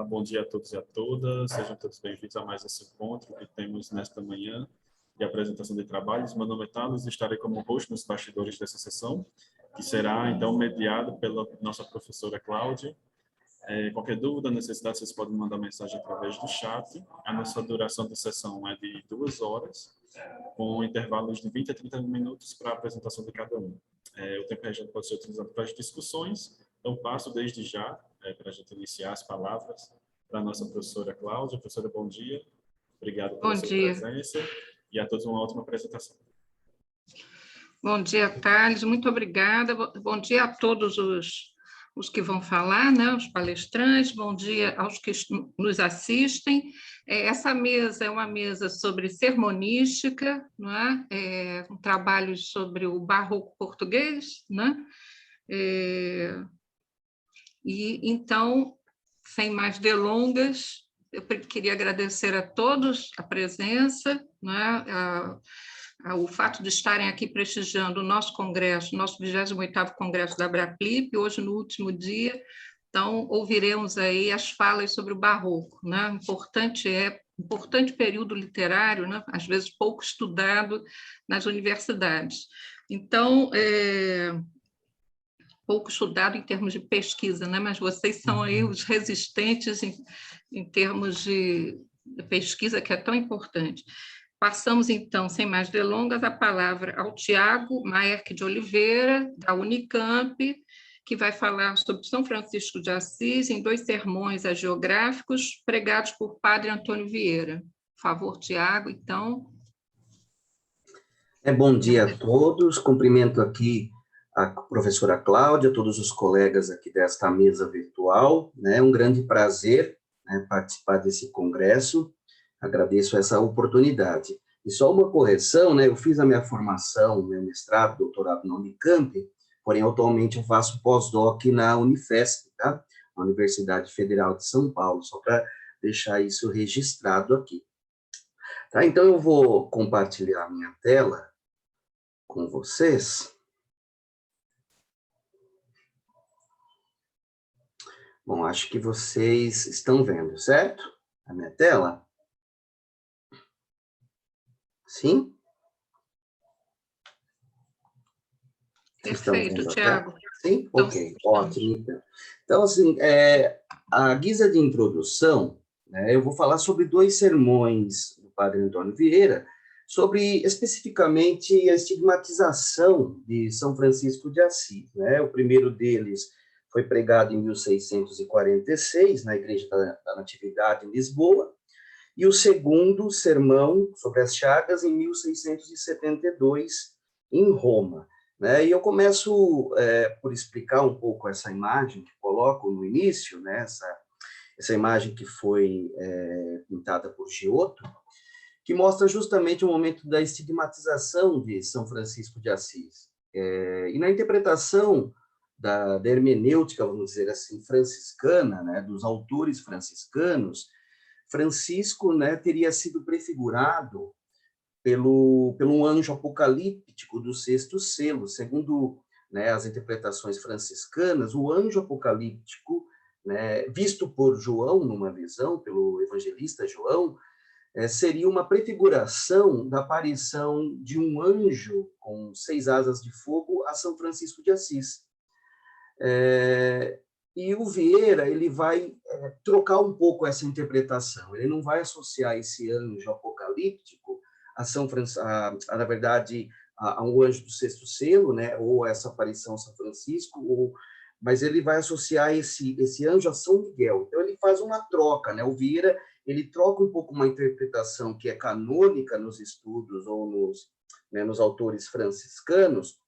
bom dia a todos e a todas. Sejam todos bem-vindos a mais esse encontro que temos nesta manhã de apresentação de trabalhos. Meu nome é Thales e estarei como host nos bastidores dessa sessão, que será, então, mediada pela nossa professora Cláudia. Qualquer dúvida, necessidade, vocês podem mandar mensagem através do chat. A nossa duração da sessão é de 2 horas, com intervalos de 20 a 30 minutos para a apresentação de cada um. O tempo regido pode ser utilizado para as discussões, então passo desde já para a gente iniciar as palavras para a nossa professora Cláudia. Professora, bom dia. Obrigado pela sua presença e a todos uma ótima apresentação. Bom dia, Thales. Muito obrigada. Bom dia a todos os que vão falar, né, os palestrantes. Bom dia aos que nos assistem. Essa mesa é uma mesa sobre sermonística, não é? Um trabalho sobre o barroco português, né? E, então, sem mais delongas, eu queria agradecer a todos a presença, né, o fato de estarem aqui prestigiando o nosso congresso, nosso 28º Congresso da Abraplip, hoje no último dia. Então, ouviremos aí as falas sobre o barroco, né? Importante período literário, né? Às vezes pouco estudado nas universidades. Então, pouco estudado em termos de pesquisa, né? Mas vocês são aí os resistentes em termos de pesquisa, que é tão importante. Passamos, então, sem mais delongas, a palavra ao Tiago Maerck de Oliveira, da Unicamp, que vai falar sobre São Francisco de Assis em 2 sermões hagiográficos pregados por Padre Antônio Vieira. Por favor, Tiago, então. Bom dia a todos. Cumprimento aqui a professora Cláudia, todos os colegas aqui desta mesa virtual, né? Um grande prazer, né, participar desse congresso. Agradeço essa oportunidade. E só uma correção, né? Eu fiz a minha formação, meu mestrado, doutorado na Unicamp, porém, atualmente eu faço pós-doc na Unifesp, tá? Na Universidade Federal de São Paulo, só para deixar isso registrado aqui. Tá? Então, eu vou compartilhar a minha tela com vocês. Bom, acho que vocês estão vendo, certo? A minha tela? Sim? Perfeito, Tiago. Sim? Ok, ótimo. Então, assim, a guisa de introdução, né, eu vou falar sobre 2 sermões do Padre Antônio Vieira, sobre especificamente a estigmatização de São Francisco de Assis, né? O primeiro deles foi pregado em 1646, na Igreja da Natividade, em Lisboa, e o segundo sermão sobre as chagas em 1672, em Roma. Né? E eu começo por explicar um pouco essa imagem que coloco no início, né? Essa imagem que foi pintada por Giotto, que mostra justamente o momento da estigmatização de São Francisco de Assis. E na interpretação da hermenêutica, vamos dizer assim, franciscana, né, dos autores franciscanos, Francisco, né, teria sido prefigurado pelo um anjo apocalíptico do 6º selo. Segundo, né, as interpretações franciscanas, o anjo apocalíptico, né, visto por João numa visão, pelo evangelista João, seria uma prefiguração da aparição de um anjo com 6 asas de fogo a São Francisco de Assis. E o Vieira, ele vai trocar um pouco essa interpretação. Ele não vai associar esse anjo apocalíptico na verdade, a um anjo do 6º selo, né, ou essa aparição a São Francisco, mas ele vai associar esse anjo a São Miguel. Então, ele faz uma troca, né? O Vieira, ele troca um pouco uma interpretação que é canônica nos estudos ou nos autores franciscanos,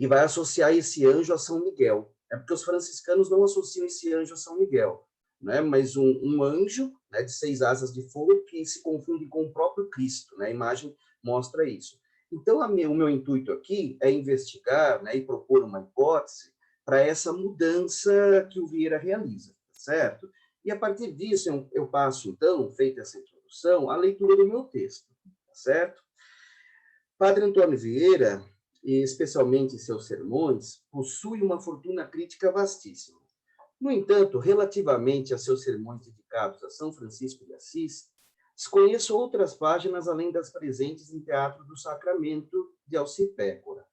e vai associar esse anjo a São Miguel. É porque os franciscanos não associam esse anjo a São Miguel, né? Mas um anjo, né, de 6 asas de fogo que se confunde com o próprio Cristo, né? A imagem mostra isso. Então, o meu intuito aqui é investigar, né, e propor uma hipótese para essa mudança que o Vieira realiza, certo? E a partir disso, eu passo, então, feita essa introdução, a leitura do meu texto, certo? Padre Antônio Vieira, e especialmente em seus sermões, possui uma fortuna crítica vastíssima. No entanto, relativamente a seus sermões dedicados a São Francisco de Assis, desconheço outras páginas além das presentes em Teatro do Sacramento, de Alcir Pécora.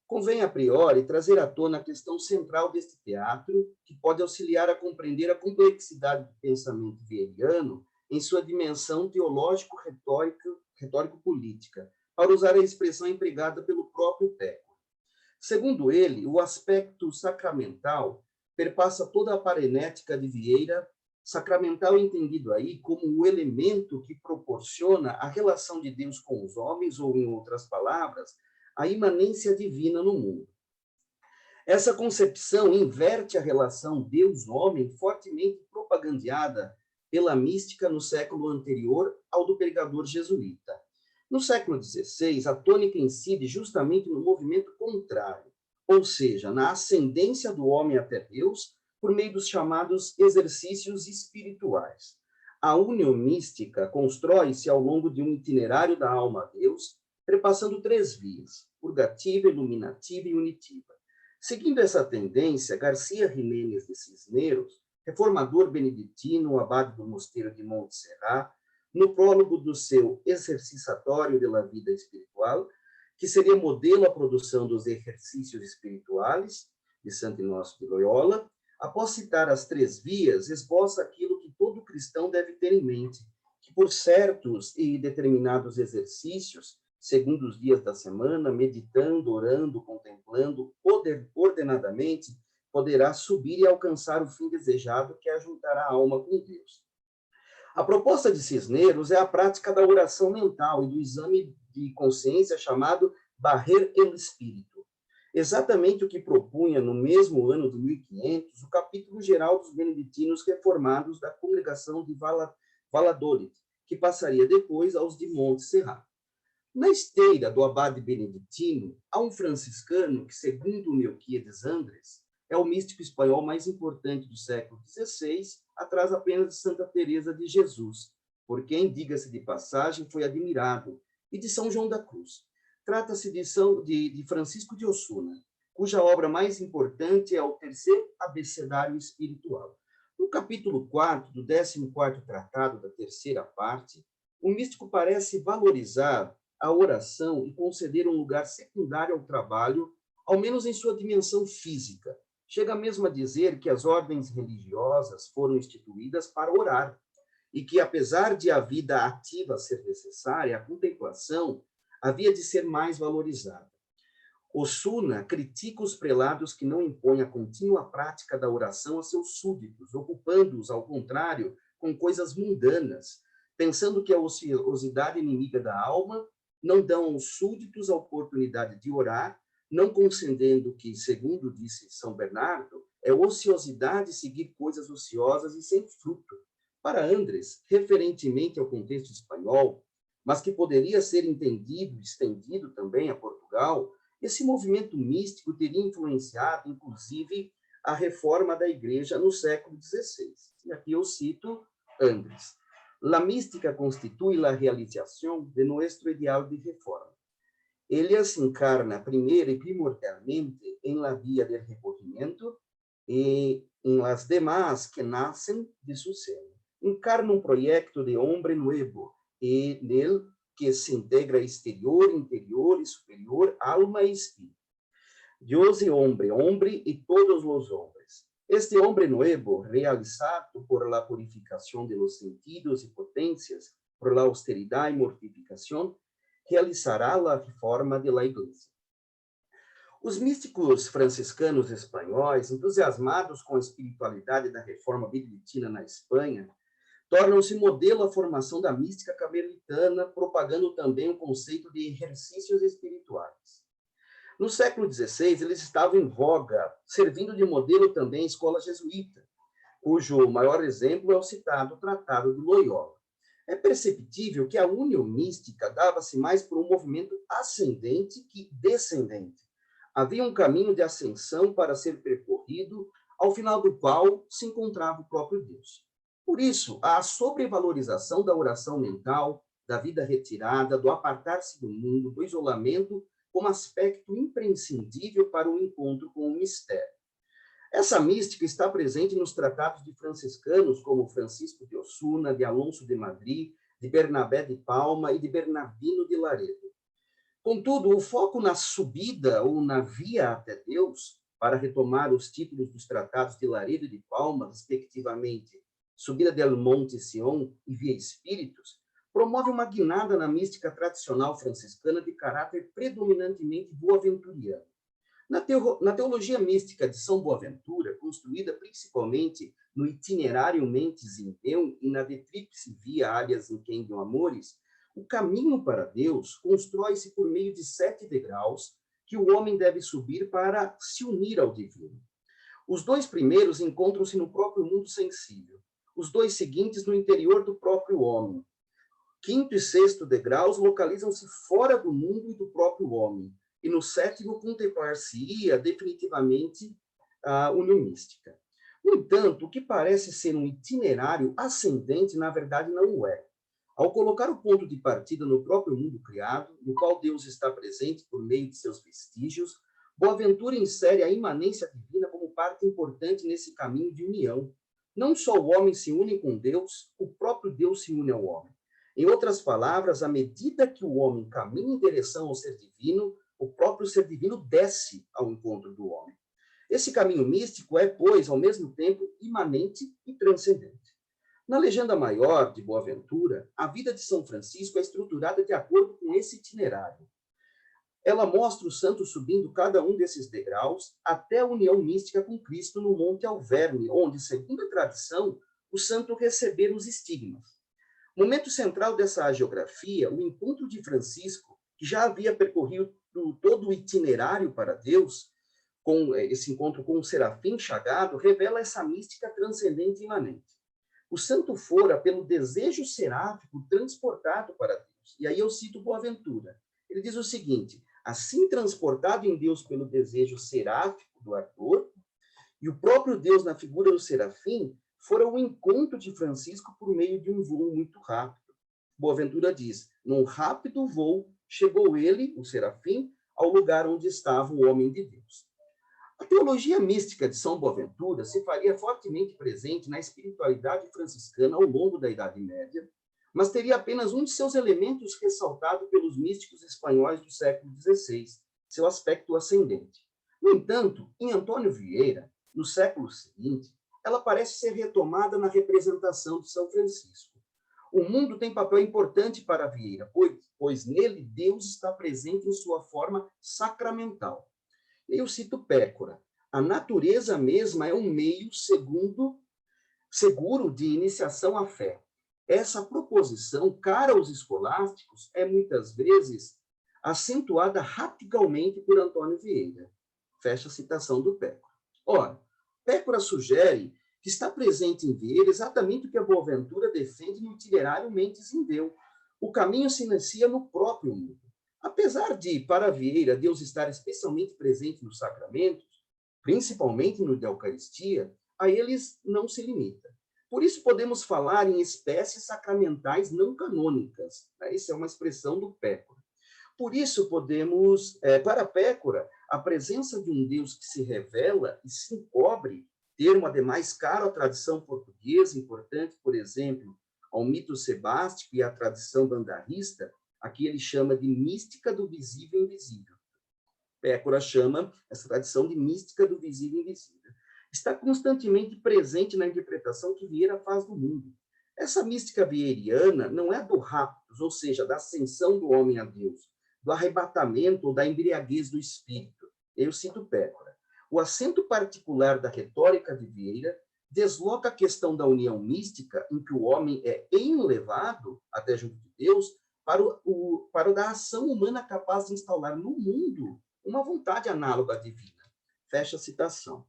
Convém, a priori, trazer à tona a questão central deste teatro, que pode auxiliar a compreender a complexidade do pensamento vieriano em sua dimensão teológico-retórico-política, para usar a expressão empregada pelo próprio Pécora. Segundo ele, o aspecto sacramental perpassa toda a parenética de Vieira, sacramental entendido aí como o elemento que proporciona a relação de Deus com os homens, ou, em outras palavras, a imanência divina no mundo. Essa concepção inverte a relação Deus-homem fortemente propagandeada pela mística no século anterior ao do pregador jesuíta. No século XVI, a tônica incide justamente no movimento contrário, ou seja, na ascendência do homem até Deus por meio dos chamados exercícios espirituais. A união mística constrói-se ao longo de um itinerário da alma a Deus, perpassando 3 vias: purgativa, iluminativa e unitiva. Seguindo essa tendência, Garcia Jiménez de Cisneros, reformador beneditino, abade do mosteiro de Montserrat, no prólogo do seu Exerciçatório de la Vida Espiritual, que seria modelo à produção dos exercícios espirituais de Santo Inácio de Loyola, após citar as 3 vias, esboça aquilo que todo cristão deve ter em mente, que por certos e determinados exercícios, segundo os dias da semana, meditando, orando, contemplando, ordenadamente, poderá subir e alcançar o fim desejado, que é juntar a alma com Deus. A proposta de Cisneros é a prática da oração mental e do exame de consciência chamado Barrer el Espírito. Exatamente o que propunha, no mesmo ano de 1500, o capítulo geral dos beneditinos reformados da congregação de Valladolid, que passaria depois aos de Montserrat. Na esteira do abade beneditino, há um franciscano que, segundo Melquíades Andres, é o místico espanhol mais importante do século XVI, atrás apenas de Santa Teresa de Jesus, por quem, diga-se de passagem, foi admirado, e de São João da Cruz. Trata-se de Francisco de Osuna, cuja obra mais importante é o Terceiro Abecedário Espiritual. No capítulo 4 do 14º tratado da terceira parte, o místico parece valorizar a oração e conceder um lugar secundário ao trabalho, ao menos em sua dimensão física. Chega mesmo a dizer que as ordens religiosas foram instituídas para orar, e que, apesar de a vida ativa ser necessária, a contemplação havia de ser mais valorizada. Osuna critica os prelados que não impõem a contínua prática da oração a seus súditos, ocupando-os, ao contrário, com coisas mundanas, pensando que a ociosidade inimiga da alma não dão aos súditos a oportunidade de orar, não concedendo que, segundo disse São Bernardo, é ociosidade seguir coisas ociosas e sem fruto. Para Andres, referentemente ao contexto espanhol, mas que poderia ser entendido e estendido também a Portugal, esse movimento místico teria influenciado, inclusive, a reforma da Igreja no século XVI. E aqui eu cito Andres. La mística constitui la realización de nuestro ideal de reforma. Ella se encarna primero y primordialmente en la vía del recogimiento y en las demás que nacen de su seno. Encarna un proyecto de hombre nuevo y en él que se integra exterior, interior y superior, alma y espíritu. Dios y hombre, hombre y todos los hombres. Este hombre nuevo, realizado por la purificación de los sentidos y potencias, por la austeridad y mortificación, realizará a reforma da Igreja. Os místicos franciscanos espanhóis, entusiasmados com a espiritualidade da reforma beneditina na Espanha, tornam-se modelo à formação da mística carmelitana, propagando também o conceito de exercícios espirituais. No século XVI, eles estavam em voga, servindo de modelo também a escola jesuíta, cujo maior exemplo é o citado Tratado de Loyola. É perceptível que a união mística dava-se mais por um movimento ascendente que descendente. Havia um caminho de ascensão para ser percorrido, ao final do qual se encontrava o próprio Deus. Por isso, a sobrevalorização da oração mental, da vida retirada, do apartar-se do mundo, do isolamento, como aspecto imprescindível para o encontro com o mistério. Essa mística está presente nos tratados de franciscanos, como Francisco de Osuna, de Alonso de Madrid, de Bernabé de Palma e de Bernardino de Laredo. Contudo, o foco na subida ou na via até Deus, para retomar os títulos dos tratados de Laredo e de Palma, respectivamente, Subida del Monte Sion e Via Espíritos, promove uma guinada na mística tradicional franciscana de caráter predominantemente boaventuriano. Na teologia mística de São Boaventura, construída principalmente no itinerário Mentes in Deum e na de Tríplice Via alias Incendium Amoris, o caminho para Deus constrói-se por meio de 7 degraus que o homem deve subir para se unir ao divino. Os 2 primeiros encontram-se no próprio mundo sensível, os 2 seguintes no interior do próprio homem. 5º e 6º degraus localizam-se fora do mundo e do próprio homem, e no 7º contemplar-se-ia definitivamente a união mística. No entanto, o que parece ser um itinerário ascendente, na verdade, não o é. Ao colocar o ponto de partida no próprio mundo criado, no qual Deus está presente por meio de seus vestígios, Boaventura insere a imanência divina como parte importante nesse caminho de união. Não só o homem se une com Deus, o próprio Deus se une ao homem. Em outras palavras, à medida que o homem caminha em direção ao ser divino, o próprio ser divino desce ao encontro do homem. Esse caminho místico é, pois, ao mesmo tempo, imanente e transcendente. Na Legenda Maior de Boaventura, a vida de São Francisco é estruturada de acordo com esse itinerário. Ela mostra o santo subindo cada um desses degraus até a união mística com Cristo no Monte Alverne, onde, segundo a tradição, o santo recebera os estigmas. Momento central dessa hagiografia, o encontro de Francisco, que já havia percorrido todo o itinerário para Deus, com esse encontro com o serafim chagado, revela essa mística transcendente e imanente. O santo fora, pelo desejo seráfico, transportado para Deus. E aí eu cito Boaventura. Ele diz o seguinte: assim transportado em Deus pelo desejo seráfico do ator, e o próprio Deus na figura do serafim, fora o encontro de Francisco por meio de um voo muito rápido. Boaventura diz: num rápido voo, chegou ele, o serafim, ao lugar onde estava o homem de Deus. A teologia mística de São Boaventura se faria fortemente presente na espiritualidade franciscana ao longo da Idade Média, mas teria apenas um de seus elementos ressaltado pelos místicos espanhóis do século XVI, seu aspecto ascendente. No entanto, em Antônio Vieira, no século seguinte, ela parece ser retomada na representação de São Francisco. O mundo tem papel importante para Vieira, pois nele Deus está presente em sua forma sacramental. Eu cito Pécora: a natureza mesma é um meio seguro de iniciação à fé. Essa proposição, cara aos escolásticos, é muitas vezes acentuada radicalmente por Antônio Vieira. Fecha a citação do Pécora. Ora, Pécora sugere que está presente em Vieira exatamente o que a Boaventura defende no itinerário Mentes in Deum. O caminho se inicia no próprio mundo. Apesar de, para Vieira, Deus estar especialmente presente nos sacramentos, principalmente no da Eucaristia, a eles não se limita. Por isso podemos falar em espécies sacramentais não canônicas. Essa é uma expressão do Pécora. Por isso podemos, para Pécora, a presença de um Deus que se revela e se encobre, termo ademais caro à tradição portuguesa, importante, por exemplo, ao mito sebástico e à tradição bandarrista, aqui ele chama de mística do visível e invisível. Pécora chama essa tradição de mística do visível e invisível. Está constantemente presente na interpretação que Vieira faz do mundo. Essa mística vieiriana não é do raptus, ou seja, da ascensão do homem a Deus, do arrebatamento ou da embriaguez do espírito. Eu cito Pécora. O acento particular da retórica de Vieira desloca a questão da união mística, em que o homem é enlevado até junto de Deus, para o da ação humana capaz de instaurar no mundo uma vontade análoga à divina. Fecha a citação.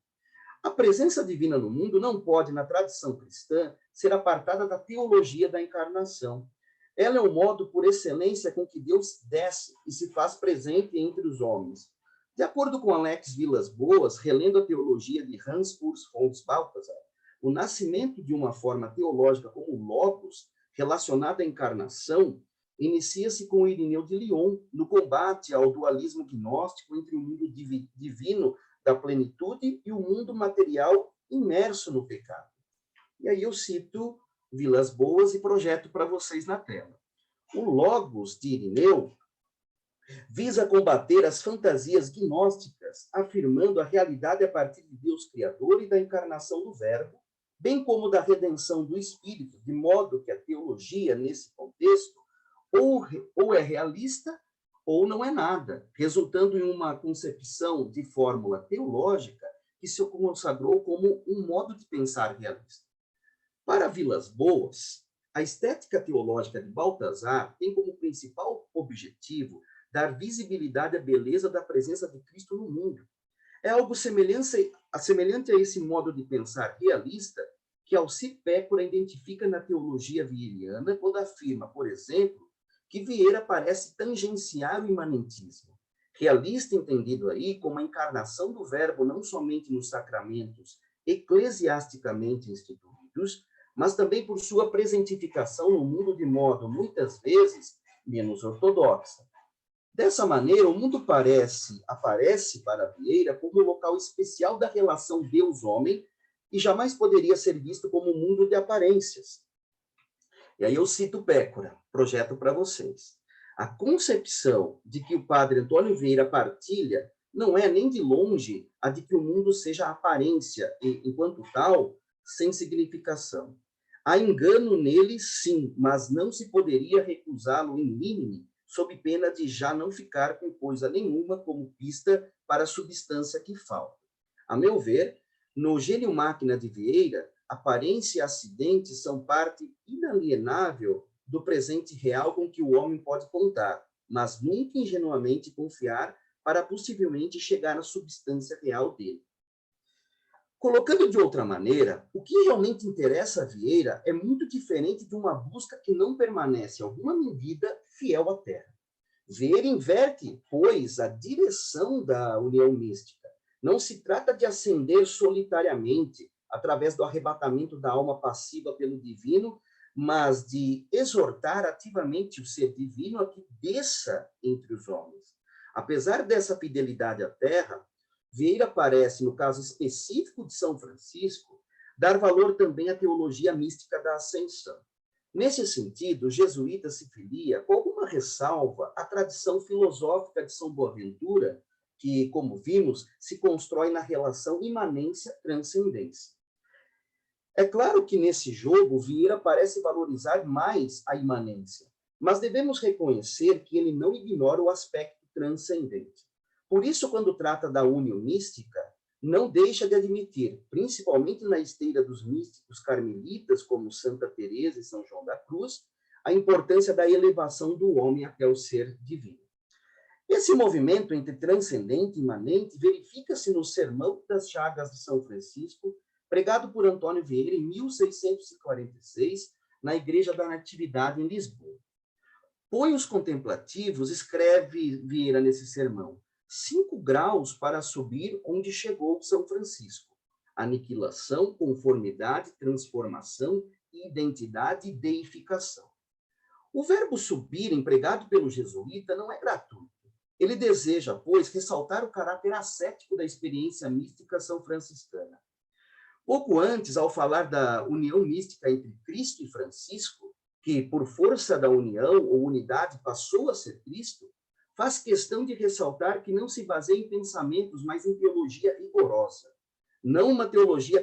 A presença divina no mundo não pode, na tradição cristã, ser apartada da teologia da encarnação. Ela é o modo por excelência com que Deus desce e se faz presente entre os homens. De acordo com Alex Vilas Boas, relendo a teologia de Hans Urs von Balthasar, o nascimento de uma forma teológica como Logos, relacionada à encarnação, inicia-se com Irineu de Lyon, no combate ao dualismo gnóstico entre o mundo divino da plenitude e o mundo material imerso no pecado. E aí eu cito Vilas Boas e projeto para vocês na tela. O Logos de Irineu visa combater as fantasias gnósticas, afirmando a realidade a partir de Deus Criador e da encarnação do Verbo, bem como da redenção do Espírito, de modo que a teologia, nesse contexto, ou é realista ou não é nada, resultando em uma concepção de fórmula teológica que se consagrou como um modo de pensar realista. Para Vilas Boas, a estética teológica de Baltazar tem como principal objetivo dar visibilidade à beleza da presença de Cristo no mundo. É algo semelhante a esse modo de pensar realista que Alcir Pécora identifica na teologia vieiriana quando afirma, por exemplo, que Vieira parece tangenciar o imanentismo. Realista entendido aí como a encarnação do Verbo não somente nos sacramentos eclesiasticamente instituídos, mas também por sua presentificação no mundo de modo, muitas vezes, menos ortodoxa. Dessa maneira, o mundo aparece para Vieira como um local especial da relação Deus-homem e jamais poderia ser visto como um mundo de aparências. E aí eu cito Pécora, projeto para vocês. A concepção de que o padre Antônio Vieira partilha não é nem de longe a de que o mundo seja aparência, enquanto tal, sem significação. Há engano nele, sim, mas não se poderia recusá-lo em limine, sob pena de já não ficar com coisa nenhuma como pista para a substância que falta. A meu ver, no Gênio Máquina de Vieira, aparência e acidente são parte inalienável do presente real com que o homem pode contar, mas nunca ingenuamente confiar para possivelmente chegar à substância real dele. Colocando de outra maneira, o que realmente interessa a Vieira é muito diferente de uma busca que não permanece, em alguma medida, fiel à Terra. Vieira inverte, pois, a direção da união mística. Não se trata de ascender solitariamente, através do arrebatamento da alma passiva pelo divino, mas de exortar ativamente o ser divino a que desça entre os homens. Apesar dessa fidelidade à Terra, Vieira parece, no caso específico de São Francisco, dar valor também à teologia mística da Ascensão. Nesse sentido, o jesuíta se filia, com alguma ressalva, à tradição filosófica de São Boaventura, que, como vimos, se constrói na relação imanência-transcendência. É claro que nesse jogo, Vieira parece valorizar mais a imanência, mas devemos reconhecer que ele não ignora o aspecto transcendente. Por isso, quando trata da união mística, não deixa de admitir, principalmente na esteira dos místicos carmelitas, como Santa Teresa e São João da Cruz, a importância da elevação do homem até o ser divino. Esse movimento entre transcendente e imanente verifica-se no Sermão das Chagas de São Francisco, pregado por Antônio Vieira em 1646, na Igreja da Natividade, em Lisboa. Põe os contemplativos, escreve Vieira nesse sermão, 5 graus para subir onde chegou São Francisco. Aniquilação, conformidade, transformação, identidade e deificação. O verbo subir, empregado pelo jesuíta, não é gratuito. Ele deseja, pois, ressaltar o caráter ascético da experiência mística são-franciscana. Pouco antes, ao falar da união mística entre Cristo e Francisco, que, por força da união ou unidade, passou a ser Cristo, faz questão de ressaltar que não se baseia em pensamentos, mas em teologia rigorosa. Não uma teologia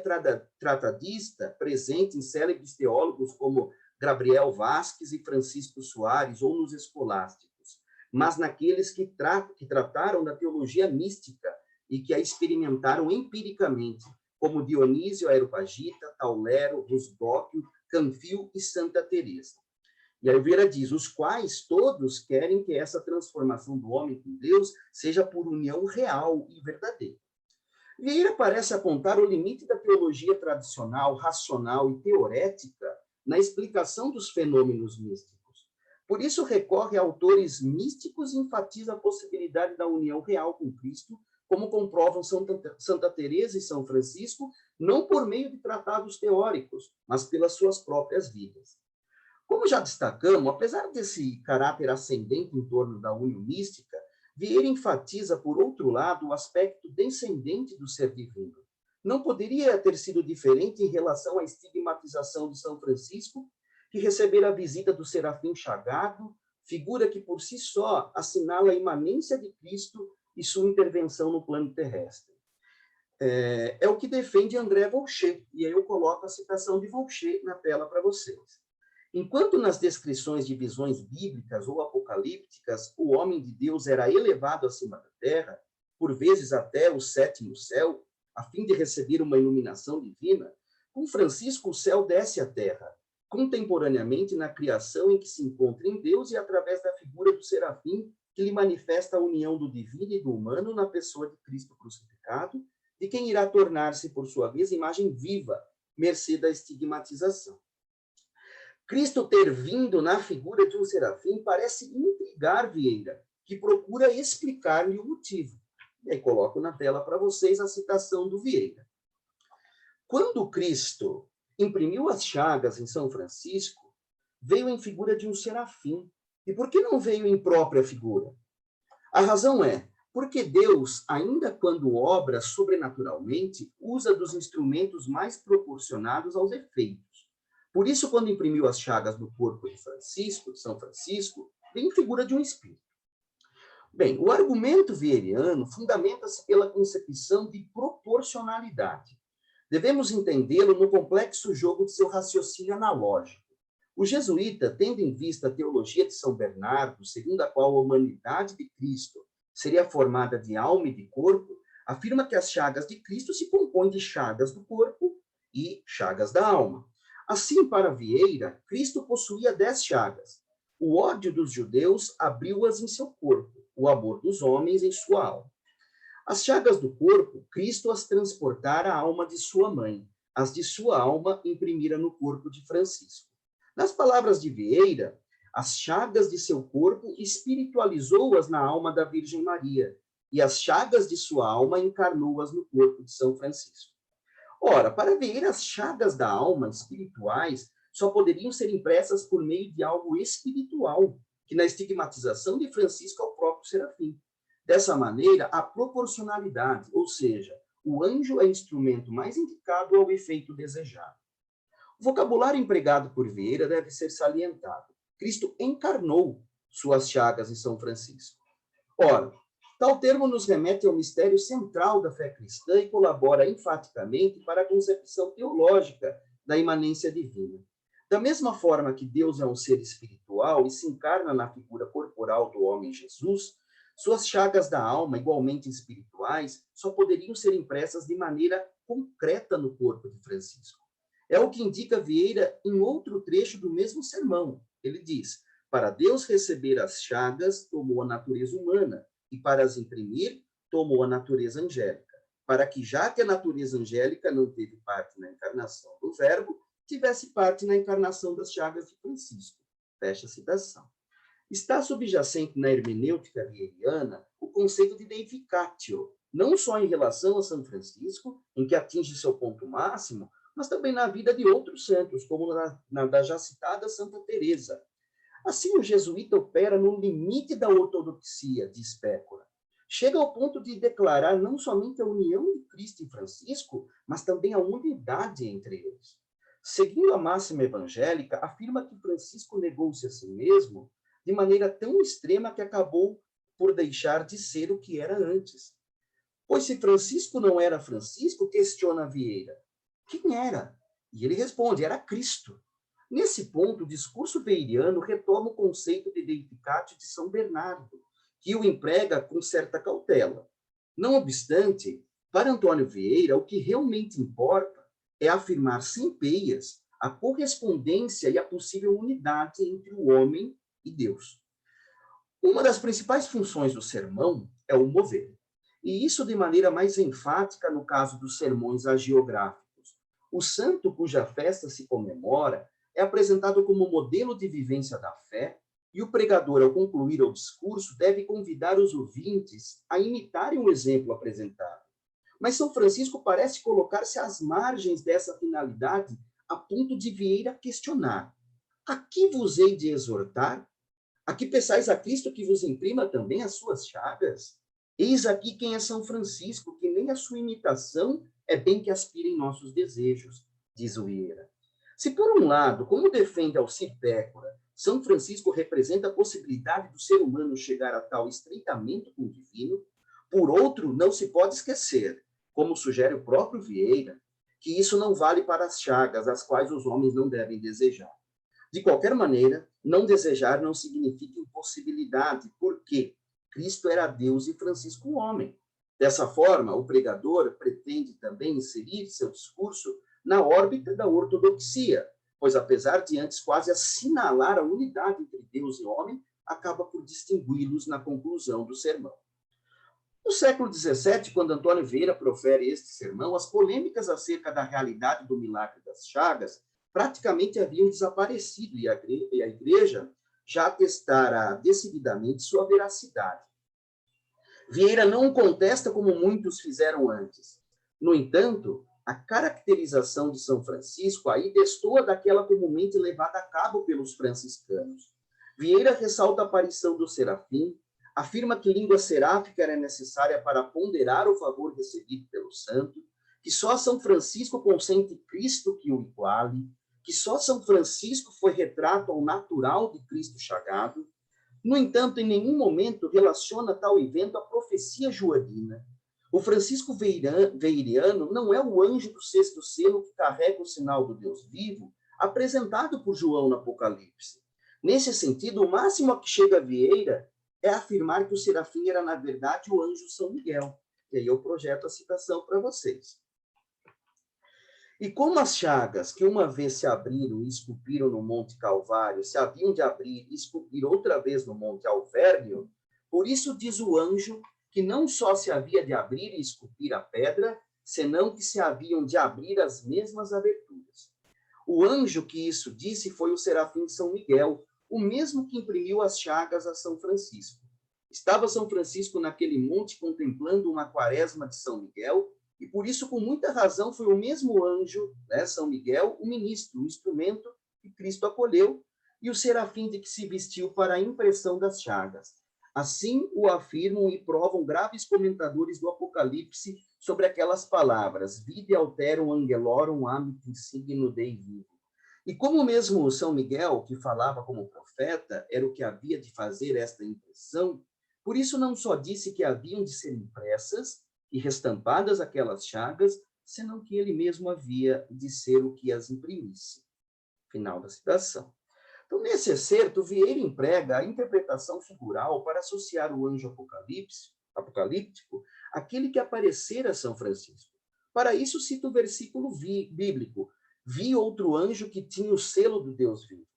tratadista, presente em célebres teólogos como Gabriel Vasques e Francisco Soares, ou nos escolásticos, mas naqueles que trataram da teologia mística e que a experimentaram empiricamente, como Dionísio Areopagita, Taulero, Rusdóquio, Canfio e Santa Teresa. E aí Vieira diz, os quais todos querem que essa transformação do homem com Deus seja por união real e verdadeira. Vieira parece apontar o limite da teologia tradicional, racional e teorética na explicação dos fenômenos místicos. Por isso recorre a autores místicos e enfatiza a possibilidade da união real com Cristo, como comprovam Santa Teresa e São Francisco, não por meio de tratados teóricos, mas pelas suas próprias vidas. Como já destacamos, apesar desse caráter ascendente em torno da união mística, Vieira enfatiza, por outro lado, o aspecto descendente do ser divino. Não poderia ter sido diferente em relação à estigmatização de São Francisco, que recebera a visita do serafim chagado, figura que por si só assinala a imanência de Cristo e sua intervenção no plano terrestre. É o que defende André Volcher, e aí eu coloco a citação de Volcher na tela para vocês. Enquanto nas descrições de visões bíblicas ou apocalípticas o homem de Deus era elevado acima da terra, por vezes até o sétimo céu, a fim de receber uma iluminação divina, com Francisco o céu desce à terra, contemporaneamente na criação em que se encontra em Deus e através da figura do serafim que lhe manifesta a união do divino e do humano na pessoa de Cristo crucificado, de quem irá tornar-se, por sua vez, imagem viva, mercê da estigmatização. Cristo ter vindo na figura de um serafim parece intrigar Vieira, que procura explicar-lhe o motivo. E aí coloco na tela para vocês a citação do Vieira. Quando Cristo imprimiu as chagas em São Francisco, veio em figura de um serafim. E por que não veio em própria figura? A razão é porque Deus, ainda quando obra sobrenaturalmente, usa dos instrumentos mais proporcionados aos efeitos. Por isso, quando imprimiu as chagas no corpo de São Francisco, veio em figura de um espírito. Bem, o argumento vieiriano fundamenta-se pela concepção de proporcionalidade. Devemos entendê-lo no complexo jogo de seu raciocínio analógico. O jesuíta, tendo em vista a teologia de São Bernardo, segundo a qual a humanidade de Cristo seria formada de alma e de corpo, afirma que as chagas de Cristo se compõem de chagas do corpo e chagas da alma. Assim, para Vieira, Cristo possuía 10 chagas. O ódio dos judeus abriu-as em seu corpo, o amor dos homens em sua alma. As chagas do corpo, Cristo as transportara à alma de sua mãe. As de sua alma imprimira no corpo de Francisco. Nas palavras de Vieira, as chagas de seu corpo espiritualizou-as na alma da Virgem Maria, e as chagas de sua alma encarnou-as no corpo de São Francisco. Ora, para Vieira, as chagas da alma espirituais só poderiam ser impressas por meio de algo espiritual, que na estigmatização de Francisco é o próprio serafim. Dessa maneira, a proporcionalidade, ou seja, o anjo é instrumento mais indicado ao efeito desejado. O vocabulário empregado por Vieira deve ser salientado. Cristo encarnou suas chagas em São Francisco. Ora, tal termo nos remete ao mistério central da fé cristã e colabora enfaticamente para a concepção teológica da imanência divina. Da mesma forma que Deus é um ser espiritual e se encarna na figura corporal do homem Jesus, suas chagas da alma, igualmente espirituais, só poderiam ser impressas de maneira concreta no corpo de Francisco. É o que indica Vieira em outro trecho do mesmo sermão. Ele diz: para Deus receber as chagas, tomou a natureza humana, e para as imprimir, tomou a natureza angélica, para que, já que a natureza angélica não teve parte na encarnação do Verbo, tivesse parte na encarnação das chagas de Francisco. Fecha a citação. Está subjacente na hermenêutica vieiriana o conceito de deificatio, não só em relação a São Francisco, em que atinge seu ponto máximo, mas também na vida de outros santos, como na da já citada Santa Teresa. Assim, o jesuíta opera no limite da ortodoxia, diz Pécora. Chega ao ponto de declarar não somente a união de Cristo e Francisco, mas também a unidade entre eles. Seguindo a máxima evangélica, afirma que Francisco negou-se a si mesmo de maneira tão extrema que acabou por deixar de ser o que era antes. Pois se Francisco não era Francisco, questiona Vieira, quem era? E ele responde, era Cristo. Nesse ponto, o discurso veiriano retoma o conceito de deificatio de São Bernardo, que o emprega com certa cautela. Não obstante, para Antônio Vieira, o que realmente importa é afirmar sem peias a correspondência e a possível unidade entre o homem e Deus. Uma das principais funções do sermão é o mover, e isso de maneira mais enfática no caso dos sermões hagiográficos. O santo cuja festa se comemora é apresentado como modelo de vivência da fé, e o pregador, ao concluir o discurso, deve convidar os ouvintes a imitarem o exemplo apresentado. Mas São Francisco parece colocar-se às margens dessa finalidade, a ponto de Vieira questionar: a que vos hei de exortar? Aqui peçais a Cristo que vos imprima também as suas chagas? Eis aqui quem é São Francisco, que nem a sua imitação é bem que aspire em nossos desejos, diz o Vieira. Se, por um lado, como defende Alcir Pécora, São Francisco representa a possibilidade do ser humano chegar a tal estreitamento com o divino, por outro, não se pode esquecer, como sugere o próprio Vieira, que isso não vale para as chagas, as quais os homens não devem desejar. De qualquer maneira, não desejar não significa impossibilidade, porque Cristo era Deus e Francisco um homem. Dessa forma, o pregador pretende também inserir seu discurso na órbita da ortodoxia, pois apesar de antes quase assinalar a unidade entre Deus e homem, acaba por distingui-los na conclusão do sermão. No século XVII, quando Antônio Vieira profere este sermão, as polêmicas acerca da realidade do milagre das chagas praticamente haviam desaparecido e a Igreja já atestara decididamente sua veracidade. Vieira não o contesta como muitos fizeram antes. No entanto, a caracterização de São Francisco aí destoa daquela comumente levada a cabo pelos franciscanos. Vieira ressalta a aparição do serafim, afirma que língua seráfica era necessária para ponderar o favor recebido pelo santo, que só São Francisco consente Cristo que o iguale, que só São Francisco foi retrato ao natural de Cristo chagado. No entanto, em nenhum momento relaciona tal evento à profecia joanina. O Francisco Veiriano não é o anjo do sexto selo que carrega o sinal do Deus vivo, apresentado por João no Apocalipse. Nesse sentido, o máximo a que chega Vieira é afirmar que o serafim era, na verdade, o anjo São Miguel. E aí eu projeto a citação para vocês. E como as chagas que uma vez se abriram e esculpiram no Monte Calvário se haviam de abrir e esculpir outra vez no Monte Alvérnio, por isso diz o anjo que não só se havia de abrir e esculpir a pedra, senão que se haviam de abrir as mesmas aberturas. O anjo que isso disse foi o serafim São Miguel, o mesmo que imprimiu as chagas a São Francisco. Estava São Francisco naquele monte contemplando uma quaresma de São Miguel, e por isso, com muita razão, foi o mesmo anjo, né, São Miguel, o ministro, o instrumento que Cristo acolheu, e o serafim de que se vestiu para a impressão das chagas. Assim o afirmam e provam graves comentadores do Apocalipse sobre aquelas palavras, vide alterum angelorum amit insigno Dei vivo. E como mesmo São Miguel, que falava como profeta, era o que havia de fazer esta impressão, por isso não só disse que haviam de ser impressas e restampadas aquelas chagas, senão que ele mesmo havia de ser o que as imprimisse. Final da citação. Então, nesse excerto, Vieira emprega a interpretação figural para associar o anjo apocalíptico àquele que aparecera a São Francisco. Para isso, cita o versículo bíblico, vi outro anjo que tinha o selo do Deus vivo.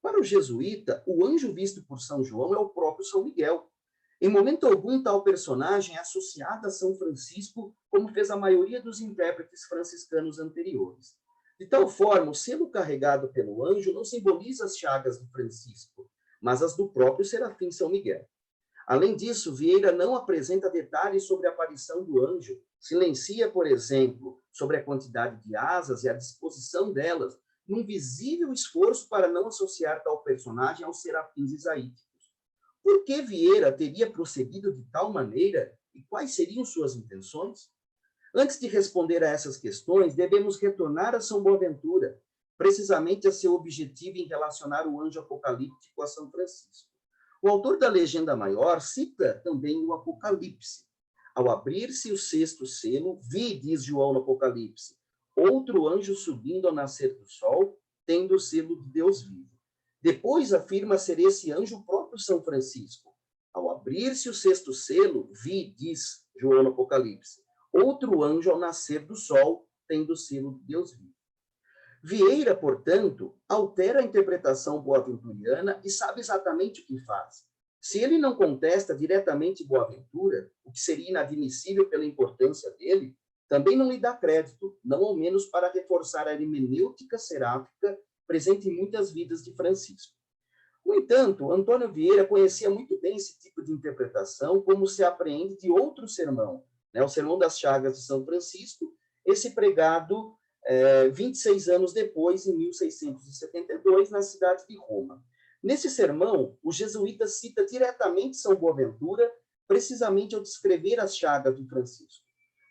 Para o jesuíta, o anjo visto por São João é o próprio São Miguel. Em momento algum, tal personagem é associado a São Francisco, como fez a maioria dos intérpretes franciscanos anteriores. De tal forma, o selo carregado pelo anjo não simboliza as chagas de Francisco, mas as do próprio serafim São Miguel. Além disso, Vieira não apresenta detalhes sobre a aparição do anjo, silencia, por exemplo, sobre a quantidade de asas e a disposição delas, num visível esforço para não associar tal personagem aos serafins isaíticos. Por que Vieira teria procedido de tal maneira e quais seriam suas intenções? Antes de responder a essas questões, devemos retornar a São Boaventura, precisamente a seu objetivo em relacionar o anjo apocalíptico a São Francisco. O autor da Legenda Maior cita também o Apocalipse. Ao abrir-se o sexto selo, vi, diz João no Apocalipse, outro anjo subindo ao nascer do sol, tendo o selo de Deus vivo. Depois afirma ser esse anjo o próprio São Francisco. Ao abrir-se o sexto selo, vi, diz João no Apocalipse, outro anjo ao nascer do sol, tendo o selo de Deus vivo. Vieira, portanto, altera a interpretação boaventuriana e sabe exatamente o que faz. Se ele não contesta diretamente Boaventura, o que seria inadmissível pela importância dele, também não lhe dá crédito, não ao menos para reforçar a hermenêutica seráfica presente em muitas vidas de Francisco. No entanto, Antônio Vieira conhecia muito bem esse tipo de interpretação, como se apreende de outro sermão, né, o Sermão das Chagas de São Francisco, esse pregado 26 anos depois, em 1672, na cidade de Roma. Nesse sermão, o jesuíta cita diretamente São Boaventura, precisamente ao descrever as chagas de Francisco.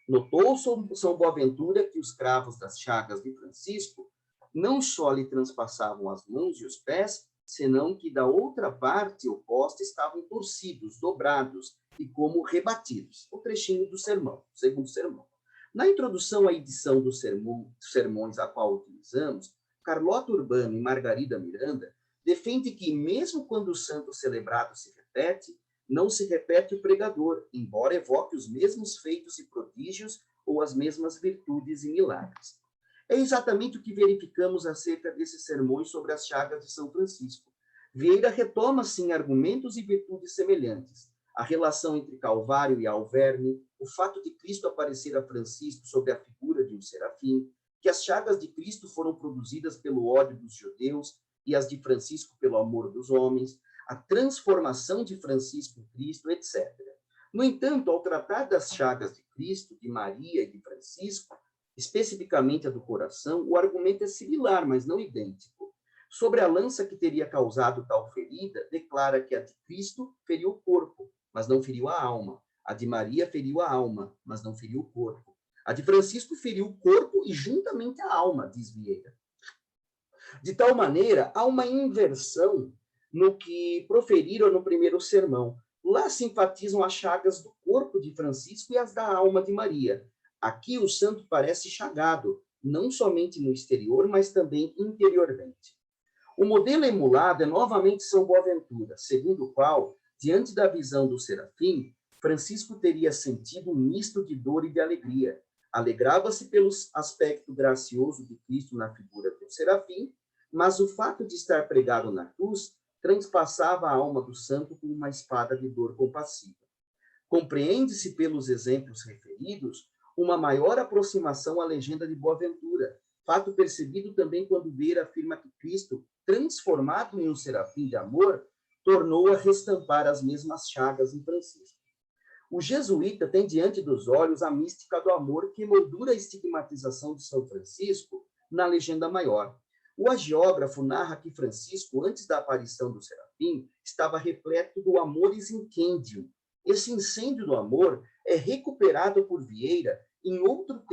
Notou São Boaventura que os cravos das chagas de Francisco não só lhe transpassavam as mãos e os pés, senão que da outra parte oposta estavam torcidos, dobrados e como rebatidos. O trechinho do sermão, o segundo sermão. Na introdução à edição dos sermões a qual utilizamos, Carlota Urbano e Margarida Miranda defende que, mesmo quando o santo celebrado se repete, não se repete o pregador, embora evoque os mesmos feitos e prodígios ou as mesmas virtudes e milagres. É exatamente o que verificamos acerca desses sermões sobre as chagas de São Francisco. Vieira retoma, sim, argumentos e virtudes semelhantes. A relação entre Calvário e Alverne, o fato de Cristo aparecer a Francisco sob a figura de um serafim, que as chagas de Cristo foram produzidas pelo ódio dos judeus e as de Francisco pelo amor dos homens, a transformação de Francisco em Cristo, etc. No entanto, ao tratar das chagas de Cristo, de Maria e de Francisco, especificamente a do coração, o argumento é similar, mas não idêntico. Sobre a lança que teria causado tal ferida, declara que a de Cristo feriu o corpo, mas não feriu a alma. A de Maria feriu a alma, mas não feriu o corpo. A de Francisco feriu o corpo e juntamente a alma, diz Vieira. De tal maneira, há uma inversão no que proferiram no primeiro sermão. Lá simpatizam as chagas do corpo de Francisco e as da alma de Maria. Aqui o santo parece chagado, não somente no exterior, mas também interiormente. O modelo emulado é novamente São Boaventura, segundo o qual, diante da visão do serafim, Francisco teria sentido um misto de dor e de alegria. Alegrava-se pelo aspecto gracioso de Cristo na figura do serafim, mas o fato de estar pregado na cruz transpassava a alma do santo com uma espada de dor compassiva. Compreende-se pelos exemplos referidos uma maior aproximação à legenda de Boaventura, fato percebido também quando Vieira afirma que Cristo, transformado em um serafim de amor, tornou a restampar as mesmas chagas em Francisco. O jesuíta tem diante dos olhos a mística do amor que moldura a estigmatização de São Francisco na legenda maior. O hagiógrafo narra que Francisco, antes da aparição do serafim, estava repleto do amoris incendium. Esse incêndio do amor é recuperado por Vieira em outro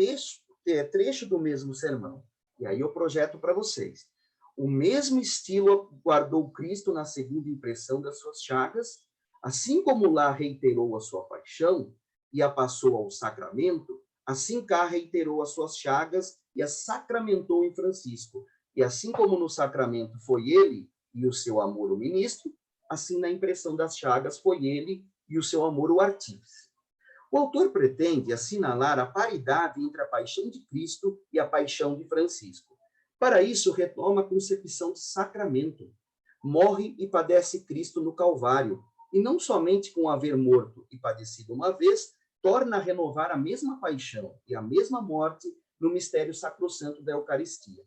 trecho do mesmo sermão. E aí eu projeto para vocês. O mesmo estilo guardou Cristo na segunda impressão das suas chagas, assim como lá reiterou a sua paixão e a passou ao sacramento, assim cá reiterou as suas chagas e as sacramentou em Francisco. E assim como no sacramento foi ele e o seu amor o ministro, assim na impressão das chagas foi ele e o seu amor o artífice. O autor pretende assinalar a paridade entre a paixão de Cristo e a paixão de Francisco. Para isso, retoma a concepção de sacramento. Morre e padece Cristo no Calvário, e não somente com haver morto e padecido uma vez, torna a renovar a mesma paixão e a mesma morte no mistério sacrossanto da Eucaristia.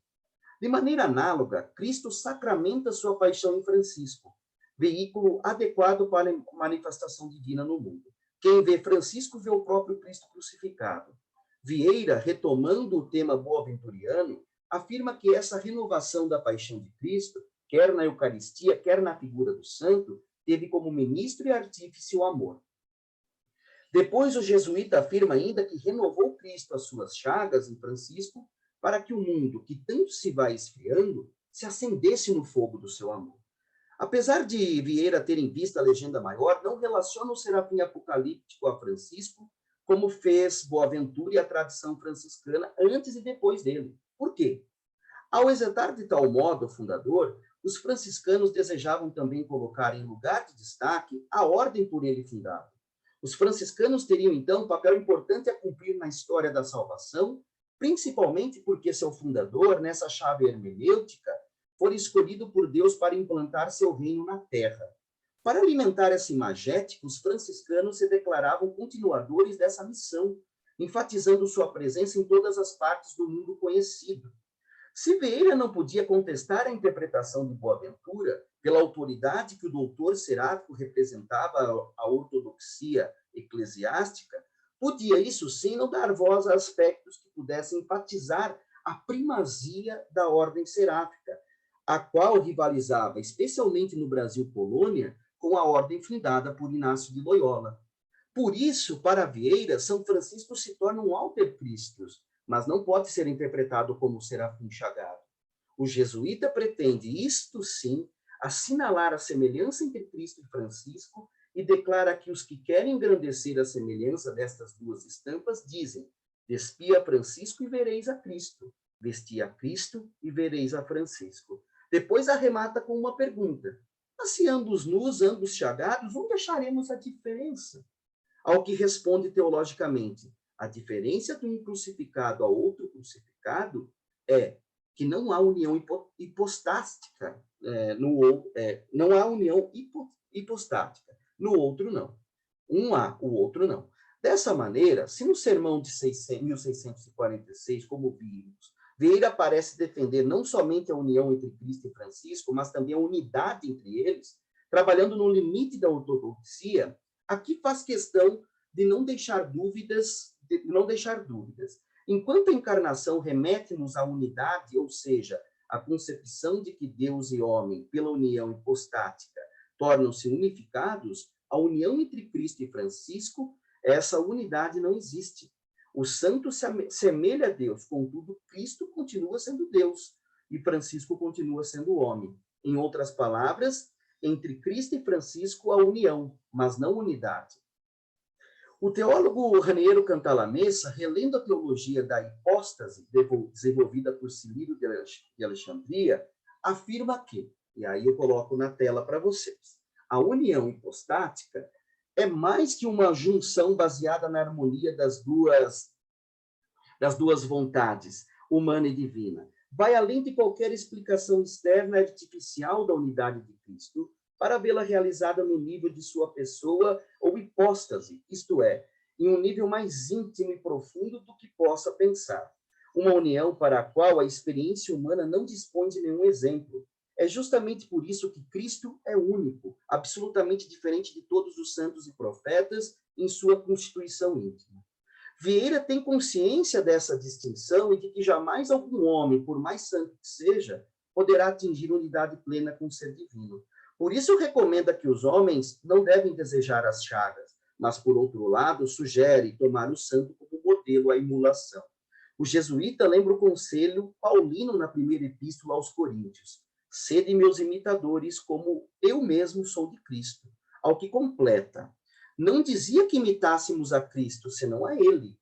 De maneira análoga, Cristo sacramenta sua paixão em Francisco, veículo adequado para a manifestação divina no mundo. Quem vê Francisco vê o próprio Cristo crucificado. Vieira, retomando o tema boaventuriano, afirma que essa renovação da paixão de Cristo, quer na Eucaristia, quer na figura do santo, teve como ministro e artífice o amor. Depois, o jesuíta afirma ainda que renovou Cristo as suas chagas em Francisco para que o mundo, que tanto se vai esfriando, se acendesse no fogo do seu amor. Apesar de Vieira ter em vista a legenda maior, não relaciona o serafim apocalíptico a Francisco, como fez Boaventura e a tradição franciscana antes e depois dele. Por quê? Ao exaltar de tal modo o fundador, os franciscanos desejavam também colocar em lugar de destaque a ordem por ele fundada. Os franciscanos teriam, então, um papel importante a cumprir na história da salvação, principalmente porque seu fundador, nessa chave hermenêutica, foi escolhido por Deus para implantar seu reino na terra. Para alimentar essa imagética, os franciscanos se declaravam continuadores dessa missão, enfatizando sua presença em todas as partes do mundo conhecido. Se Vieira não podia contestar a interpretação de Boaventura, pela autoridade que o doutor seráfico representava a ortodoxia eclesiástica, podia, isso sim, não dar voz a aspectos que pudessem enfatizar a primazia da ordem seráfica, a qual rivalizava, especialmente no Brasil colônia, com a ordem fundada por Inácio de Loyola. Por isso, para Vieira, São Francisco se torna um alter Christus, mas não pode ser interpretado como serafim chagado. O jesuíta pretende, isto sim, assinalar a semelhança entre Cristo e Francisco e declara que os que querem engrandecer a semelhança destas duas estampas dizem: despia Francisco e vereis a Cristo, vesti a Cristo e vereis a Francisco. Depois arremata com uma pergunta: mas se ambos nus, ambos chagados, onde acharemos a diferença? Ao que responde teologicamente: a diferença de um crucificado ao outro crucificado é que não há união hipostática, não há união hipostática. No outro, não. Um há, o outro não. Dessa maneira, se no sermão de 1646, como vimos, Vieira parece defender não somente a união entre Cristo e Francisco, mas também a unidade entre eles, trabalhando no limite da ortodoxia, aqui faz questão de não deixar dúvidas. Enquanto a encarnação remete-nos à unidade, ou seja, à concepção de que Deus e homem, pela união hipostática, tornam-se unificados, a união entre Cristo e Francisco, essa unidade não existe. O santo se semelha a Deus, contudo, Cristo continua sendo Deus e Francisco continua sendo homem. Em outras palavras, entre Cristo e Francisco há união, mas não unidade. O teólogo Raniero Cantalamessa, relendo a teologia da hipóstase desenvolvida por Cilírio de Alexandria, afirma que, e aí eu coloco na tela para vocês, a união hipostática é mais que uma junção baseada na harmonia das duas vontades, humana e divina. Vai além de qualquer explicação externa artificial da unidade de Cristo, para vê-la realizada no nível de sua pessoa ou hipóstase, isto é, em um nível mais íntimo e profundo do que possa pensar. Uma união para a qual a experiência humana não dispõe de nenhum exemplo. É justamente por isso que Cristo é único, absolutamente diferente de todos os santos e profetas em sua constituição íntima. Vieira tem consciência dessa distinção e de que jamais algum homem, por mais santo que seja, poderá atingir unidade plena com o ser divino. Por isso, recomenda que os homens não devem desejar as chagas, mas, por outro lado, sugere tomar o santo como modelo à emulação. O jesuíta lembra o conselho paulino na primeira epístola aos Coríntios: sede meus imitadores, como eu mesmo sou de Cristo. Ao que completa: não dizia que imitássemos a Cristo, senão a ele,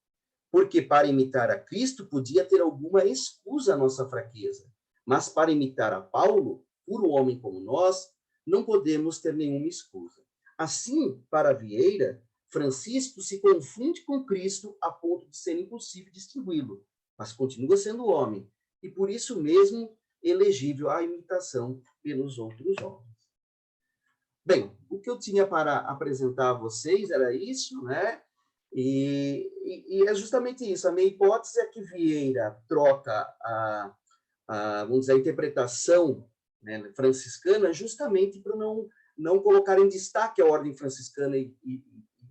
porque para imitar a Cristo podia ter alguma escusa a nossa fraqueza, mas para imitar a Paulo, puro homem como nós, não podemos ter nenhuma escusa. Assim, para Vieira, Francisco se confunde com Cristo a ponto de ser impossível distingui-lo, mas continua sendo homem, e por isso mesmo elegível à imitação pelos outros homens. Bem, o que eu tinha para apresentar a vocês era isso, né? E é justamente isso. A minha hipótese é que Vieira troca vamos dizer, a interpretação, né, franciscana, justamente para não colocar em destaque a ordem franciscana e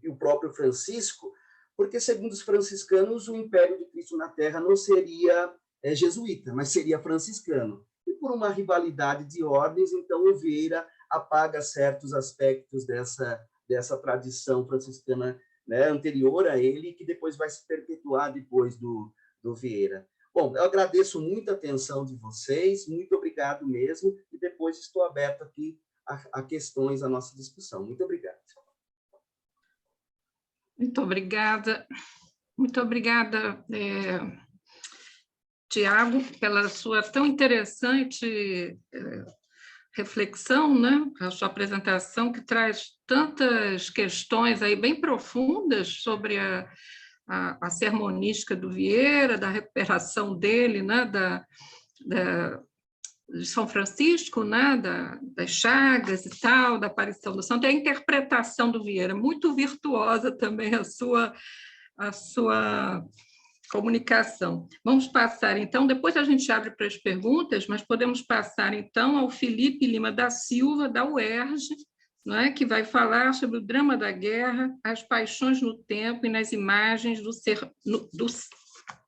o próprio Francisco, porque, segundo os franciscanos, o império de Cristo na Terra não seria jesuíta, mas seria franciscano. E por uma rivalidade de ordens, então, o Vieira apaga certos aspectos dessa tradição franciscana, né, anterior a ele, que depois vai se perpetuar depois do Vieira. Bom, eu agradeço muito a atenção de vocês, muito obrigado mesmo, e depois estou aberto aqui a questões à nossa discussão. Muito obrigado. Muito obrigada. Muito obrigada, Tiago, pela sua tão interessante reflexão, né? A sua apresentação, que traz tantas questões aí bem profundas sobre a sermonística do Vieira, da recuperação dele, né? De São Francisco, né? Das chagas e tal, da aparição do santo, e a interpretação do Vieira, muito virtuosa também a sua comunicação. Vamos passar, então, depois a gente abre para as perguntas, mas podemos passar, então, ao Felipe Lima da Silva, da UERJ, não é? Que vai falar sobre o drama da guerra, as paixões no tempo e nas imagens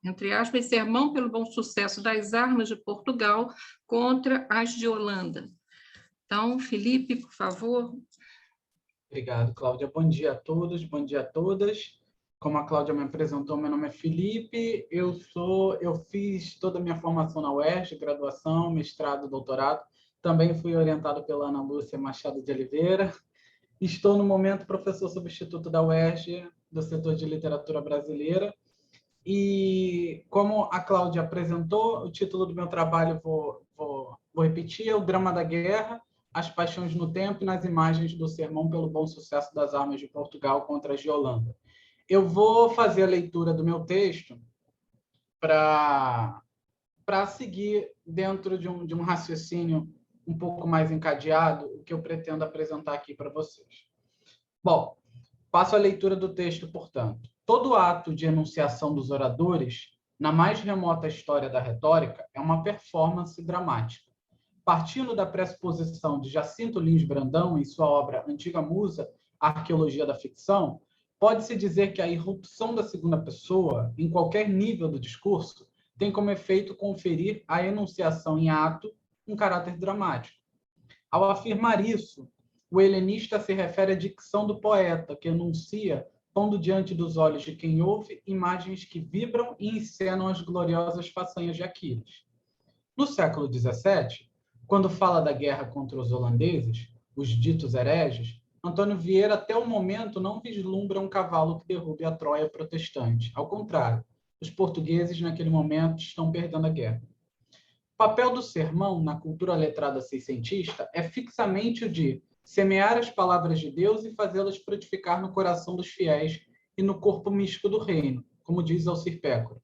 entre aspas, sermão pelo bom sucesso das armas de Portugal contra as de Holanda. Então, Felipe, por favor. Obrigado, Cláudia. Bom dia a todos, bom dia a todas. Como a Cláudia me apresentou, meu nome é Felipe, eu fiz toda a minha formação na UERJ, graduação, mestrado, doutorado. Também fui orientado pela Ana Lúcia Machado de Oliveira. Estou, no momento, professor substituto da UERJ, do setor de literatura brasileira. E, como a Cláudia apresentou, o título do meu trabalho, vou repetir, é O Drama da Guerra, As Paixões no Tempo e nas Imagens do Sermão pelo Bom Sucesso das Armas de Portugal contra as de Holanda. Eu vou fazer a leitura do meu texto para seguir dentro de um raciocínio um pouco mais encadeado, o que eu pretendo apresentar aqui para vocês. Bom, passo a leitura do texto, portanto. Todo ato de enunciação dos oradores, na mais remota história da retórica, é uma performance dramática. Partindo da pressuposição de Jacinto Lins Brandão, em sua obra Antiga Musa, Arqueologia da Ficção, pode-se dizer que a irrupção da segunda pessoa, em qualquer nível do discurso, tem como efeito conferir à enunciação em ato um caráter dramático. Ao afirmar isso, o helenista se refere à dicção do poeta, que enuncia, pondo diante dos olhos de quem ouve, imagens que vibram e encenam as gloriosas façanhas de Aquiles. No século XVII, quando fala da guerra contra os holandeses, os ditos hereges, Antônio Vieira, até o momento, não vislumbra um cavalo que derrube a Troia protestante. Ao contrário, os portugueses, naquele momento, estão perdendo a guerra. O papel do sermão, na cultura letrada seiscentista, é fixamente o de semear as palavras de Deus e fazê-las frutificar no coração dos fiéis e no corpo místico do reino, como diz Alcir Pécora.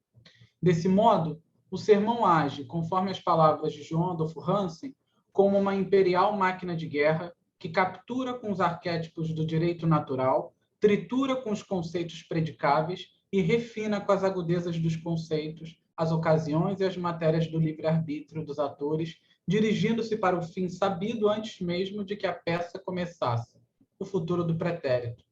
Desse modo, o sermão age, conforme as palavras de João Adolfo Hansen, como uma imperial máquina de guerra que captura com os arquétipos do direito natural, tritura com os conceitos predicáveis e refina com as agudezas dos conceitos as ocasiões e as matérias do livre-arbítrio dos atores, dirigindo-se para o fim sabido antes mesmo de que a peça começasse, o futuro do pretérito.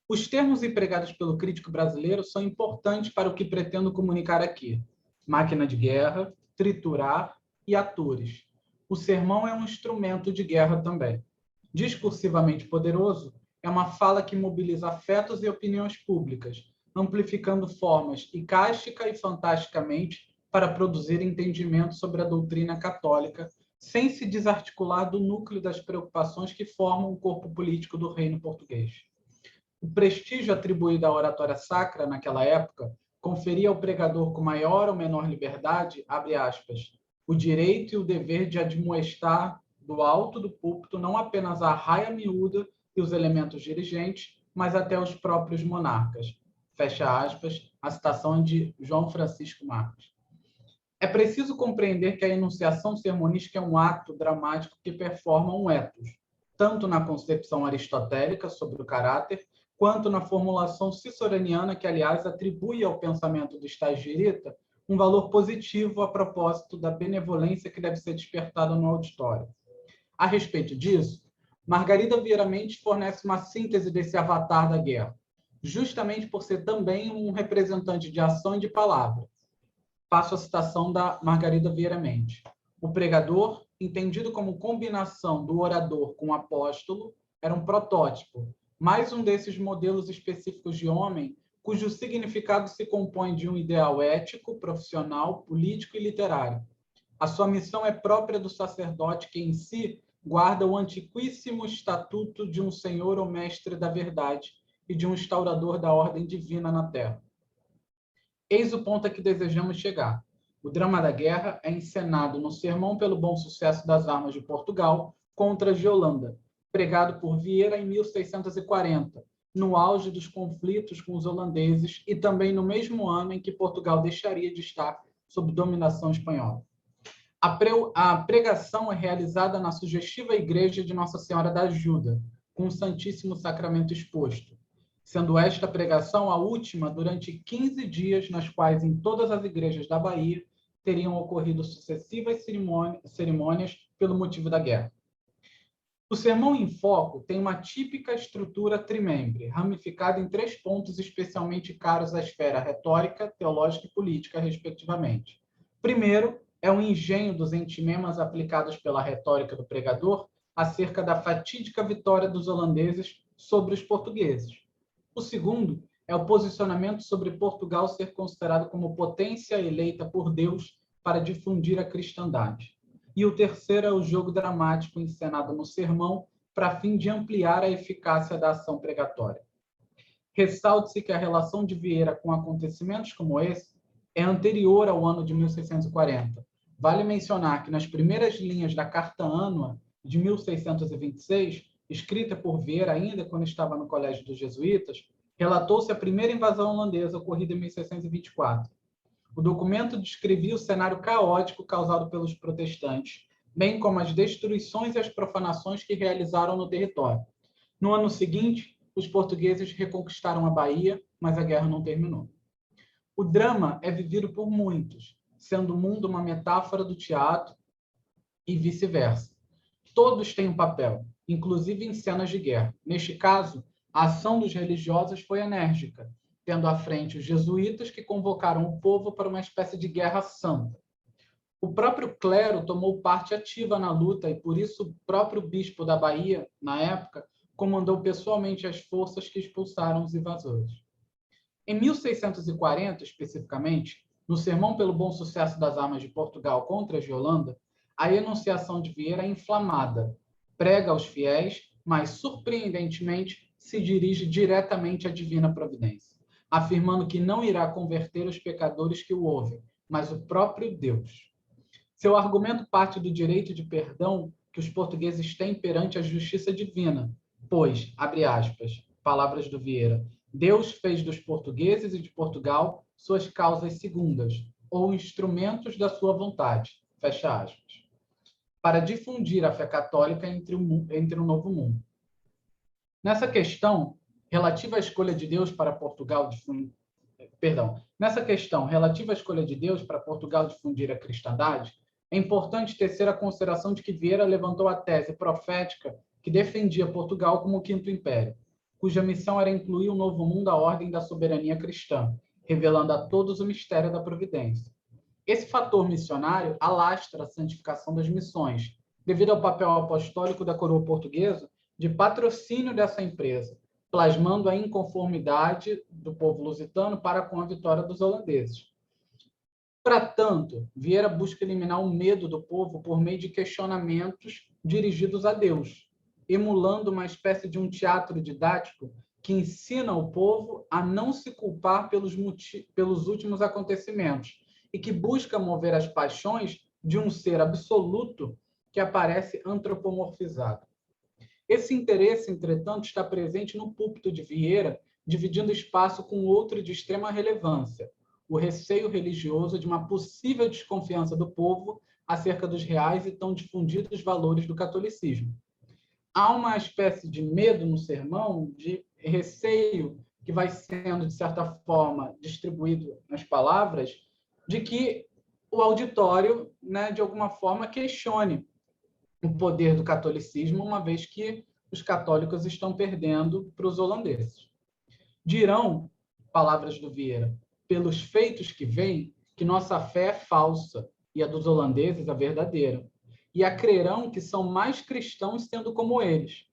Os termos empregados pelo crítico brasileiro são importantes para o que pretendo comunicar aqui. Máquina de guerra, triturar e atores. O sermão é um instrumento de guerra também. Discursivamente poderoso, é uma fala que mobiliza afetos e opiniões públicas, amplificando formas icástica e fantasticamente para produzir entendimento sobre a doutrina católica, sem se desarticular do núcleo das preocupações que formam o corpo político do reino português. O prestígio atribuído à oratória sacra naquela época conferia ao pregador com maior ou menor liberdade, abre aspas, o direito e o dever de admoestar do alto do púlpito não apenas a raia miúda e os elementos dirigentes, mas até os próprios monarcas. Fecha aspas, a citação de João Francisco Marques. É preciso compreender que a enunciação sermonística é um ato dramático que performa um ethos, tanto na concepção aristotélica sobre o caráter, quanto na formulação ciceroniana, que, aliás, atribui ao pensamento do estagirita um valor positivo a propósito da benevolência que deve ser despertada no auditório. A respeito disso, Margarida Vieira Mendes fornece uma síntese desse avatar da guerra, justamente por ser também um representante de ação e de palavra. Passo a citação da Margarida Vieira Mendes. O pregador, entendido como combinação do orador com o apóstolo, era um protótipo, mais um desses modelos específicos de homem cujo significado se compõe de um ideal ético, profissional, político e literário. A sua missão é própria do sacerdote que, em si, guarda o antiquíssimo estatuto de um senhor ou mestre da verdade e de um instaurador da ordem divina na terra. Eis o ponto a que desejamos chegar. O drama da guerra é encenado no Sermão pelo Bom Sucesso das Armas de Portugal contra as de Holanda, pregado por Vieira em 1640, no auge dos conflitos com os holandeses e também no mesmo ano em que Portugal deixaria de estar sob dominação espanhola. A pregação é realizada na sugestiva igreja de Nossa Senhora da Ajuda, com o Santíssimo Sacramento exposto, sendo esta pregação a última durante 15 dias, nas quais, em todas as igrejas da Bahia, teriam ocorrido sucessivas cerimônias pelo motivo da guerra. O O Sermão em Foco tem uma típica estrutura trimembre, ramificada em 3 pontos especialmente caros à esfera retórica, teológica e política, respectivamente. Primeiro, é o engenho dos entimemas aplicados pela retórica do pregador acerca da fatídica vitória dos holandeses sobre os portugueses. O segundo é o posicionamento sobre Portugal ser considerado como potência eleita por Deus para difundir a cristandade. E o terceiro é o jogo dramático encenado no sermão para fim de ampliar a eficácia da ação pregatória. Ressalte-se que a relação de Vieira com acontecimentos como esse é anterior ao ano de 1640. Vale mencionar que nas primeiras linhas da Carta Annua de 1626, escrita por Vieira ainda quando estava no Colégio dos Jesuítas, relatou-se a primeira invasão holandesa ocorrida em 1624. O documento descrevia o cenário caótico causado pelos protestantes, bem como as destruições e as profanações que realizaram no território. No ano seguinte, os portugueses reconquistaram a Bahia, mas a guerra não terminou. O drama é vivido por muitos, sendo o mundo uma metáfora do teatro e vice-versa. Todos têm um papel, inclusive em cenas de guerra. Neste caso, a ação dos religiosos foi enérgica, tendo à frente os jesuítas que convocaram o povo para uma espécie de guerra santa. O próprio clero tomou parte ativa na luta e, por isso, o próprio bispo da Bahia, na época, comandou pessoalmente as forças que expulsaram os invasores. Em 1640, especificamente, no Sermão pelo Bom Sucesso das Armas de Portugal contra a de Holanda, a enunciação de Vieira é inflamada, prega aos fiéis, mas, surpreendentemente, se dirige diretamente à divina providência, afirmando que não irá converter os pecadores que o ouvem, mas o próprio Deus. Seu argumento parte do direito de perdão que os portugueses têm perante a justiça divina, pois, abre aspas, palavras do Vieira, Deus fez dos portugueses e de Portugal suas causas segundas, ou instrumentos da sua vontade, fecha aspas, para difundir a fé católica entre o Novo Mundo. Nessa questão relativa à escolha de Deus para Portugal difundir a cristandade, é importante tecer a consideração de que Vieira levantou a tese profética que defendia Portugal como o Quinto Império, cuja missão era incluir o Novo Mundo à ordem da soberania cristã, revelando a todos o mistério da providência. Esse fator missionário alastra a santificação das missões, devido ao papel apostólico da coroa portuguesa de patrocínio dessa empresa, plasmando a inconformidade do povo lusitano para com a vitória dos holandeses. Para tanto, Vieira busca eliminar o medo do povo por meio de questionamentos dirigidos a Deus, emulando uma espécie de um teatro didático que ensina o povo a não se culpar pelos últimos acontecimentos e que busca mover as paixões de um ser absoluto que aparece antropomorfizado. Esse interesse, entretanto, está presente no púlpito de Vieira, dividindo espaço com outro de extrema relevância, o receio religioso de uma possível desconfiança do povo acerca dos reais e tão difundidos valores do catolicismo. Há uma espécie de medo no sermão, de receio que vai sendo, de certa forma, distribuído nas palavras, de que o auditório, de alguma forma, questione o poder do catolicismo, uma vez que os católicos estão perdendo para os holandeses. Dirão, palavras do Vieira, pelos feitos que vêm, que nossa fé é falsa e a dos holandeses a verdadeira, e a crerão que são mais cristãos sendo como eles,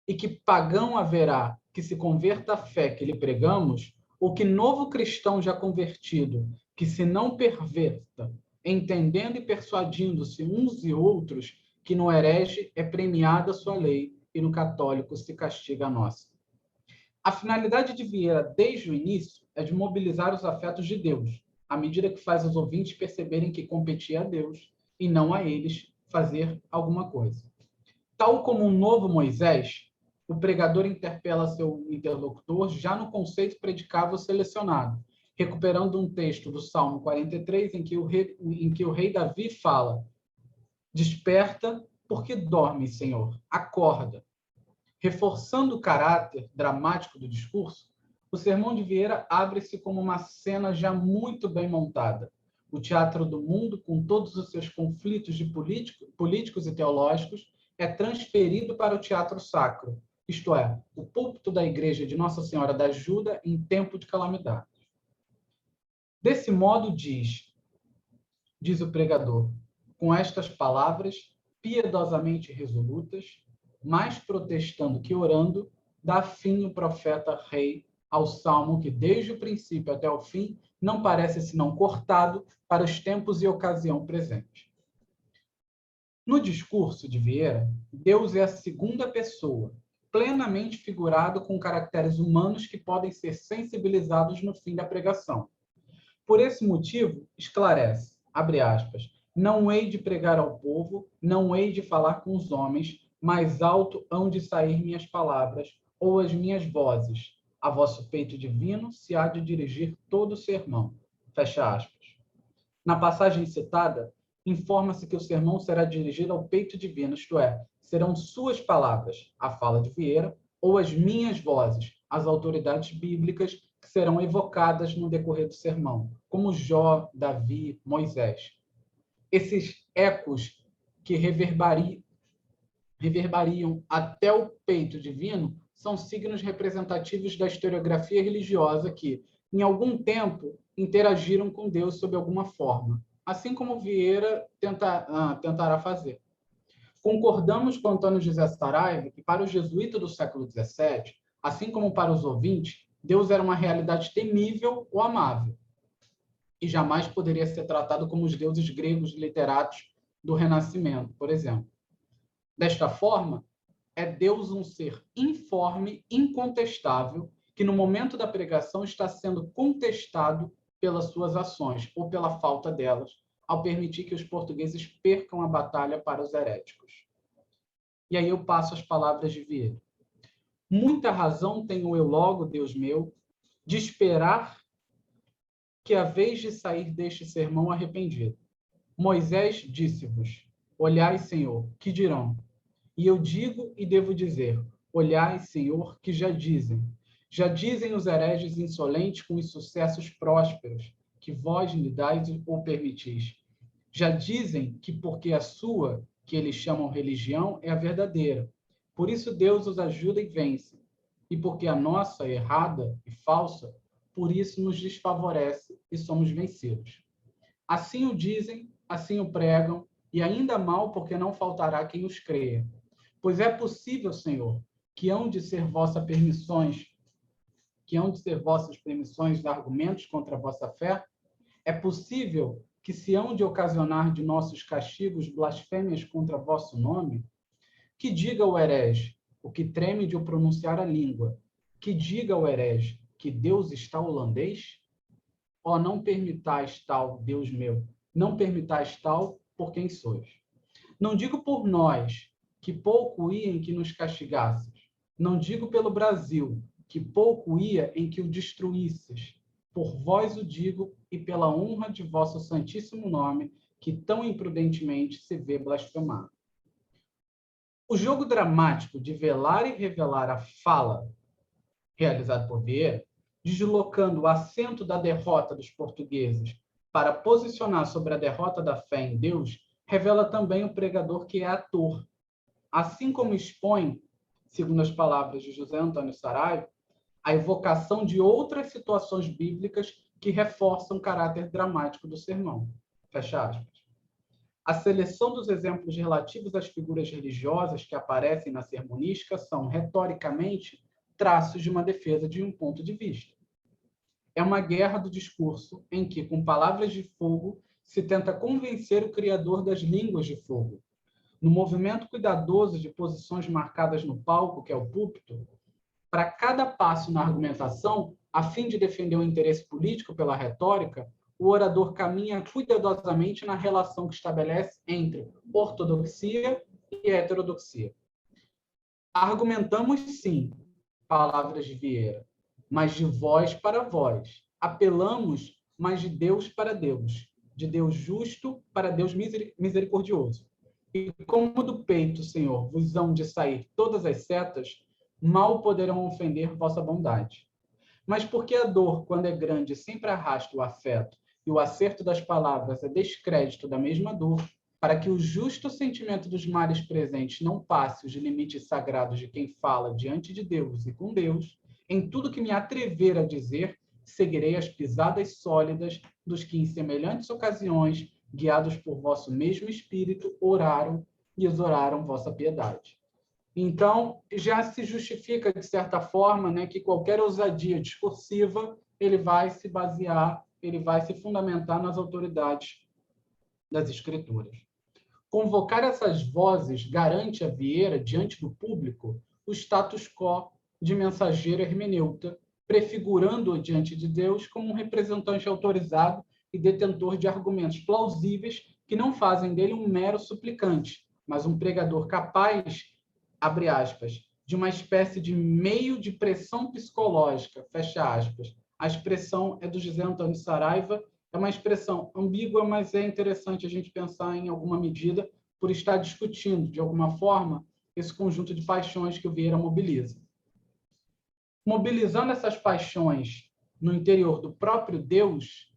e que pagão haverá que se converta à fé que lhe pregamos, ou que novo cristão já convertido, que se não perverta, entendendo e persuadindo-se uns e outros, que no herege é premiada a sua lei e no católico se castiga a nossa. A finalidade de Vieira, desde o início, é de mobilizar os afetos de Deus, à medida que faz os ouvintes perceberem que competia a Deus e não a eles fazer alguma coisa. Tal como um novo Moisés, o pregador interpela seu interlocutor já no conceito predicável selecionado, recuperando um texto do Salmo 43, em que o rei Davi fala: desperta, porque dormes, Senhor, acorda. Reforçando o caráter dramático do discurso, o sermão de Vieira abre-se como uma cena já muito bem montada. O teatro do mundo, com todos os seus conflitos de políticos e teológicos, é transferido para o teatro sacro, isto é, o púlpito da igreja de Nossa Senhora da Ajuda em tempo de calamidade. Desse modo diz o pregador, com estas palavras piedosamente resolutas, mais protestando que orando, dá fim o profeta rei ao salmo que, desde o princípio até o fim, não parece senão cortado para os tempos e ocasião presente. No discurso de Vieira, Deus é a segunda pessoa, plenamente figurado com caracteres humanos que podem ser sensibilizados no fim da pregação. Por esse motivo, esclarece, abre aspas, não hei de pregar ao povo, não hei de falar com os homens, mais alto hão de sair minhas palavras, ou as minhas vozes. A vosso peito divino se há de dirigir todo o sermão. Fecha aspas. Na passagem citada, informa-se que o sermão será dirigido ao peito divino, isto é, serão suas palavras, a fala de Vieira, ou as minhas vozes, as autoridades bíblicas que serão evocadas no decorrer do sermão, como Jó, Davi, Moisés. Esses ecos que reverberiam até o peito divino são signos representativos da historiografia religiosa que, em algum tempo, interagiram com Deus sob alguma forma, assim como Vieira tentará fazer. Concordamos com Antônio José Saraiva que, para o jesuíta do século XVII, assim como para os ouvintes, Deus era uma realidade temível ou amável, e jamais poderia ser tratado como os deuses gregos literatos do Renascimento, por exemplo. Desta forma, é Deus um ser informe, incontestável, que no momento da pregação está sendo contestado pelas suas ações ou pela falta delas, ao permitir que os portugueses percam a batalha para os heréticos. E aí eu passo as palavras de Vieira. Muita razão tenho eu logo, Deus meu, de esperar que a vez de sair deste sermão arrependido. Moisés disse-vos, olhai, Senhor, que dirão? E eu digo e devo dizer, olhai, Senhor, que já dizem os hereges insolentes com os sucessos prósperos, que vós lhe dais ou permitis. Já dizem que porque a sua, que eles chamam religião, é a verdadeira. Por isso Deus os ajuda e vence. E porque a nossa, errada e falsa, por isso nos desfavorece e somos vencidos. Assim o dizem, assim o pregam, e ainda mal porque não faltará quem os creia. Pois é possível, Senhor, que hão de ser vossas permissões de argumentos contra a vossa fé? É possível que se hão de ocasionar de nossos castigos blasfêmias contra vosso nome? Que diga o herege, o que treme de o pronunciar a língua, que diga o herege, que Deus está holandês? Ó, não permitais tal, Deus meu, não permitais tal por quem sois. Não digo por nós, que pouco ia em que nos castigasses. Não digo pelo Brasil, que pouco ia em que o destruísses. Por vós o digo, e pela honra de vosso santíssimo nome, que tão imprudentemente se vê blasfemado. O jogo dramático de velar e revelar a fala, realizado por Vieira, deslocando o acento da derrota dos portugueses para posicionar sobre a derrota da fé em Deus, revela também o pregador que é ator. Assim como expõe, segundo as palavras de José Antônio Saraiva, a evocação de outras situações bíblicas que reforçam o caráter dramático do sermão. Fecha aspas. A seleção dos exemplos relativos às figuras religiosas que aparecem na sermonística são, retoricamente, traços de uma defesa de um ponto de vista. É uma guerra do discurso em que, com palavras de fogo, se tenta convencer o criador das línguas de fogo. No movimento cuidadoso de posições marcadas no palco, que é o púlpito, para cada passo na argumentação, a fim de defender o interesse político pela retórica, o orador caminha cuidadosamente na relação que estabelece entre ortodoxia e heterodoxia. Argumentamos, sim, palavras de Vieira, mas de vós para vós. Apelamos, mas de Deus para Deus, de Deus justo para Deus misericordioso. E como do peito, Senhor, vos hão de sair todas as setas, mal poderão ofender vossa bondade. Mas porque a dor, quando é grande, sempre arrasta o afeto, e o acerto das palavras é descrédito da mesma dor, para que o justo sentimento dos males presentes não passe os limites sagrados de quem fala diante de Deus e com Deus, em tudo que me atrever a dizer, seguirei as pisadas sólidas dos que, em semelhantes ocasiões, guiados por vosso mesmo Espírito, oraram e exoraram vossa piedade. Então, já se justifica, de certa forma, né, que qualquer ousadia discursiva ele vai se basear, ele vai se fundamentar nas autoridades das Escrituras. Convocar essas vozes garante a Vieira, diante do público, o status quo de mensageiro hermeneuta, prefigurando-o diante de Deus como um representante autorizado e detentor de argumentos plausíveis que não fazem dele um mero suplicante, mas um pregador capaz, abre aspas, de uma espécie de meio de pressão psicológica, fecha aspas. A expressão é do José Antônio Saraiva, é uma expressão ambígua, mas é interessante a gente pensar em alguma medida por estar discutindo, de alguma forma, esse conjunto de paixões que o Vieira mobiliza. Mobilizando essas paixões no interior do próprio Deus,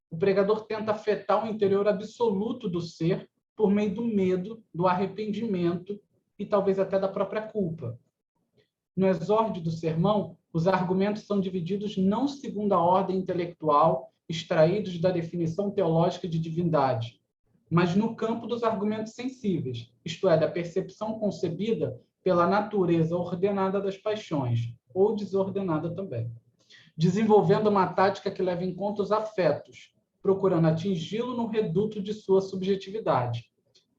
o pregador tenta afetar o interior absoluto do ser por meio do medo, do arrependimento e talvez até da própria culpa. No exórdio do sermão, os argumentos são divididos não segundo a ordem intelectual, extraídos da definição teológica de divindade, mas no campo dos argumentos sensíveis, isto é, da percepção concebida pela natureza ordenada das paixões, ou desordenada também, desenvolvendo uma tática que leva em conta os afetos, procurando atingi-lo no reduto de sua subjetividade.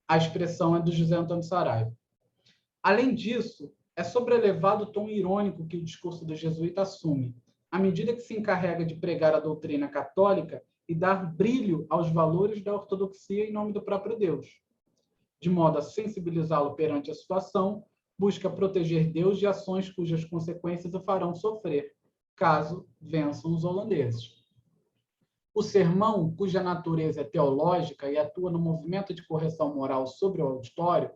A expressão é do José Antônio Saraiva. Além disso, é sobrelevado o tom irônico que o discurso do jesuíta assume, à medida que se encarrega de pregar a doutrina católica e dar brilho aos valores da ortodoxia em nome do próprio Deus. De modo a sensibilizá-lo perante a situação, busca proteger Deus de ações cujas consequências o farão sofrer, caso vençam os holandeses. O sermão, cuja natureza é teológica e atua no movimento de correção moral sobre o auditório,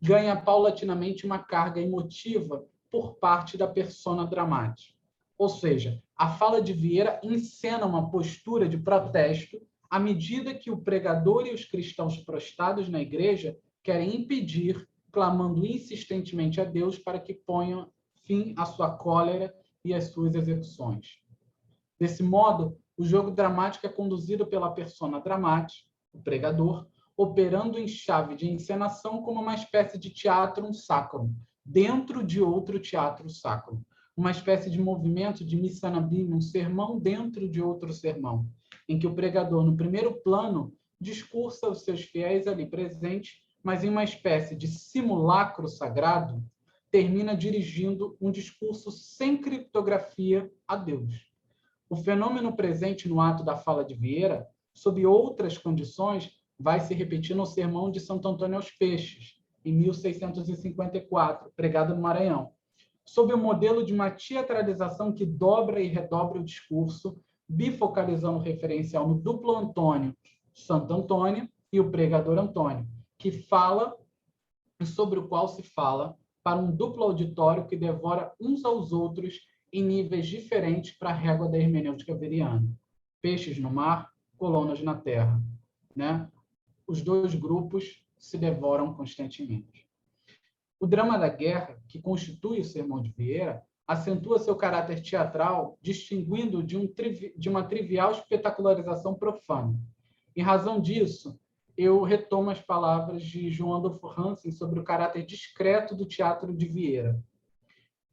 ganha paulatinamente uma carga emotiva por parte da persona dramática. Ou seja, a fala de Vieira encena uma postura de protesto à medida que o pregador e os cristãos prostrados na igreja querem impedir, clamando insistentemente a Deus para que ponha fim à sua cólera e às suas execuções. Desse modo, o jogo dramático é conduzido pela persona dramática, o pregador, operando em chave de encenação como uma espécie de teatrum sacrum, dentro de outro teatro sacrum, uma espécie de movimento de missanabim, um sermão dentro de outro sermão, em que o pregador, no primeiro plano, discursa aos seus fiéis ali presentes, mas em uma espécie de simulacro sagrado, termina dirigindo um discurso sem criptografia a Deus. O fenômeno presente no ato da fala de Vieira, sob outras condições, vai se repetir no Sermão de Santo Antônio aos Peixes, em 1654, pregado no Maranhão, sob o modelo de uma teatralização que dobra e redobra o discurso, bifocalizando o referencial no duplo Antônio, Santo Antônio, e o pregador Antônio, que fala e sobre o qual se fala para um duplo auditório que devora uns aos outros em níveis diferentes para a régua da hermenêutica veriana. Peixes no mar, colunas na terra, né? Os dois grupos se devoram constantemente. O drama da guerra, que constitui o Sermão de Vieira, acentua seu caráter teatral, distinguindo de uma trivial espetacularização profana. Em razão disso, eu retomo as palavras de João Adolfo Hansen sobre o caráter discreto do teatro de Vieira.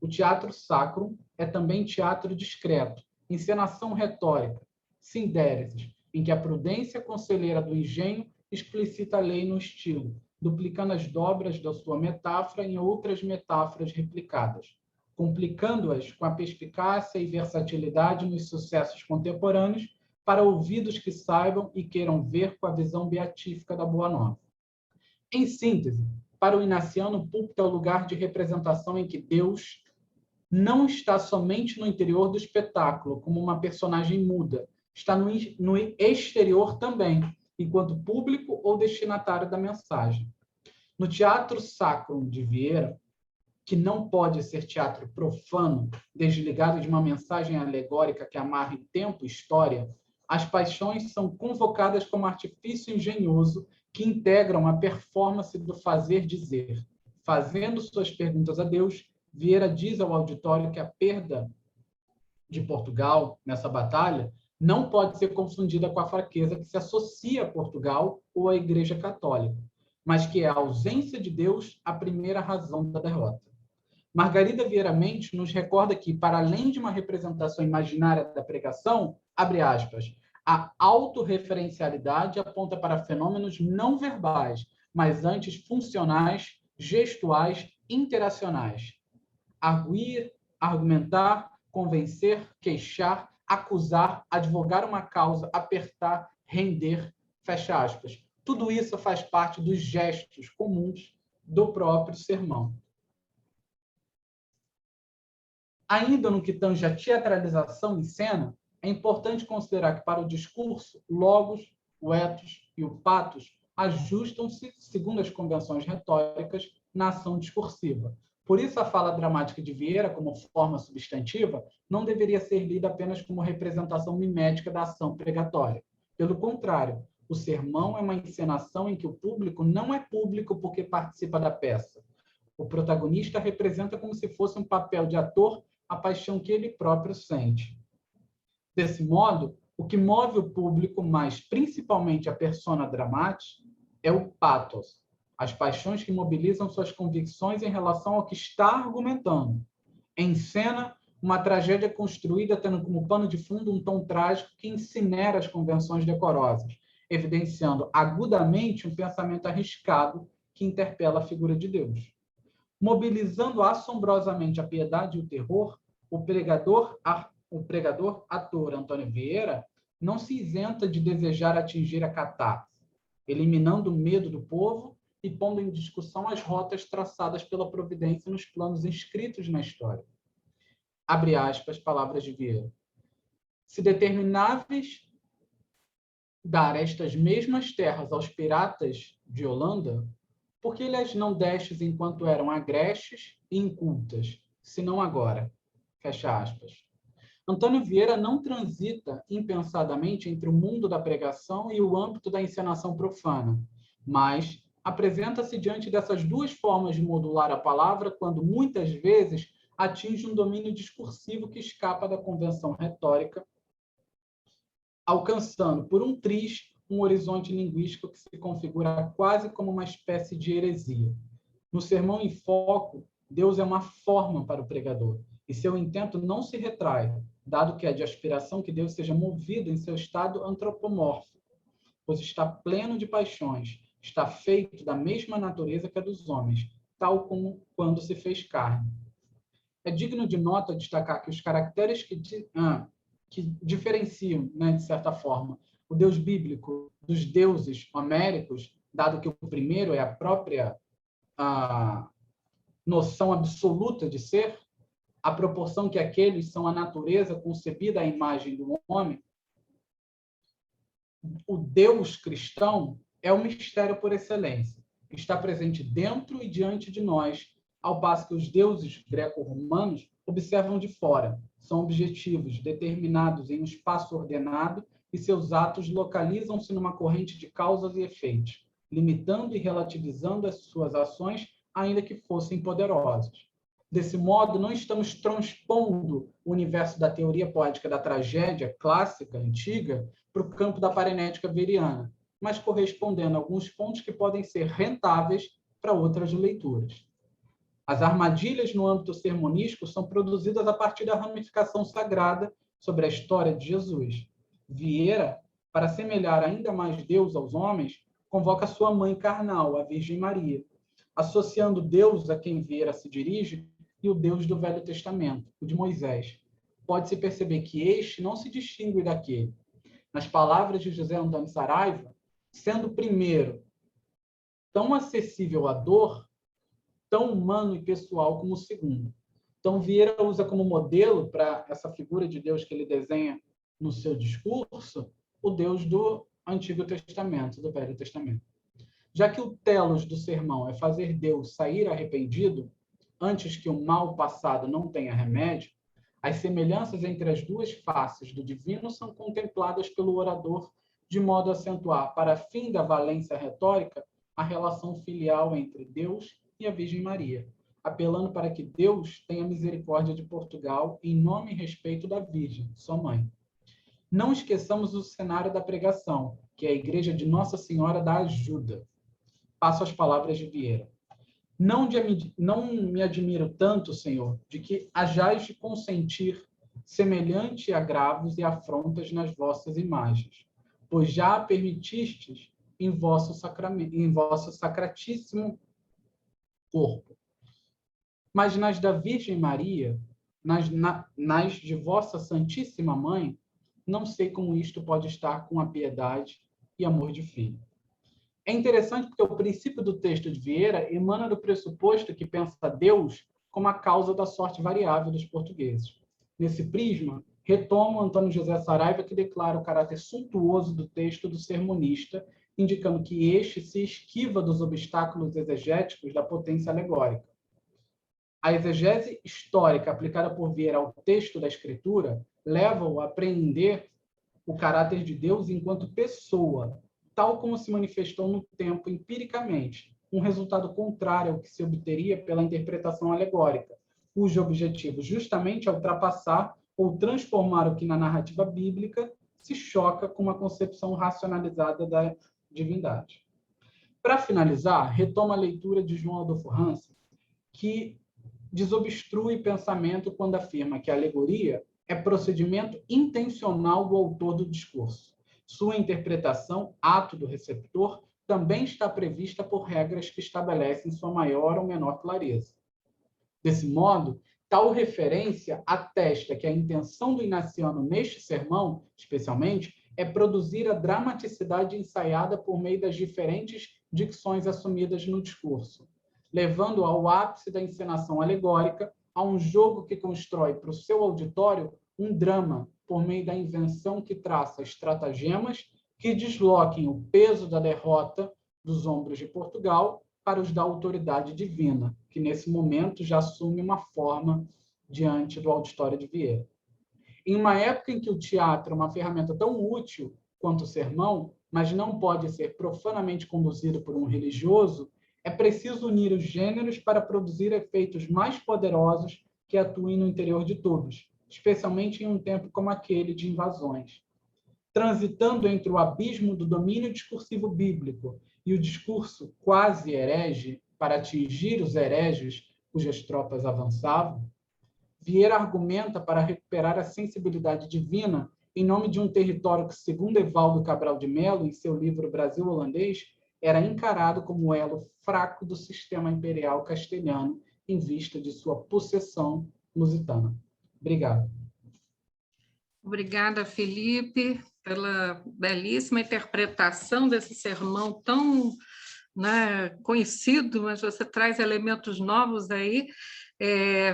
O teatro sacro é também teatro discreto, encenação retórica, sindéresis, em que a prudência conselheira do engenho explicita a lei no estilo, duplicando as dobras da sua metáfora em outras metáforas replicadas, complicando-as com a perspicácia e versatilidade nos sucessos contemporâneos para ouvidos que saibam e queiram ver com a visão beatífica da Boa Nova. Em síntese, para o inaciano, o púlpito é o lugar de representação em que Deus não está somente no interior do espetáculo, como uma personagem muda, está no exterior também, enquanto público ou destinatário da mensagem. No teatro sacrum de Vieira, que não pode ser teatro profano, desligado de uma mensagem alegórica que amarre tempo e história, As paixões são convocadas como artifício engenhoso que integram a performance do fazer-dizer. Fazendo suas perguntas a Deus, Vieira diz ao auditório que a perda de Portugal nessa batalha não pode ser confundida com a fraqueza que se associa a Portugal ou à Igreja Católica, mas que é a ausência de Deus a primeira razão da derrota. Margarida Vieira Mendes nos recorda que, para além de uma representação imaginária da pregação, abre aspas, a autorreferencialidade aponta para fenômenos não verbais, mas antes funcionais, gestuais, interacionais. Arguir, argumentar, convencer, queixar, acusar, advogar uma causa, apertar, render, fecha aspas. Tudo isso faz parte dos gestos comuns do próprio sermão. Ainda no que tange a teatralização em cena, é importante considerar que para o discurso, logos, o ethos e o pathos ajustam-se, segundo as convenções retóricas, na ação discursiva. Por isso, a fala dramática de Vieira, como forma substantiva, não deveria ser lida apenas como representação mimética da ação pregatória. Pelo contrário, o sermão é uma encenação em que o público não é público porque participa da peça. O protagonista representa como se fosse um papel de ator a paixão que ele próprio sente. Desse modo, o que move o público, mas principalmente a persona dramatis, é o pathos, as paixões que mobilizam suas convicções em relação ao que está argumentando. Em cena, uma tragédia construída tendo como pano de fundo um tom trágico que incinera as convenções decorosas, evidenciando agudamente um pensamento arriscado que interpela a figura de Deus. Mobilizando assombrosamente a piedade e o terror, o pregador ator Antônio Vieira não se isenta de desejar atingir a catarse, eliminando o medo do povo e pondo em discussão as rotas traçadas pela providência nos planos inscritos na história. Abre aspas, palavras de Vieira. Se determináveis dar estas mesmas terras aos piratas de Holanda, por que lhes não destes enquanto eram agrestes e incultas, senão agora? Fecha aspas. Antônio Vieira não transita impensadamente entre o mundo da pregação e o âmbito da encenação profana, mas apresenta-se diante dessas duas formas de modular a palavra quando, muitas vezes, atinge um domínio discursivo que escapa da convenção retórica, alcançando, por um triz, um horizonte linguístico que se configura quase como uma espécie de heresia. No Sermão em Foco, Deus é uma forma para o pregador, e seu intento não se retrai, dado que é de aspiração que Deus seja movido em seu estado antropomórfico, pois está pleno de paixões, está feito da mesma natureza que a dos homens, tal como quando se fez carne. É digno de nota destacar que os caracteres que diferenciam, de certa forma, o Deus bíblico dos deuses homéricos, dado que o primeiro é a própria noção absoluta de ser, a proporção que aqueles são a natureza concebida à imagem do homem, o Deus cristão é o mistério por excelência, que está presente dentro e diante de nós, ao passo que os deuses greco-romanos observam de fora, são objetivos, determinados em um espaço ordenado e seus atos localizam-se numa corrente de causas e efeitos, limitando e relativizando as suas ações, ainda que fossem poderosas. Desse modo, não estamos transpondo o universo da teoria poética da tragédia clássica, antiga, para o campo da parenética veriana, mas correspondendo a alguns pontos que podem ser rentáveis para outras leituras. As armadilhas no âmbito sermonístico são produzidas a partir da ramificação sagrada sobre a história de Jesus. Vieira, para semelhar ainda mais Deus aos homens, convoca sua mãe carnal, a Virgem Maria, associando Deus a quem Vieira se dirige e o Deus do Velho Testamento, o de Moisés. Pode-se perceber que este não se distingue daquele. Nas palavras de José Antônio Saraiva, sendo o primeiro tão acessível à dor, tão humano e pessoal como o segundo. Então, Vieira usa como modelo para essa figura de Deus que ele desenha no seu discurso, o Deus do Antigo Testamento, do Velho Testamento. Já que o telos do sermão é fazer Deus sair arrependido, antes que o mal passado não tenha remédio, As semelhanças entre as duas faces do divino são contempladas pelo orador de modo a acentuar, para fim da valência retórica, a relação filial entre Deus e a Virgem Maria, apelando para que Deus tenha misericórdia de Portugal em nome e respeito da Virgem, sua mãe. Não esqueçamos o cenário da pregação, que é a Igreja de Nossa Senhora da Ajuda. Passo as palavras de Vieira. Não me admiro tanto, Senhor, de que hajais de consentir semelhante agravos e afrontas nas vossas imagens, pois já a permitistes em vosso sacratíssimo corpo. Mas nas da Virgem Maria, nas de vossa Santíssima Mãe, não sei como isto pode estar com a piedade e amor de filho. É interessante porque o princípio do texto de Vieira emana do pressuposto que pensa Deus como a causa da sorte variável dos portugueses. Nesse prisma, retomo Antônio José Saraiva, que declara o caráter suntuoso do texto do sermonista, indicando que este se esquiva dos obstáculos exegéticos da potência alegórica. A exegese histórica aplicada por Vieira ao texto da Escritura leva-o a apreender o caráter de Deus enquanto pessoa, tal como se manifestou no tempo empiricamente, um resultado contrário ao que se obteria pela interpretação alegórica, cujo objetivo justamente é ultrapassar ou transformar o que na narrativa bíblica se choca com uma concepção racionalizada da divindade. Para finalizar, retoma a leitura de João Adolfo Hansen, que desobstrui pensamento quando afirma que a alegoria é procedimento intencional do autor do discurso. Sua interpretação, ato do receptor, também está prevista por regras que estabelecem sua maior ou menor clareza. Desse modo, tal referência atesta que a intenção do Inaciano neste sermão, especialmente, é produzir a dramaticidade ensaiada por meio das diferentes dicções assumidas no discurso, levando ao ápice da encenação alegórica a um jogo que constrói para o seu auditório um drama por meio da invenção que traça estratagemas que desloquem o peso da derrota dos ombros de Portugal para os da autoridade divina, que nesse momento já assume uma forma diante do auditório de Vieira. Em uma época em que o teatro é uma ferramenta tão útil quanto o sermão, mas não pode ser profanamente conduzido por um religioso, é preciso unir os gêneros para produzir efeitos mais poderosos que atuem no interior de todos, especialmente em um tempo como aquele de invasões. Transitando entre o abismo do domínio discursivo bíblico e o discurso quase herege para atingir os hereges cujas tropas avançavam, Vieira argumenta para recuperar a sensibilidade divina em nome de um território que, segundo Evaldo Cabral de Melo, em seu livro Brasil Holandês, era encarado como elo fraco do sistema imperial castelhano em vista de sua possessão lusitana. Obrigado. Obrigada, Felipe, pela belíssima interpretação desse sermão tão, né, conhecido, mas você traz elementos novos aí.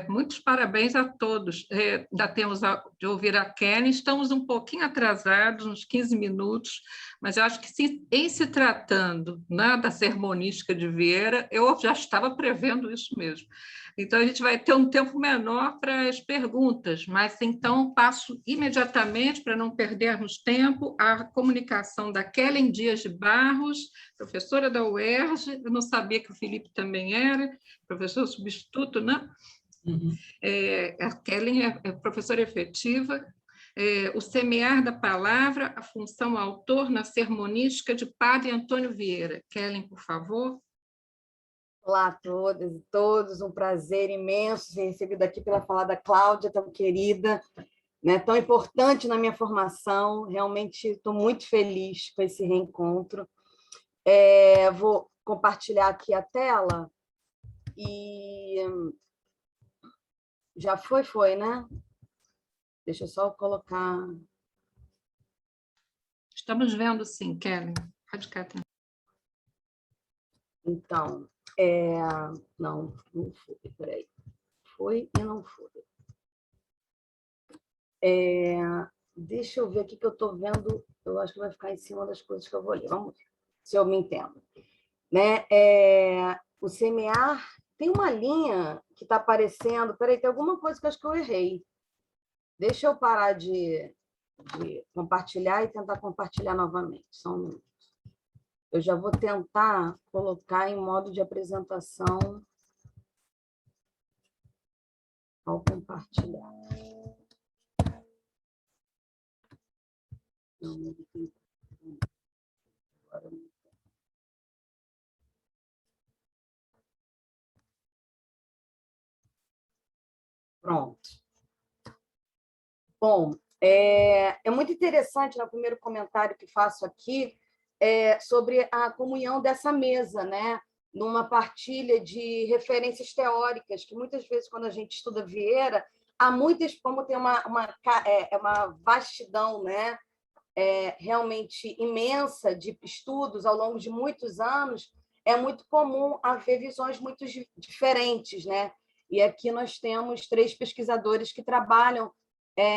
Muitos parabéns a todos. Ainda temos de ouvir a Kelly, estamos um pouquinho atrasados, uns 15 minutos, mas eu acho que em se tratando, né, da sermonística de Vieira, eu já estava prevendo isso mesmo. Então, a gente vai ter um tempo menor para as perguntas, mas então passo imediatamente, para não perdermos tempo, a comunicação da Kellen Dias de Barros, professora da UERJ, eu não sabia que o Felipe também era, professor substituto, né? Uhum. A Kellen é professora efetiva, o semear da palavra, a função autor na sermonística de Padre Antônio Vieira. Kellen, por favor. Olá a todas e todos, um prazer imenso ser recebida aqui pela fala da Cláudia, tão querida, né, tão importante na minha formação. Realmente estou muito feliz com esse reencontro. Vou compartilhar aqui a tela e já foi, né? Deixa eu só colocar. Estamos vendo, sim, Kellen. Pode ficar atento. Então, não foi, peraí. Foi e não foi. Deixa eu ver aqui que eu estou vendo, eu acho que vai ficar em cima das coisas que eu vou ler. Vamos ver se eu me entendo. Né? O semear, tem uma linha que está aparecendo, peraí, tem alguma coisa que eu acho que eu errei. Deixa eu parar de compartilhar e tentar compartilhar novamente. Só um minuto. Eu já vou tentar colocar em modo de apresentação ao compartilhar. Pronto. Bom, é muito interessante, no primeiro comentário que faço aqui, sobre a comunhão dessa mesa, né? Numa partilha de referências teóricas, que muitas vezes, quando a gente estuda Vieira, há muitas, como tem uma vastidão, né? Realmente imensa de estudos ao longo de muitos anos, é muito comum haver visões muito diferentes, né? E aqui nós temos 3 pesquisadores que trabalham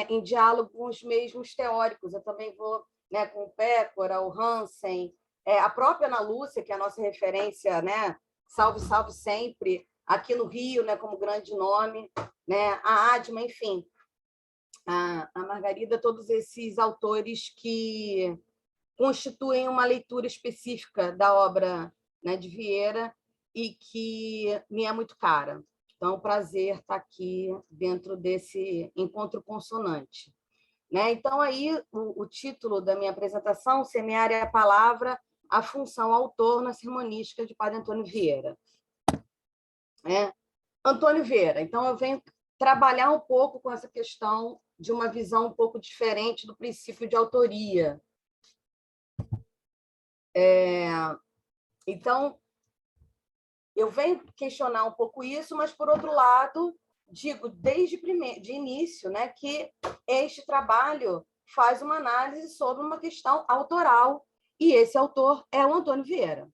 em diálogo com os mesmos teóricos. Eu também vou, né, com o Pécora, o Hansen, a própria Ana Lúcia, que é a nossa referência, né? Salve, salve sempre, aqui no Rio, né, como grande nome, né? A Adma, enfim, a Margarida, todos esses autores que constituem uma leitura específica da obra, né, de Vieira e que me é muito cara. Então, é um prazer estar aqui dentro desse encontro consonante. Né? Então, aí, o título da minha apresentação, Semear é a Palavra, a Função Autor na Sermonística de Padre Antônio Vieira. Antônio Vieira. Então, eu venho trabalhar um pouco com essa questão de uma visão um pouco diferente do princípio de autoria. Então, eu venho questionar um pouco isso, mas, por outro lado, digo desde de início, né, que este trabalho faz uma análise sobre uma questão autoral, e esse autor é o Antônio Vieira.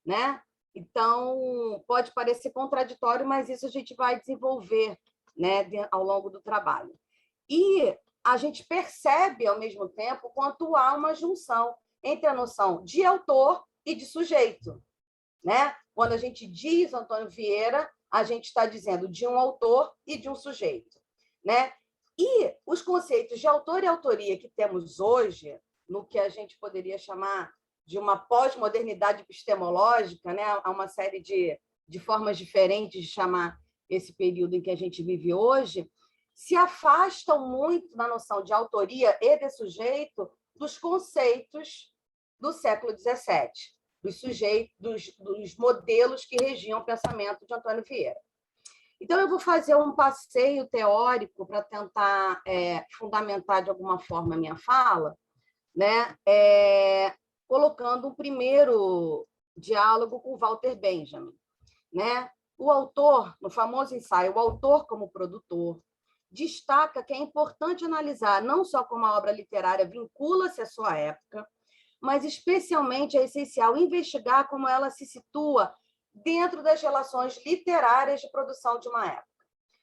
Né? Então, pode parecer contraditório, mas isso a gente vai desenvolver, né, ao longo do trabalho. E a gente percebe, ao mesmo tempo, quanto há uma junção entre a noção de autor e de sujeito. Né? Quando a gente diz Antônio Vieira, a gente está dizendo de um autor e de um sujeito. Né? E os conceitos de autor e autoria que temos hoje, no que a gente poderia chamar de uma pós-modernidade epistemológica, né? Há uma série de formas diferentes de chamar esse período em que a gente vive hoje, se afastam muito da noção de autoria e de sujeito dos conceitos do século XVII, dos modelos que regiam o pensamento de Antônio Vieira. Então, eu vou fazer um passeio teórico para tentar fundamentar de alguma forma a minha fala, né? Colocando um primeiro diálogo com Walter Benjamin. Né? O autor, no famoso ensaio O Autor como Produtor, destaca que é importante analisar não só como a obra literária vincula-se à sua época, mas especialmente é essencial investigar como ela se situa dentro das relações literárias de produção de uma época.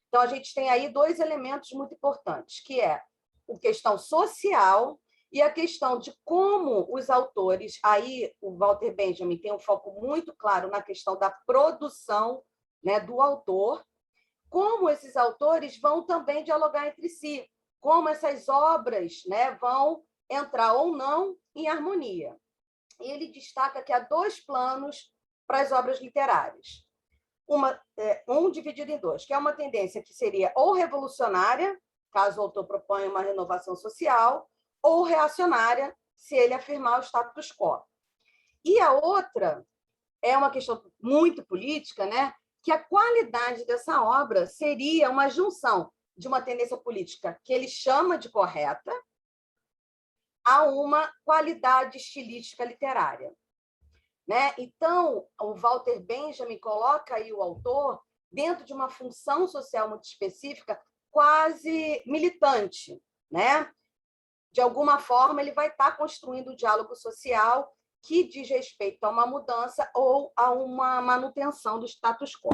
Então, a gente tem aí 2 elementos muito importantes, que é a questão social e a questão de como os autores, aí o Walter Benjamin tem um foco muito claro na questão da produção, né, do autor, como esses autores vão também dialogar entre si, como essas obras, né, vão entrar ou não em harmonia. E ele destaca que há 2 planos para as obras literárias. Um dividido em 2, que é uma tendência que seria ou revolucionária, caso o autor proponha uma renovação social, ou reacionária, se ele afirmar o status quo. E a outra é uma questão muito política, né? Que a qualidade dessa obra seria uma junção de uma tendência política que ele chama de correta a uma qualidade estilística literária. Né? Então, o Walter Benjamin coloca aí o autor dentro de uma função social muito específica, quase militante. Né? De alguma forma, ele vai estar construindo o diálogo social que diz respeito a uma mudança ou a uma manutenção do status quo.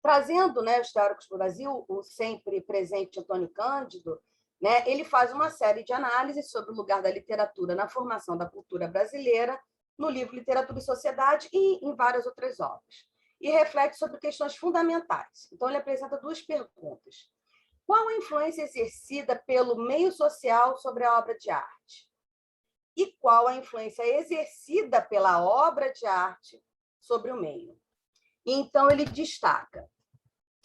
Trazendo, né, os teóricos do Brasil, o sempre presente Antônio Cândido, né, ele faz uma série de análises sobre o lugar da literatura na formação da cultura brasileira, no livro Literatura e Sociedade e em várias outras obras. E reflete sobre questões fundamentais. Então, ele apresenta 2 perguntas. qual a influência exercida pelo meio social sobre a obra de arte? E qual a influência exercida pela obra de arte sobre o meio? Então, ele destaca: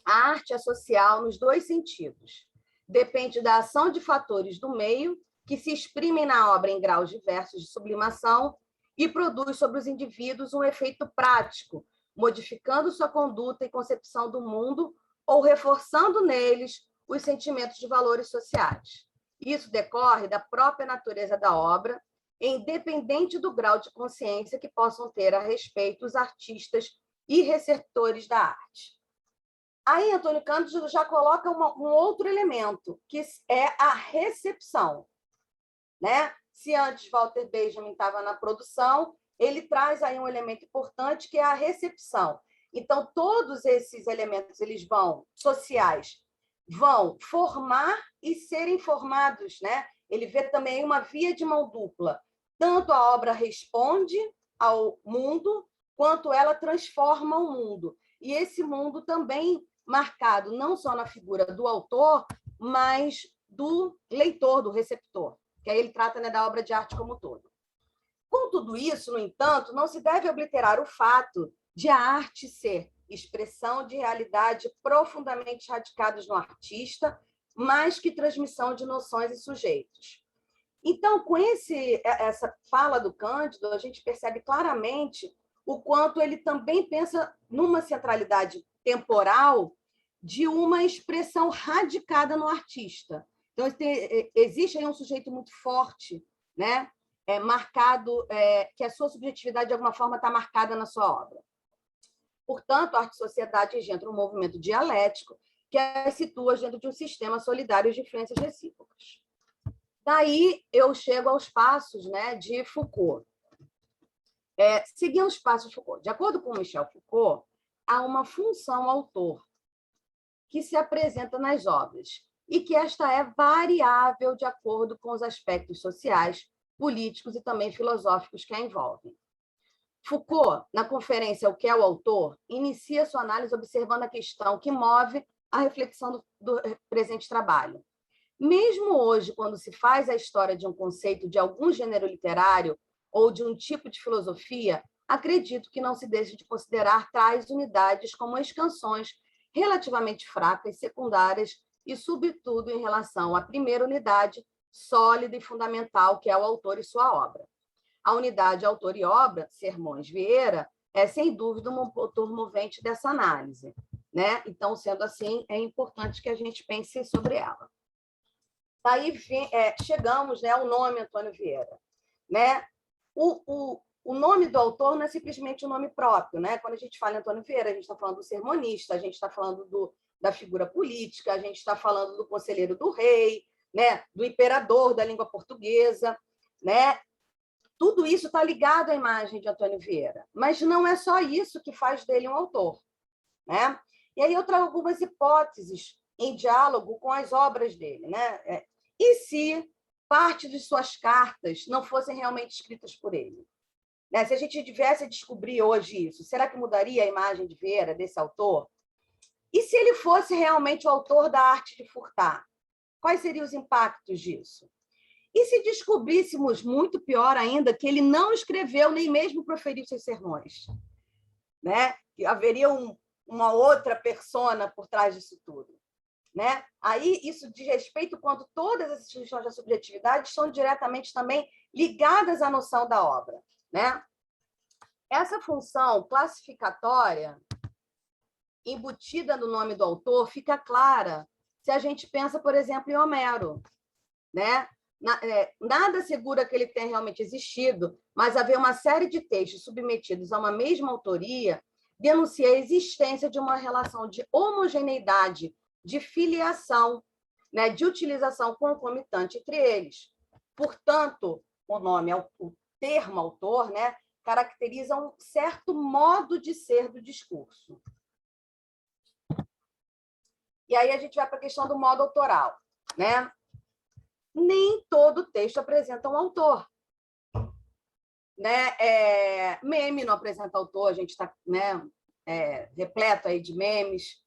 a arte é social nos dois sentidos. Depende da ação de fatores do meio, que se exprimem na obra em graus diversos de sublimação e produz sobre os indivíduos um efeito prático, modificando sua conduta e concepção do mundo ou reforçando neles os sentimentos de valores sociais. Isso decorre da própria natureza da obra, independente do grau de consciência que possam ter a respeito os artistas e receptores da arte. Aí, Antônio Cândido já coloca um outro elemento, que é a recepção. Né? Se antes Walter Benjamin estava na produção, ele traz aí um elemento importante, que é a recepção. Então, todos esses elementos sociais vão formar e serem formados. Né? Ele vê também uma via de mão dupla. Tanto a obra responde ao mundo, quanto ela transforma o mundo. E esse mundo também marcado não só na figura do autor, mas do leitor, do receptor, que aí ele trata, né, da obra de arte como um todo. Com tudo isso, no entanto, não se deve obliterar o fato de a arte ser expressão de realidade profundamente radicadas no artista, mais que transmissão de noções e sujeitos. Então, com essa fala do Cândido, a gente percebe claramente o quanto ele também pensa numa centralidade temporal de uma expressão radicada no artista. Então, existe aí um sujeito muito forte, né? Marcado, que a sua subjetividade, de alguma forma, está marcada na sua obra. Portanto, a arte-sociedade engendra um movimento dialético que as situa dentro de um sistema solidário de influências recíprocas. Daí, eu chego aos passos, né, de Foucault. Seguindo os passos de Foucault. De acordo com Michel Foucault, há uma função autor que se apresenta nas obras e que esta é variável de acordo com os aspectos sociais, políticos e também filosóficos que a envolvem. Foucault, na conferência O que é o autor, inicia sua análise observando a questão que move a reflexão do presente trabalho. Mesmo hoje, quando se faz a história de um conceito de algum gênero literário ou de um tipo de filosofia, acredito que não se deixe de considerar tais unidades como as canções relativamente fracas, secundárias e, sobretudo, em relação à primeira unidade, sólida e fundamental, que é o autor e sua obra. A unidade autor e obra, Sermões Vieira, é, sem dúvida, um motor movente dessa análise. Né? Então, sendo assim, é importante que a gente pense sobre ela. Daí chegamos, né, ao nome Antônio Vieira. Né? O nome do autor não é simplesmente um nome próprio. Né? Quando a gente fala em Antônio Vieira, a gente está falando do sermonista, a gente está falando da figura política, a gente está falando do conselheiro do rei, né? Do imperador da língua portuguesa. Né? Tudo isso está ligado à imagem de Antônio Vieira. Mas não é só isso que faz dele um autor. Né? E aí eu trago algumas hipóteses em diálogo com as obras dele. Né? E se parte de suas cartas não fossem realmente escritas por ele? Né? Se a gente tivesse a descobrir hoje isso, será que mudaria a imagem de Vieira, desse autor? E se ele fosse realmente o autor da arte de furtar? Quais seriam os impactos disso? E se descobríssemos, muito pior ainda, que ele não escreveu nem mesmo proferiu seus sermões? Né? Que haveria uma outra persona por trás disso tudo. Né? Aí isso diz respeito quando todas as instituições da subjetividade estão diretamente também ligadas à noção da obra. Né? Essa função classificatória embutida no nome do autor fica clara se a gente pensa, por exemplo, em Homero. Né? Nada assegura que ele tenha realmente existido, mas haver uma série de textos submetidos a uma mesma autoria denuncia a existência de uma relação de homogeneidade, de filiação, né, de utilização concomitante entre eles. Portanto, o termo autor, né, caracteriza um certo modo de ser do discurso. E aí a gente vai para a questão do modo autoral. Né? Nem todo texto apresenta um autor. Né? Meme não apresenta autor, a gente está, né, repleto aí de memes.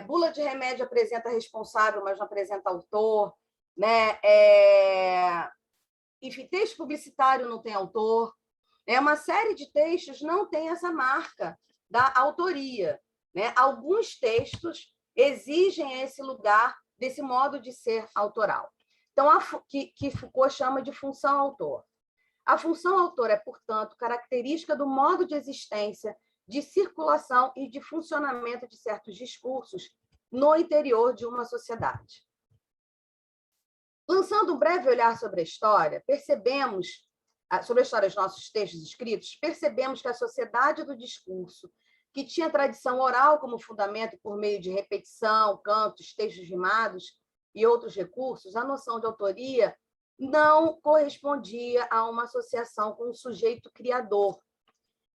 Bula de remédio apresenta responsável, mas não apresenta autor, né? Enfim, texto publicitário não tem autor. Uma série de textos não tem essa marca da autoria, né? Alguns textos exigem esse lugar desse modo de ser autoral. Então, que Foucault chama de função autor. A função autor é, portanto, característica do modo de existência, de circulação e de funcionamento de certos discursos no interior de uma sociedade. Lançando um breve olhar sobre a história, sobre a história dos nossos textos escritos, percebemos que a sociedade do discurso, que tinha tradição oral como fundamento por meio de repetição, cantos, textos rimados e outros recursos, a noção de autoria não correspondia a uma associação com o sujeito criador.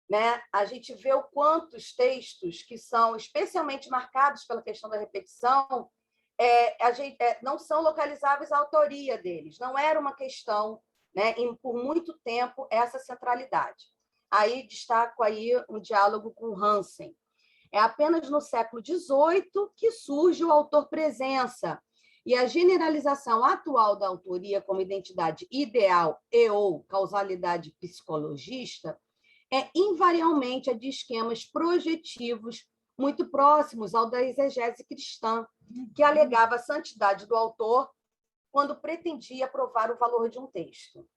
Né? A gente vê o quanto os textos que são especialmente marcados pela questão da repetição não são localizáveis à autoria deles. Não era uma questão, né, por muito tempo, essa centralidade. Aí destaco aí um diálogo com Hansen. É apenas no século XVIII que surge o autor-presença, e a generalização atual da autoria como identidade ideal ou causalidade psicologista é invariavelmente a de esquemas projetivos muito próximos ao da exegese cristã, que alegava a santidade do autor quando pretendia provar o valor de um texto.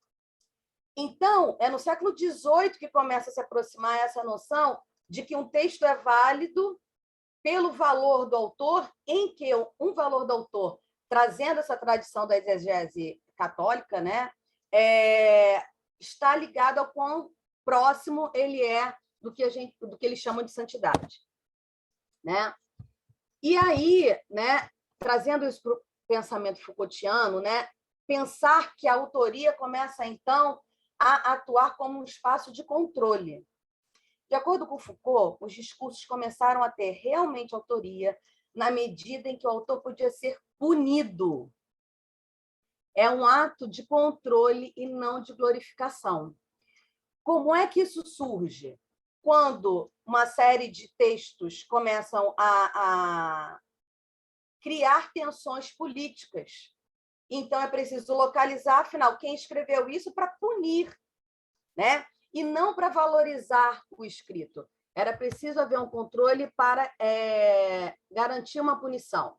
Então, é no século XVIII que começa a se aproximar essa noção de que um texto é válido pelo valor do autor, em que um valor do autor, trazendo essa tradição da exegese católica, né, está ligado ao quão próximo ele é do que eles chamam de santidade. Né? E aí, né, trazendo isso para o pensamento Foucaultiano, né, pensar que a autoria começa, então, a atuar como um espaço de controle. De acordo com Foucault, os discursos começaram a ter realmente autoria na medida em que o autor podia ser punido. É um ato de controle e não de glorificação. Como é que isso surge? Quando uma série de textos começam a criar tensões políticas. Então, é preciso localizar, afinal, quem escreveu isso para punir, né? E não para valorizar o escrito. Era preciso haver um controle para garantir uma punição.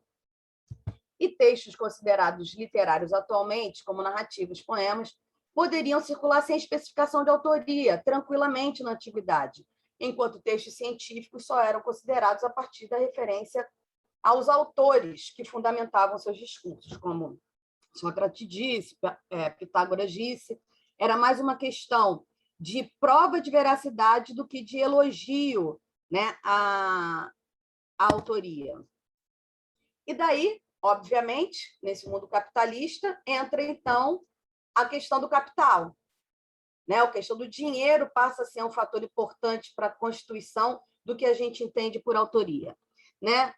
E textos considerados literários atualmente, como narrativas, poemas, poderiam circular sem especificação de autoria, tranquilamente na antiguidade, enquanto textos científicos só eram considerados a partir da referência aos autores que fundamentavam seus discursos, como Sócrates disse, Pitágoras disse. Era mais uma questão de prova de veracidade do que de elogio, né, à autoria. E daí, obviamente, nesse mundo capitalista, entra, então, a questão do capital. Né? A questão do dinheiro passa a ser um fator importante para a constituição do que a gente entende por autoria. Né?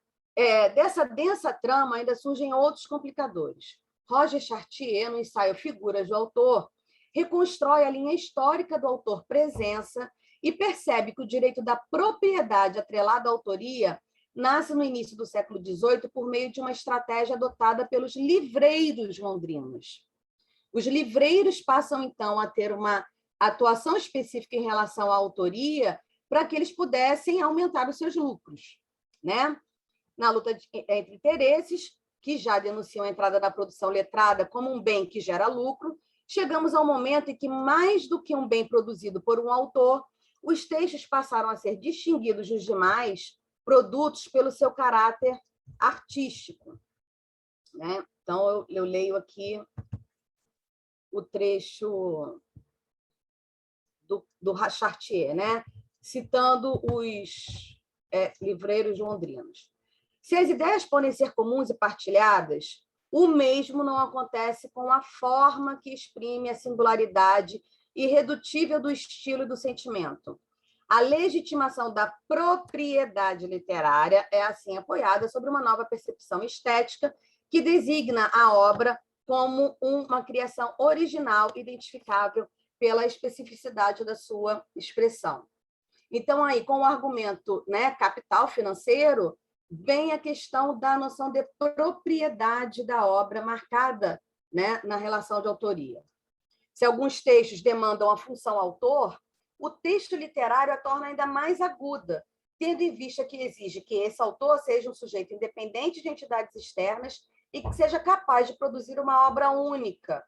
Dessa densa trama ainda surgem outros complicadores. Roger Chartier, no ensaio Figuras do Autor, reconstrói a linha histórica do autor-presença e percebe que o direito da propriedade atrelado à autoria nasce no início do século XVIII por meio de uma estratégia adotada pelos livreiros londrinos. Os livreiros passam, então, a ter uma atuação específica em relação à autoria para que eles pudessem aumentar os seus lucros. Né? Na luta entre interesses, que já denunciam a entrada da produção letrada como um bem que gera lucro, chegamos ao momento em que, mais do que um bem produzido por um autor, os textos passaram a ser distinguidos dos demais produtos pelo seu caráter artístico. Né? Então, eu leio aqui o trecho do Chartier, né? Citando os livreiros londrinos. Se as ideias podem ser comuns e partilhadas, o mesmo não acontece com a forma que exprime a singularidade irredutível do estilo e do sentimento. A legitimação da propriedade literária é, assim, apoiada sobre uma nova percepção estética que designa a obra como uma criação original, identificável pela especificidade da sua expressão. Então, aí, com o argumento, né, capital financeiro, vem a questão da noção de propriedade da obra marcada, né, na relação de autoria. Se alguns textos demandam a função autor, o texto literário a torna ainda mais aguda, tendo em vista que exige que esse autor seja um sujeito independente de entidades externas e que seja capaz de produzir uma obra única,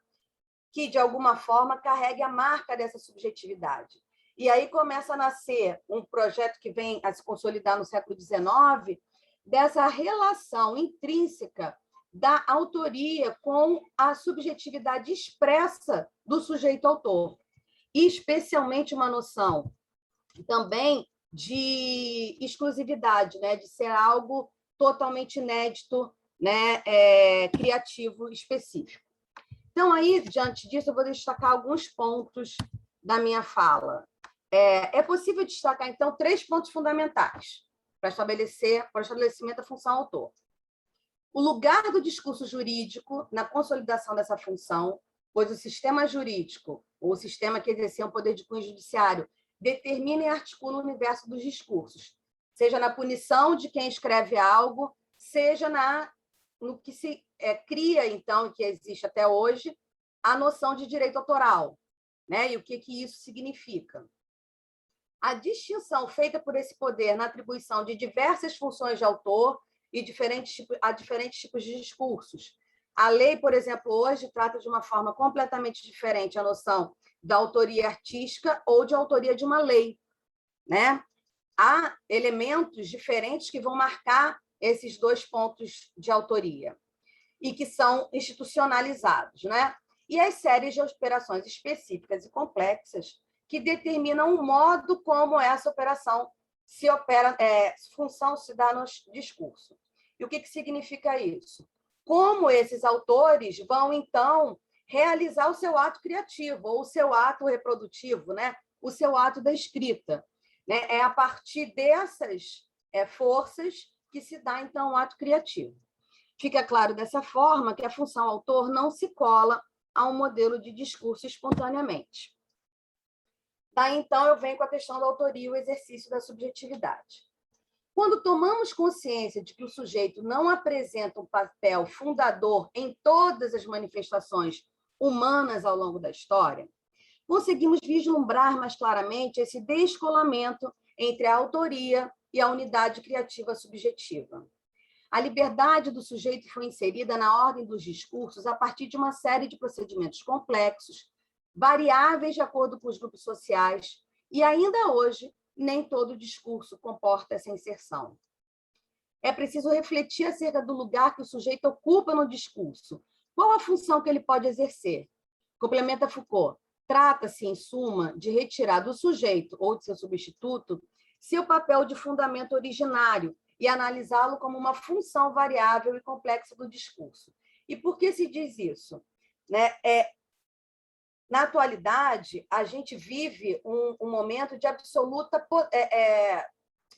que, de alguma forma, carregue a marca dessa subjetividade. E aí começa a nascer um projeto que vem a se consolidar no século XIX, dessa relação intrínseca da autoria com a subjetividade expressa do sujeito autor, e especialmente uma noção também de exclusividade, né, de ser algo totalmente inédito, né, criativo específico. Então, aí, diante disso, eu vou destacar alguns pontos da minha fala. É possível destacar, então, 3 pontos fundamentais para o estabelecimento da função autor. O lugar do discurso jurídico na consolidação dessa função, pois o sistema jurídico, ou o sistema que exercia um poder de cunho judiciário, determina e articula o universo dos discursos, seja na punição de quem escreve algo, seja no que se cria, então, e que existe até hoje, a noção de direito autoral, né? E o que isso significa. A distinção feita por esse poder na atribuição de diversas funções de autor e a diferentes tipos de discursos. A lei, por exemplo, hoje trata de uma forma completamente diferente a noção da autoria artística ou de autoria de uma lei, né? Há elementos diferentes que vão marcar esses 2 pontos de autoria e que são institucionalizados, né? E as séries de operações específicas e complexas que determinam o modo como essa operação se opera, função se dá no discurso. E o que significa isso? Como esses autores vão, então, realizar o seu ato criativo, ou o seu ato reprodutivo, né? O seu ato da escrita. Né? É a partir dessas forças que se dá, então, o ato criativo. Fica claro dessa forma que a função autor não se cola a um modelo de discurso espontaneamente. Daí, então, eu venho com a questão da autoria e o exercício da subjetividade. Quando tomamos consciência de que o sujeito não apresenta um papel fundador em todas as manifestações humanas ao longo da história, conseguimos vislumbrar mais claramente esse descolamento entre a autoria e a unidade criativa subjetiva. A liberdade do sujeito foi inserida na ordem dos discursos a partir de uma série de procedimentos complexos, variáveis de acordo com os grupos sociais, e ainda hoje, nem todo discurso comporta essa inserção. É preciso refletir acerca do lugar que o sujeito ocupa no discurso. Qual a função que ele pode exercer? Complementa Foucault. Trata-se, em suma, de retirar do sujeito ou de seu substituto seu papel de fundamento originário e analisá-lo como uma função variável e complexa do discurso. E por que se diz isso? Né? Na atualidade, a gente vive um momento de absoluta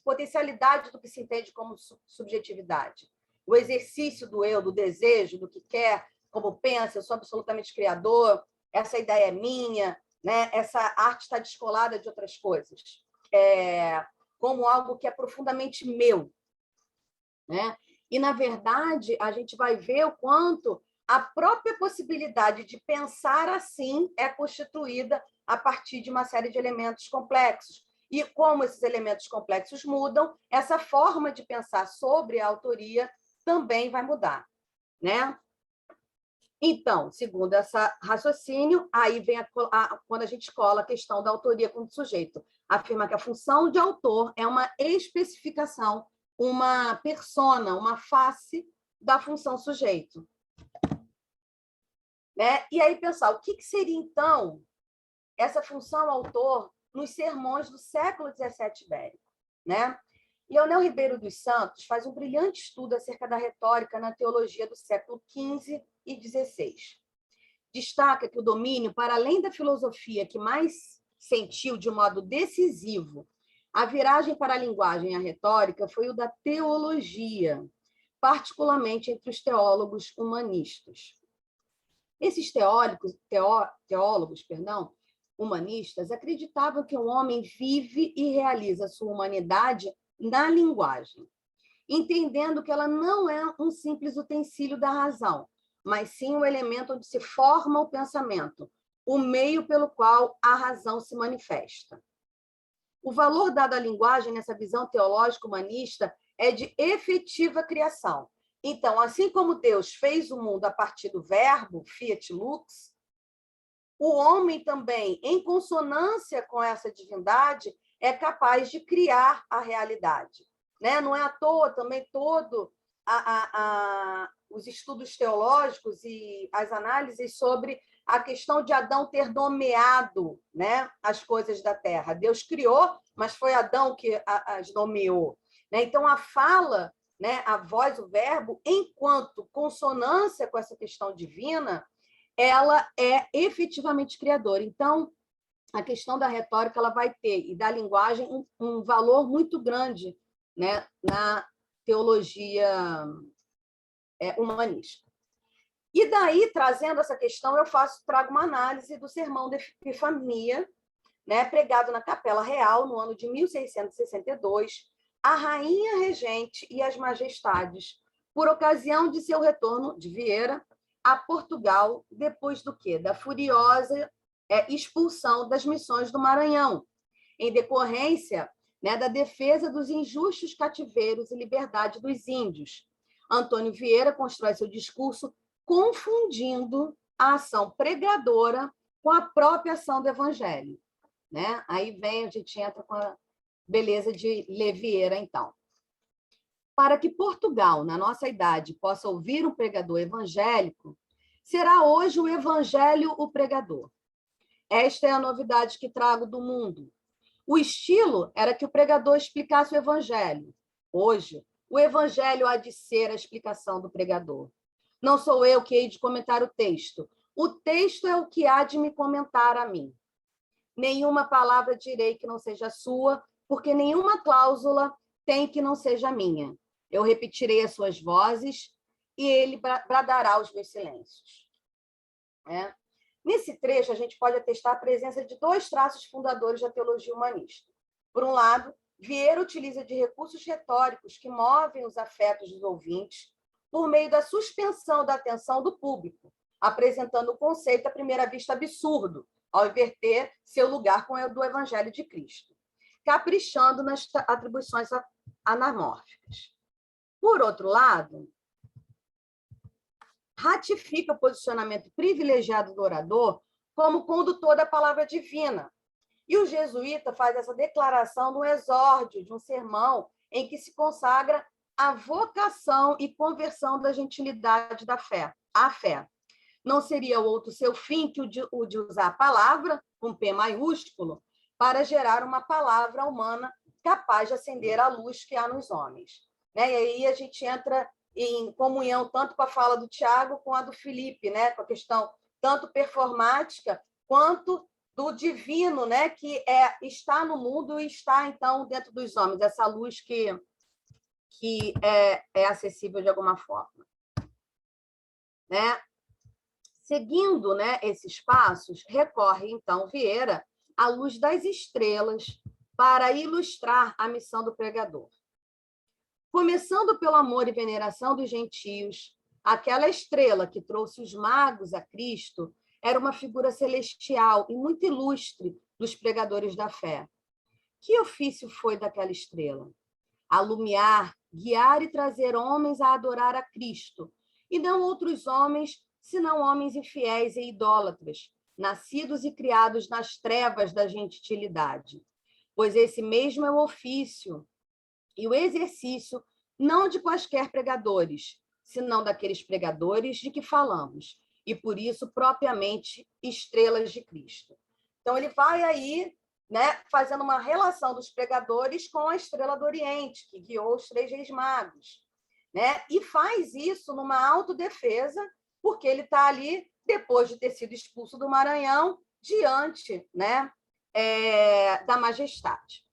potencialidade do que se entende como subjetividade. O exercício do eu, do desejo, do que quer, como pensa, eu sou absolutamente criador, essa ideia é minha, né? Essa arte está descolada de outras coisas, como algo que é profundamente meu. Né? E, na verdade, a gente vai ver o quanto a própria possibilidade de pensar assim é constituída a partir de uma série de elementos complexos. E como esses elementos complexos mudam, essa forma de pensar sobre a autoria também vai mudar. Né? Então, segundo esse raciocínio, aí vem quando a gente cola a questão da autoria como sujeito. Afirma que a função de autor é uma especificação, uma persona, uma face da função sujeito. Né? E aí pensar, o que seria, então, essa função autor nos sermões do século XVII ibérico? Né? Leonel Ribeiro dos Santos faz um brilhante estudo acerca da retórica na teologia do século XV e XVI. Destaca que o domínio, para além da filosofia que mais sentiu de modo decisivo a viragem para a linguagem e a retórica, foi o da teologia, particularmente entre os teólogos humanistas. Esses teólogos, humanistas acreditavam que o homem vive e realiza sua humanidade na linguagem. entendendo que ela não é um simples utensílio da razão, mas sim um elemento onde se forma o pensamento, o meio pelo qual a razão se manifesta. O valor dado à linguagem nessa visão teológica humanista é de efetiva criação. Então, assim como Deus fez o mundo a partir do verbo, fiat lux, o homem também, em consonância com essa divindade, é capaz de criar a realidade. Né? Não é à toa também todo os estudos teológicos e as análises sobre a questão de Adão ter nomeado, né, as coisas da terra. Deus criou, mas foi Adão que as nomeou. Né? Então, a fala, né, a voz, o verbo, enquanto consonância com essa questão divina, ela é efetivamente criadora. Então, a questão da retórica ela vai ter, e da linguagem, um valor muito grande, né, na teologia humanista. E daí, trazendo essa questão, trago uma análise do Sermão da Epifania, né, pregado na Capela Real, no ano de 1662, à Rainha Regente e às Majestades, por ocasião de seu retorno de Vieira a Portugal, depois do quê? Da furiosa expulsão das missões do Maranhão, em decorrência, né, da defesa dos injustos cativeiros e liberdade dos índios. Antônio Vieira constrói seu discurso confundindo a ação pregadora com a própria ação do evangelho. Né? Aí a gente entra com a beleza de ler Vieira, então. Para que Portugal, na nossa idade, possa ouvir um pregador evangélico, será hoje o evangelho o pregador. Esta é a novidade que trago do mundo. O estilo era que o pregador explicasse o evangelho. Hoje, o evangelho há de ser a explicação do pregador. Não sou eu que hei de comentar o texto. O texto é o que há de me comentar a mim. Nenhuma palavra direi que não seja sua, porque nenhuma cláusula tem que não seja minha. Eu repetirei as suas vozes e ele bradará os meus silêncios. Nesse trecho, a gente pode atestar a presença de dois traços fundadores da teologia humanista. Por um lado, Vieira utiliza de recursos retóricos que movem os afetos dos ouvintes por meio da suspensão da atenção do público, apresentando o conceito à primeira vista absurdo, ao inverter seu lugar com o do Evangelho de Cristo, caprichando nas atribuições anamórficas. Por outro lado, ratifica o posicionamento privilegiado do orador como condutor da palavra divina. E o jesuíta faz essa declaração no exórdio de um sermão em que se consagra a vocação e conversão da gentilidade da fé, à fé. Não seria outro seu fim que o de usar a palavra, com P maiúsculo, para gerar uma palavra humana capaz de acender a luz que há nos homens. Né? E aí a gente entra em comunhão tanto com a fala do Tiago com a do Felipe, né? Com a questão tanto performática quanto do divino, né? Que está no mundo e está, então, dentro dos homens, essa luz que é acessível de alguma forma. Né? Seguindo, né, esses passos, recorre, então, Vieira à luz das estrelas para ilustrar a missão do pregador. Começando pelo amor e veneração dos gentios, aquela estrela que trouxe os magos a Cristo era uma figura celestial e muito ilustre dos pregadores da fé. Que ofício foi daquela estrela? Alumiar, guiar e trazer homens a adorar a Cristo, e não outros homens, senão homens infiéis e idólatras, nascidos e criados nas trevas da gentilidade. Pois esse mesmo é o ofício e o exercício não de quaisquer pregadores, senão daqueles pregadores de que falamos, e por isso propriamente estrelas de Cristo. Então ele vai aí, né, fazendo uma relação dos pregadores com a estrela do Oriente, que guiou os 3 reis magos, né? E faz isso numa autodefesa, porque ele está ali, depois de ter sido expulso do Maranhão, diante, né, da majestade.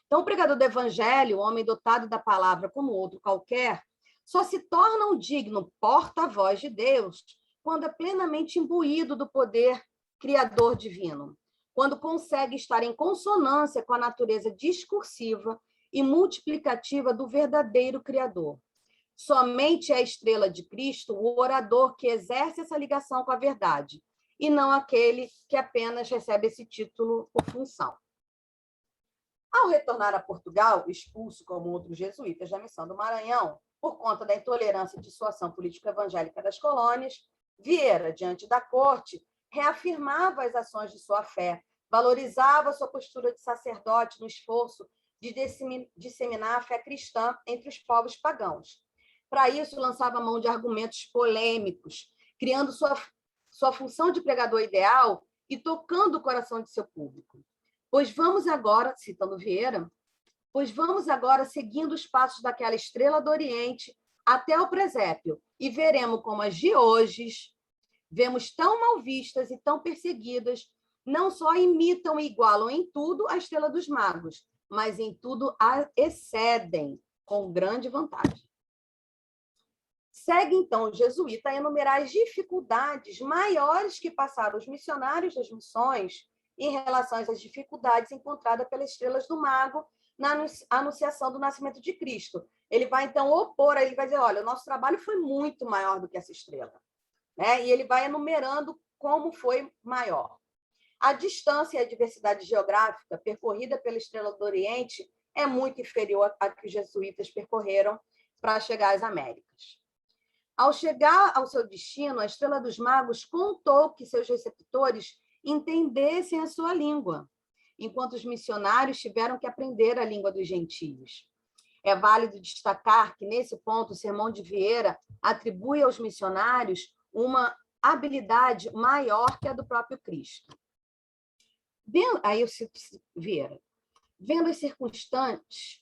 Então, o pregador do evangelho, o homem dotado da palavra como outro qualquer, só se torna um digno porta-voz de Deus quando é plenamente imbuído do poder criador divino, quando consegue estar em consonância com a natureza discursiva e multiplicativa do verdadeiro Criador. Somente é a estrela de Cristo o orador que exerce essa ligação com a verdade, e não aquele que apenas recebe esse título por função. Ao retornar a Portugal, expulso como outros jesuítas da missão do Maranhão, por conta da intolerância de sua ação político-evangélica das colônias, Vieira, diante da corte, reafirmava as ações de sua fé, valorizava sua postura de sacerdote no esforço de disseminar a fé cristã entre os povos pagãos. Para isso, lançava mão de argumentos polêmicos, criando sua função de pregador ideal e tocando o coração de seu público. Pois vamos agora, citando Vieira, pois vamos agora seguindo os passos daquela estrela do Oriente até o presépio e veremos como as de hoje, vemos tão mal vistas e tão perseguidas, não só imitam e igualam em tudo a estrela dos magos, mas em tudo a excedem, com grande vantagem. Segue, então, o jesuíta a enumerar as dificuldades maiores que passaram os missionários das missões em relação às dificuldades encontradas pelas estrelas do mago na anunciação do nascimento de Cristo. Ele vai, então, opor, ele vai dizer, olha, o nosso trabalho foi muito maior do que essa estrela. Né? E ele vai enumerando como foi maior. A distância e a diversidade geográfica percorrida pela estrela do Oriente é muito inferior à que os jesuítas percorreram para chegar às Américas. Ao chegar ao seu destino, a estrela dos magos contou que seus receptores entendessem a sua língua, enquanto os missionários tiveram que aprender a língua dos gentios. É válido destacar que, nesse ponto, o sermão de Vieira atribui aos missionários uma habilidade maior que a do próprio Cristo. Aí eu cito Vieira. Vendo os circunstantes,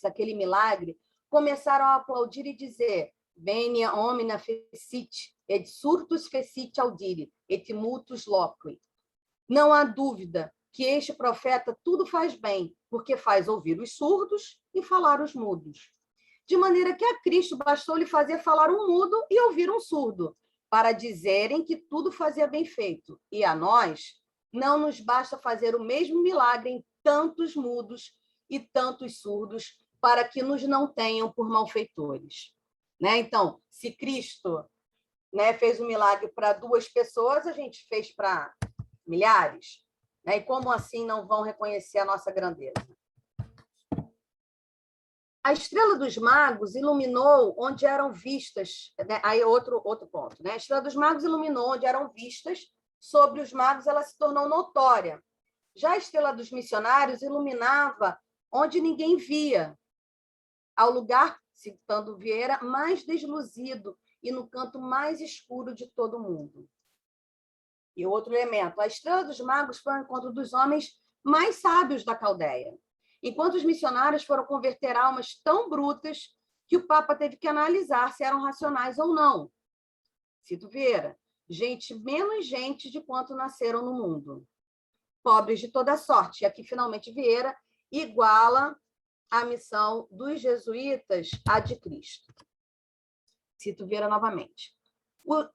aquele milagre, começaram a aplaudir e dizer: Venia homina fecit, et surtus fecit audire, et multus loqui. Não há dúvida que este profeta tudo faz bem, porque faz ouvir os surdos e falar os mudos. De maneira que a Cristo bastou-lhe fazer falar um mudo e ouvir um surdo, para dizerem que tudo fazia bem feito. E a nós, não nos basta fazer o mesmo milagre em tantos mudos e tantos surdos, para que nos não tenham por malfeitores. Né? Então, se Cristo, né, fez um milagre para 2 pessoas, a gente fez para milhares. Né? E como assim não vão reconhecer a nossa grandeza? A estrela dos magos iluminou onde eram vistas, né? Aí outro ponto, né? A estrela dos magos iluminou onde eram vistas, sobre os magos ela se tornou notória. Já a estrela dos missionários iluminava onde ninguém via, ao lugar, citando Vieira, mais desluzido e no canto mais escuro de todo o mundo. E outro elemento, a estrela dos magos foi ao encontro dos homens mais sábios da Caldeia, enquanto os missionários foram converter almas tão brutas que o Papa teve que analisar se eram racionais ou não. Cito Vieira, menos gente de quanto nasceram no mundo. Pobres de toda sorte. E aqui, finalmente, Vieira iguala a missão dos jesuítas à de Cristo. Cito Vieira novamente.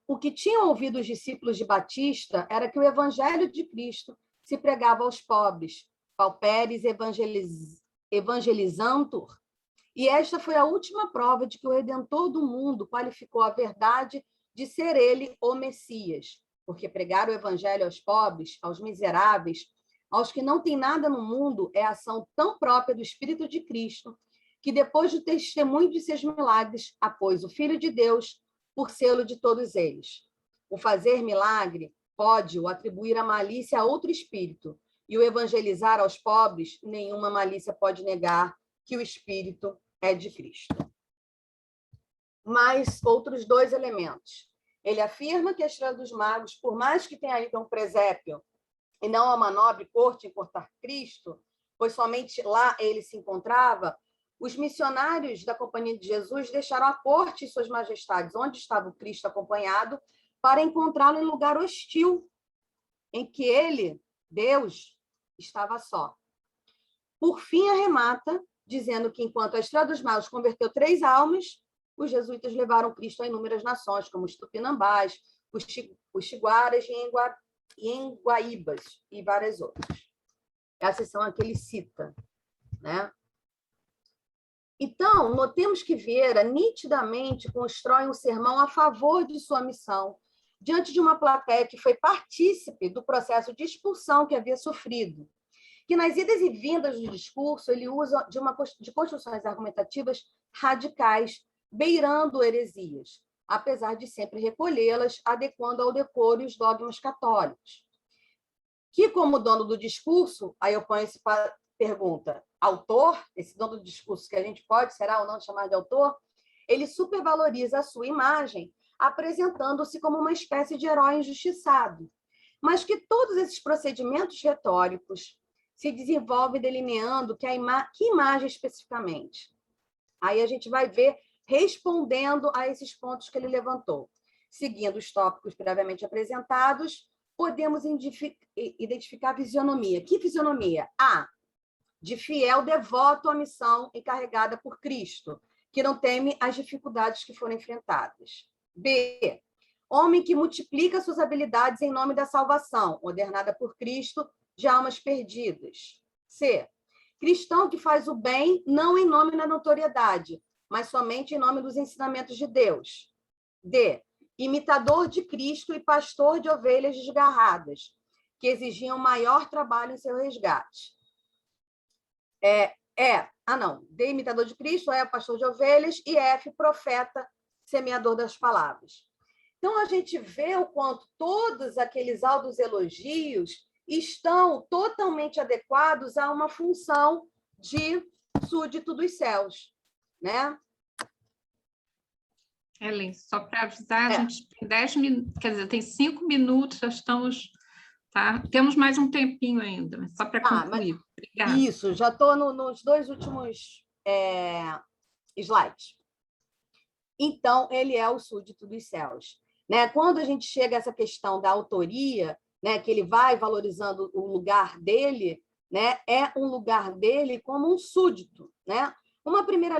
O que tinham ouvido os discípulos de Batista era que o evangelho de Cristo se pregava aos pobres, pauperes evangelizantur, e esta foi a última prova de que o Redentor do mundo qualificou a verdade de ser ele o Messias, porque pregar o evangelho aos pobres, aos miseráveis, aos que não têm nada no mundo, é a ação tão própria do Espírito de Cristo, que depois do testemunho de seus milagres, apôs o Filho de Deus por selo de todos eles. O fazer milagre pode o atribuir a malícia a outro espírito, e o evangelizar aos pobres, nenhuma malícia pode negar que o Espírito é de Cristo. Mais outros 2 elementos. Ele afirma que a estrela dos magos, por mais que tenha ido a um presépio e não a uma nobre corte em portar Cristo, pois somente lá ele se encontrava, os missionários da Companhia de Jesus deixaram a corte e suas majestades, onde estava o Cristo acompanhado, para encontrá-lo em lugar hostil, em que ele, Deus, estava só. Por fim, arremata, dizendo que enquanto a estrela dos magos converteu 3 almas, os jesuítas levaram Cristo a inúmeras nações, como os Tupinambás, os Chiguaras e Enguaíbas, e várias outras. Essas são as que ele cita, né? Então, notemos que Vieira nitidamente constrói um sermão a favor de sua missão, diante de uma plateia que foi partícipe do processo de expulsão que havia sofrido, que nas idas e vindas do discurso ele usa de construções argumentativas radicais, beirando heresias, apesar de sempre recolhê-las, adequando ao decoro e os dogmas católicos. Que, como dono do discurso, aí eu ponho essa pergunta, autor, esse dono do discurso que a gente pode, será ou não, chamar de autor, ele supervaloriza a sua imagem, apresentando-se como uma espécie de herói injustiçado, mas que todos esses procedimentos retóricos se desenvolvem delineando que imagem especificamente. Aí a gente vai ver respondendo a esses pontos que ele levantou. Seguindo os tópicos previamente apresentados, podemos identificar a fisionomia. Que fisionomia? A, de fiel devoto à missão encarregada por Cristo, que não teme as dificuldades que foram enfrentadas. B, homem que multiplica suas habilidades em nome da salvação, ordenada por Cristo, de almas perdidas. C, cristão que faz o bem não em nome da notoriedade, mas somente em nome dos ensinamentos de Deus. D, imitador de Cristo e pastor de ovelhas desgarradas, que exigiam maior trabalho em seu resgate. D, imitador de Cristo, E, pastor de ovelhas, e F, profeta, semeador das palavras. Então, a gente vê o quanto todos aqueles altos elogios estão totalmente adequados a uma função de súdito dos céus, né? Ellen, só para avisar, a gente tem 10 minutos, quer dizer, tem 5 minutos, já estamos, tá? Temos mais um tempinho ainda, mas só para concluir. Obrigada. Isso, já estou nos 2 últimos slides. Então, ele é o súdito dos céus, né? Quando a gente chega a essa questão da autoria, né, que ele vai valorizando o lugar dele, né, é um lugar dele como um súdito, né? Uma primeira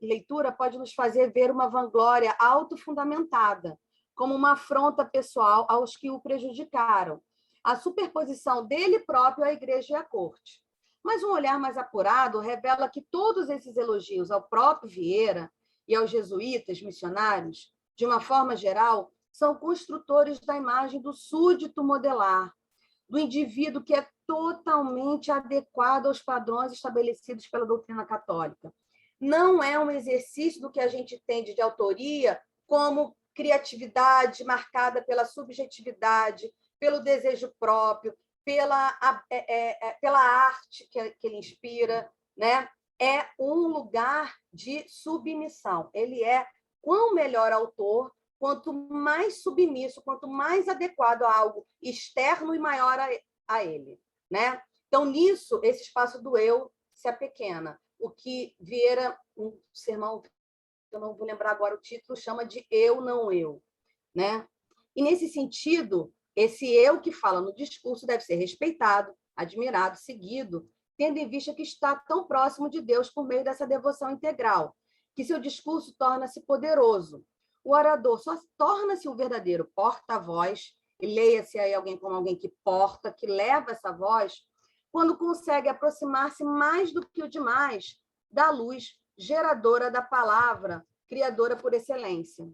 leitura pode nos fazer ver uma vanglória autofundamentada, como uma afronta pessoal aos que o prejudicaram, a superposição dele próprio à igreja e à corte. Mas um olhar mais apurado revela que todos esses elogios ao próprio Vieira e aos jesuítas missionários, de uma forma geral, são construtores da imagem do súdito modelar, do indivíduo que é totalmente adequado aos padrões estabelecidos pela doutrina católica. Não é um exercício do que a gente entende de autoria como criatividade marcada pela subjetividade, pelo desejo próprio, pela arte que ele inspira, né? É um lugar de submissão. Ele é, quão melhor autor, quanto mais submisso, quanto mais adequado a algo externo e maior a ele, né? Então, nisso, esse espaço do eu se apequena. O que Vieira, um sermão, eu não vou lembrar agora o título, chama de eu, não eu, né? E, nesse sentido, esse eu que fala no discurso deve ser respeitado, admirado, seguido, tendo em vista que está tão próximo de Deus por meio dessa devoção integral, que seu discurso torna-se poderoso. O orador só torna-se um verdadeiro porta-voz, e leia-se aí alguém como alguém que porta, que leva essa voz, quando consegue aproximar-se mais do que o demais da luz geradora da palavra, criadora por excelência.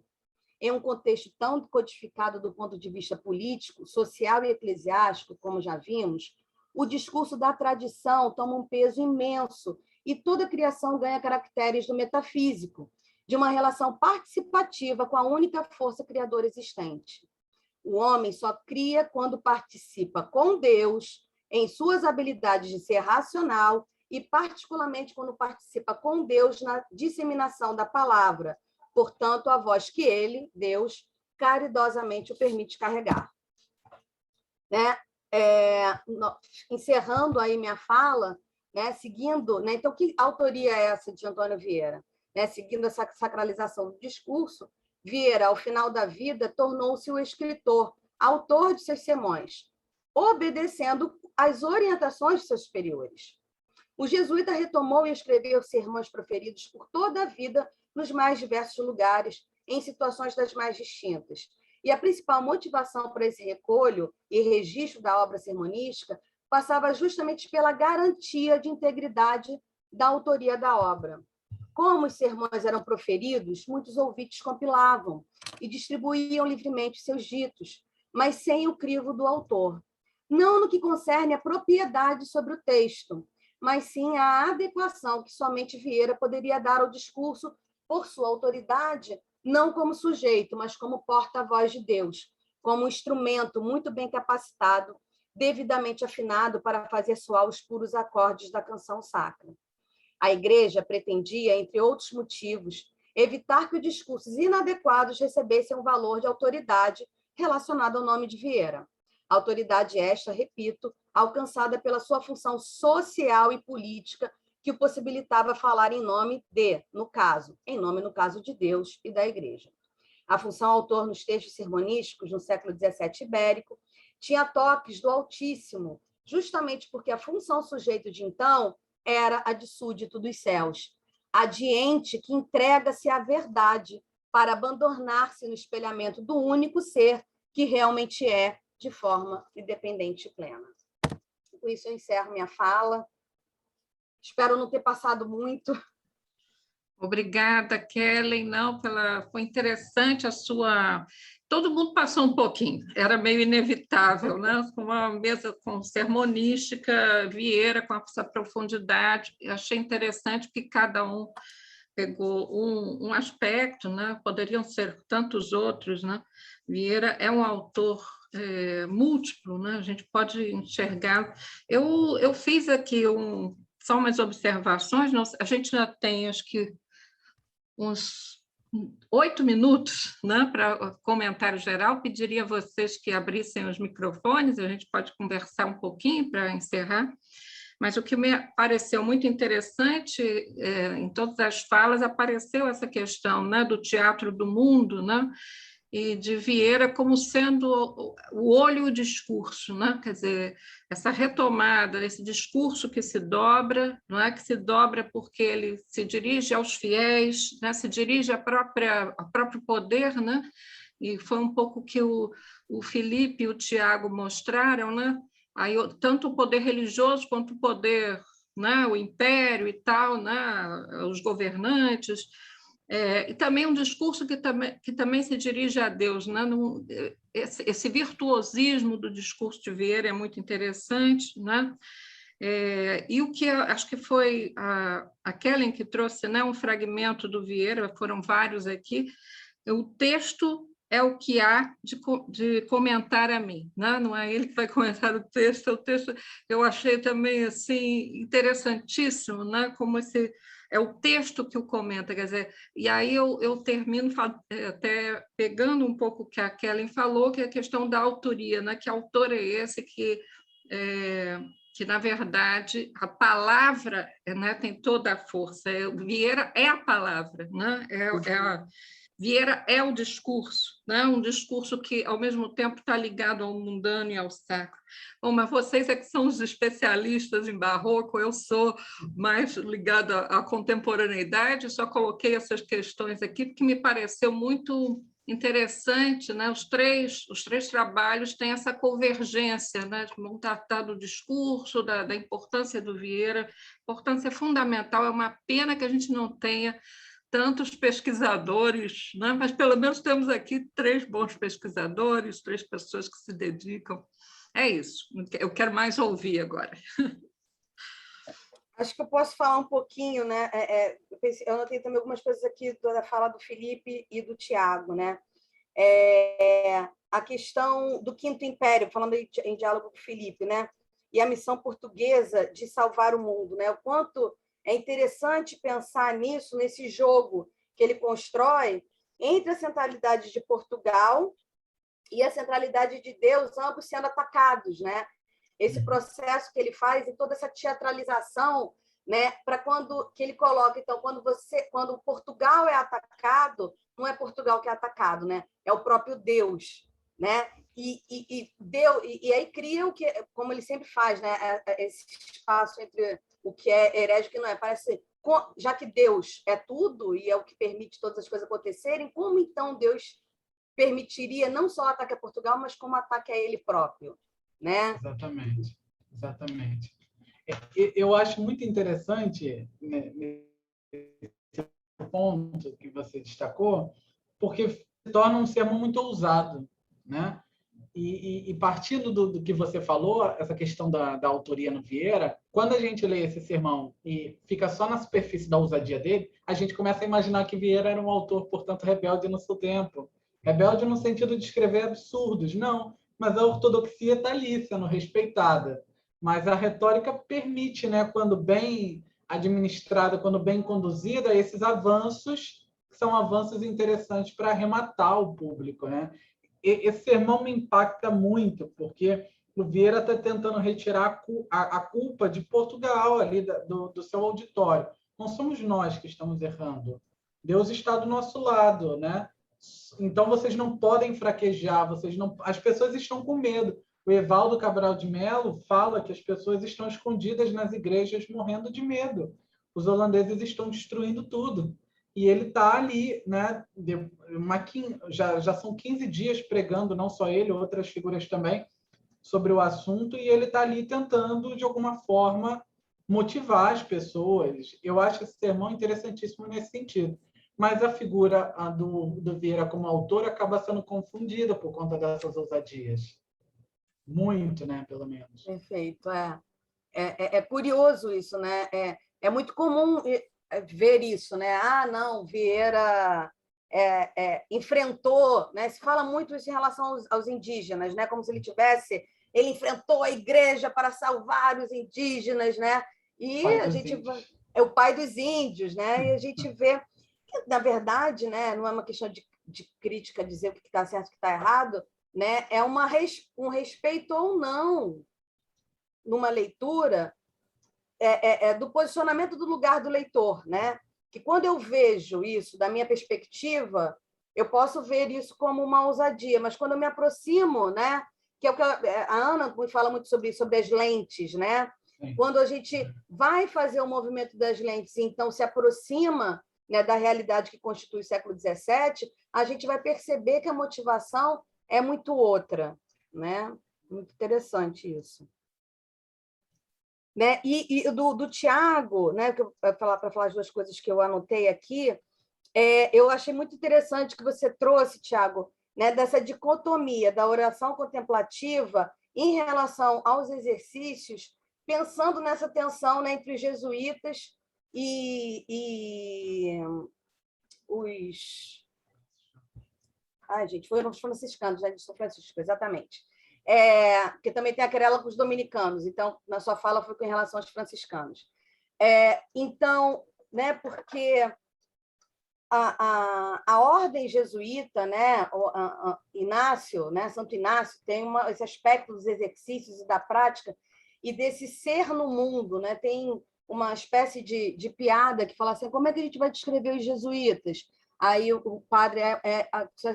Em um contexto tão codificado do ponto de vista político, social e eclesiástico, como já vimos, o discurso da tradição toma um peso imenso e toda criação ganha caracteres do metafísico, de uma relação participativa com a única força criadora existente. O homem só cria quando participa com Deus em suas habilidades de ser racional e, particularmente, quando participa com Deus na disseminação da palavra, portanto, a voz que ele, Deus, caridosamente o permite carregar. Né? Encerrando aí minha fala, né? Seguindo, né? Então, que autoria é essa de Antônio Vieira? Né? Seguindo essa sacralização do discurso, Vieira, ao final da vida, tornou-se o escritor, autor de seus sermões, obedecendo às orientações de seus superiores. O jesuíta retomou e escreveu sermões proferidos por toda a vida nos mais diversos lugares, em situações das mais distintas. E a principal motivação para esse recolho e registro da obra sermonística passava justamente pela garantia de integridade da autoria da obra. Como os sermões eram proferidos, muitos ouvintes compilavam e distribuíam livremente seus ditos, mas sem o crivo do autor. Não no que concerne a propriedade sobre o texto, mas sim a adequação que somente Vieira poderia dar ao discurso por sua autoridade, não como sujeito, mas como porta-voz de Deus, como um instrumento muito bem capacitado, devidamente afinado para fazer soar os puros acordes da canção sacra. A Igreja pretendia, entre outros motivos, evitar que os discursos inadequados recebessem um valor de autoridade relacionado ao nome de Vieira. Autoridade esta, repito, alcançada pela sua função social e política, que o possibilitava falar em nome de, no caso de Deus e da Igreja. A função autor nos textos sermonísticos, no século XVII ibérico, tinha toques do Altíssimo, justamente porque a função sujeito de então era a de súdito dos céus, adiante que entrega-se à verdade para abandonar-se no espelhamento do único ser que realmente é, de forma independente e plena. Com isso, eu encerro minha fala. Espero não ter passado muito. Obrigada, Kellen. Não, foi interessante a sua... Todo mundo passou um pouquinho, era meio inevitável, né? Com uma mesa com sermonística, Vieira com essa profundidade. Eu achei interessante que cada um pegou um aspecto, né? Poderiam ser tantos outros, né? Vieira é um autor múltiplo, né? A gente pode enxergar. Eu fiz aqui só umas observações, a gente já tem, acho que, uns 8 minutos, né, para comentário geral. Pediria a vocês que abrissem os microfones, a gente pode conversar um pouquinho para encerrar. Mas o que me pareceu muito interessante, em todas as falas, apareceu essa questão, né, do teatro do mundo, né, e de Vieira como sendo o olho e o discurso, né? Quer dizer, essa retomada, esse discurso que se dobra, não é? Que se dobra porque ele se dirige aos fiéis, né? Se dirige ao próprio poder, né? E foi um pouco que o Felipe e o Tiago mostraram, né? Aí, tanto o poder religioso quanto o poder, né? O império e tal, né? Os governantes. E também um discurso que também se dirige a Deus, né? Esse virtuosismo do discurso de Vieira é muito interessante, né? E o que acho que foi a Kellen que trouxe, né, um fragmento do Vieira, foram vários aqui, o texto é o que há de comentar a mim, né? Não é ele que vai comentar o texto, é o texto. Eu achei também assim interessantíssimo, né? Como é o texto que o comenta, quer dizer, e aí eu termino até pegando um pouco o que a Kellen falou, que é a questão da autoria, né? Que autor é esse que, na verdade, a palavra, né, tem toda a força. Vieira é a palavra, né? Vieira é o discurso, né? Um discurso que, ao mesmo tempo, está ligado ao mundano e ao sacro. Bom, mas vocês é que são os especialistas em barroco, eu sou mais ligada à contemporaneidade, só coloquei essas questões aqui porque me pareceu muito interessante, né? Os três trabalhos têm essa convergência, né? Vão tratar do discurso, da importância do Vieira, importância fundamental. É uma pena que a gente não tenha tantos pesquisadores, né? Mas pelo menos temos aqui 3 bons pesquisadores, 3 pessoas que se dedicam. É isso, eu quero mais ouvir agora. Acho que eu posso falar um pouquinho, né? Eu anotei também algumas coisas aqui da fala do Felipe e do Tiago, né? A questão do Quinto Império, falando em diálogo com o Felipe, né? E a missão portuguesa de salvar o mundo, né? O quanto é interessante pensar nisso, nesse jogo que ele constrói entre a centralidade de Portugal e a centralidade de Deus, ambos sendo atacados, né? Esse processo que ele faz e toda essa teatralização, né? Para quando que ele coloca, então, quando Portugal é atacado, não é Portugal que é atacado, né? É o próprio Deus, né? E aí cria o que, como ele sempre faz, né? Esse espaço entre o que é herege e o que não é. Parece, já que Deus é tudo e é o que permite todas as coisas acontecerem, como então Deus permitiria não só o ataque a Portugal, mas como ataque a ele próprio, né? Exatamente, exatamente. Eu acho muito interessante, né, nesse ponto que você destacou, porque se torna um sermão muito ousado, né? E partindo do que você falou, essa questão da autoria no Vieira, quando a gente lê esse sermão e fica só na superfície da ousadia dele, a gente começa a imaginar que Vieira era um autor, portanto, rebelde no seu tempo. Rebelde no sentido de escrever absurdos, não. Mas a ortodoxia está ali, sendo respeitada. Mas a retórica permite, né, quando bem administrada, quando bem conduzida, esses avanços, que são avanços interessantes para arrematar o público, né? Esse sermão me impacta muito, porque o Vieira está tentando retirar a culpa de Portugal ali do seu auditório. Não somos nós que estamos errando. Deus está do nosso lado, né? Então vocês não podem fraquejar, as pessoas estão com medo. O Evaldo Cabral de Mello fala que as pessoas estão escondidas nas igrejas morrendo de medo. Os holandeses estão destruindo tudo. E ele está ali, né? Já são 15 dias pregando, não só ele, outras figuras também, sobre o assunto, e ele está ali tentando, de alguma forma, motivar as pessoas. Eu acho esse sermão interessantíssimo nesse sentido. Mas a figura do Vieira como autor acaba sendo confundida por conta dessas ousadias. Muito, né? Pelo menos. Perfeito. É curioso isso, né? É muito comum ver isso, né? Ah, não, Vieira enfrentou, né? Se fala muito isso em relação aos indígenas, né? Como se ele enfrentou a igreja para salvar os indígenas, né? E a gente é o pai dos índios, né? E a gente vê que, na verdade, né? Não é uma questão de crítica dizer o que está certo e o que está errado, né? É um respeito ou não numa leitura do posicionamento do lugar do leitor, né? Que quando eu vejo isso da minha perspectiva, eu posso ver isso como uma ousadia, mas quando eu me aproximo, né? Que é o que a Ana fala muito sobre as lentes, né? Sim. Quando a gente vai fazer o movimento das lentes, então se aproxima, né, da realidade que constitui o século XVII, a gente vai perceber que a motivação é muito outra, né? Muito interessante isso. Né? E do Tiago, né, para falar as duas coisas que eu anotei aqui, eu achei muito interessante que você trouxe, Tiago, né, dessa dicotomia da oração contemplativa em relação aos exercícios, pensando nessa tensão, né, entre os jesuítas e os... Ai, gente, foram os franciscanos, né, de São Francisco, exatamente. Porque também tem a querela com os dominicanos, então, na sua fala foi com relação aos franciscanos. Então, né, porque a ordem jesuíta, né, Inácio, né, Santo Inácio, tem esse aspecto dos exercícios e da prática, e desse ser no mundo, né, tem uma espécie de piada que fala assim, como é que a gente vai descrever os jesuítas? Aí o padre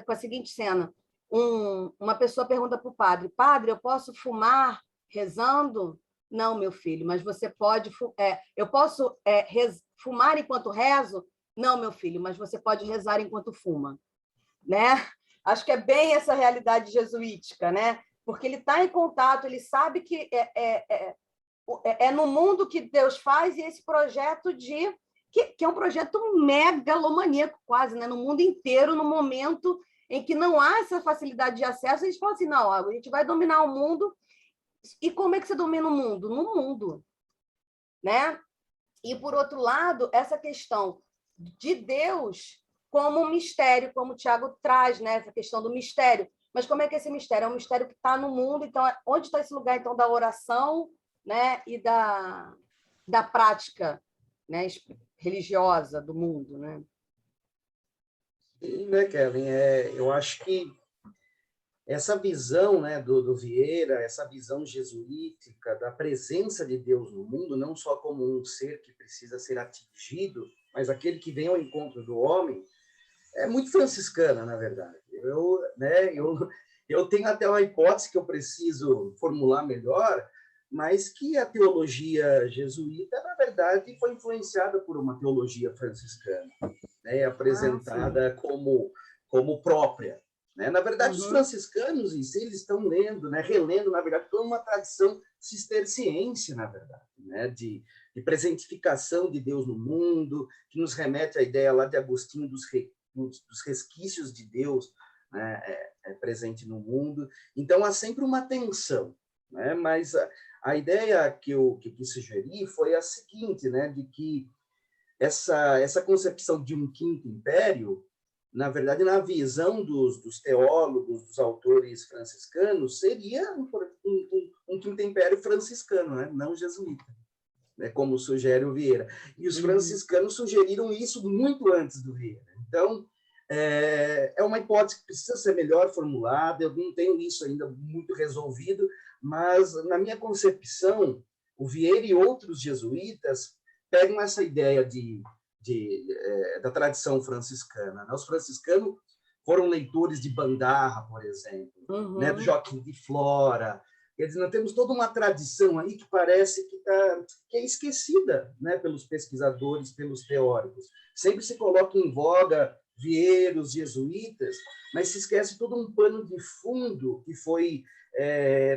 com a seguinte cena, uma pessoa pergunta para o padre, padre, eu posso fumar rezando? Não, meu filho, mas você pode... eu posso fumar enquanto rezo? Não, meu filho, mas você pode rezar enquanto fuma. Né? Acho que é bem essa realidade jesuítica, né? Porque ele está em contato, ele sabe que é no mundo que Deus faz, e esse projeto que é um projeto megalomaníaco quase, né? No mundo inteiro, no momento em que não há essa facilidade de acesso, a gente fala assim, não, a gente vai dominar o mundo. E como é que você domina o mundo? No mundo. Né? E, por outro lado, essa questão de Deus como um mistério, como o Tiago traz, né? Essa questão do mistério. Mas como é que é esse mistério? É um mistério que está no mundo, então, onde está esse lugar então, da oração, né? E da prática, né? Religiosa do mundo, né? E, né, Kevin, eu acho que essa visão, né, do Vieira, essa visão jesuítica da presença de Deus no mundo, não só como um ser que precisa ser atingido, mas aquele que vem ao encontro do homem, é muito franciscana, na verdade. Eu tenho até uma hipótese que eu preciso formular melhor, mas que a teologia jesuíta, na verdade, foi influenciada por uma teologia franciscana, né, apresentada como própria. Né? Na verdade, os franciscanos em si, eles estão lendo, né, relendo, na verdade, toda uma tradição cisterciense, na verdade, né, de de presentificação de Deus no mundo, que nos remete à ideia lá de Agostinho dos resquícios de Deus, né, presente no mundo. Então, há sempre uma tensão, né? Mas a ideia que eu quis sugerir foi a seguinte, né, de que essa concepção de um quinto império, na verdade, na visão dos teólogos, dos autores franciscanos, seria um quinto império franciscano, né? Não jesuíta, né? Como sugere o Vieira. E os franciscanos sugeriram isso muito antes do Vieira. Então, é uma hipótese que precisa ser melhor formulada, eu não tenho isso ainda muito resolvido, mas, na minha concepção, o Vieira e outros jesuítas pegam essa ideia da tradição franciscana, né? Os franciscanos foram leitores de Bandarra, por exemplo, né? Do Joaquim de Flora. Quer dizer, nós temos toda uma tradição aí que parece que é esquecida, né? Pelos pesquisadores, pelos teóricos. Sempre se coloca em voga Vieira, os jesuítas, mas se esquece todo um pano de fundo que foi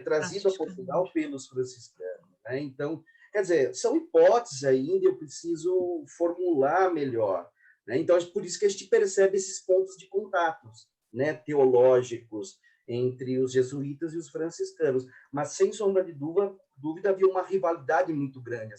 trazido a Portugal pelos franciscanos, né? Então, quer dizer, são hipóteses ainda, eu preciso formular melhor, né? Então, é por isso que a gente percebe esses pontos de contatos, né, teológicos entre os jesuítas e os franciscanos. Mas, sem sombra de dúvida, havia uma rivalidade muito grande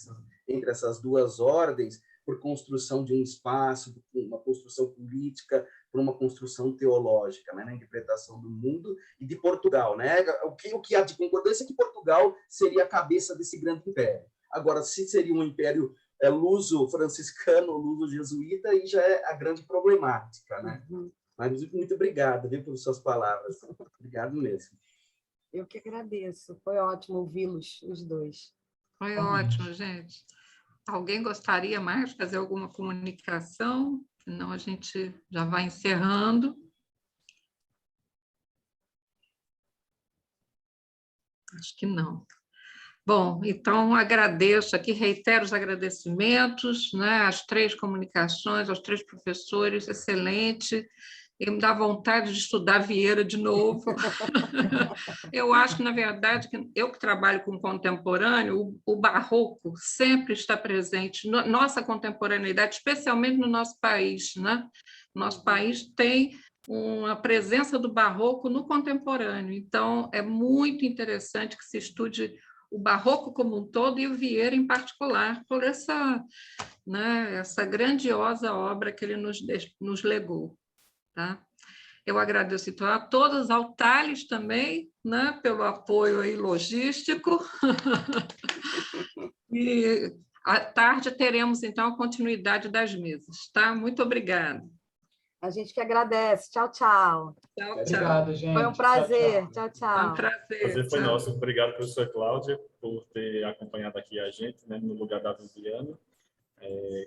entre essas duas ordens, por construção de um espaço, por uma construção política, por uma construção teológica, né, na interpretação do mundo e de Portugal, né? O que há de concordância é que Portugal seria a cabeça desse grande império. Agora, se seria um império luso-franciscano, luso-jesuíta, aí já é a grande problemática, né? Mas muito obrigado, viu, por suas palavras. Obrigado mesmo. Eu que agradeço. Foi ótimo ouvi-los, os dois. Foi ótimo, gente. Alguém gostaria mais de fazer alguma comunicação? Senão a gente já vai encerrando. Acho que não. Bom, então agradeço aqui, reitero os agradecimentos, né, às 3 comunicações, aos 3 professores, excelente. E me dá vontade de estudar Vieira de novo. Eu acho que, na verdade, eu que trabalho com contemporâneo, o barroco sempre está presente na nossa contemporaneidade, especialmente no nosso país, né? Nosso país tem uma presença do barroco no contemporâneo. Então, é muito interessante que se estude o barroco como um todo e o Vieira em particular, por essa grandiosa obra que ele nos legou. Tá? Eu agradeço então a todos, ao Thales também, né, pelo apoio aí logístico. E à tarde teremos então a continuidade das mesas. Tá? Muito obrigada. A gente que agradece. Tchau, tchau. Tchau, tchau. Obrigado, gente. Foi um prazer. Tchau, Tchau, tchau. Foi um prazer. O prazer foi Tchau. nosso. Obrigado, professora Cláudia, por ter acompanhado aqui a gente, né, no lugar da Viviana.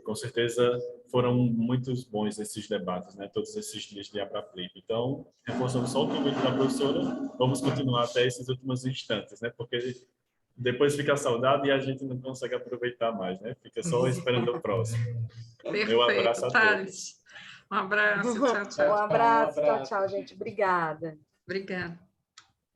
Com certeza foram muito bons esses debates, né, todos esses dias de Abraplip. Então, reforçando só o convite da professora, vamos continuar até esses últimos instantes, né, porque depois fica saudade e a gente não consegue aproveitar mais, né, fica só esperando o próximo. Perfeito, Meu abraço a Thales. Um abraço, tchau, tchau. Um abraço, tchau, tchau, gente. Obrigada. Obrigada.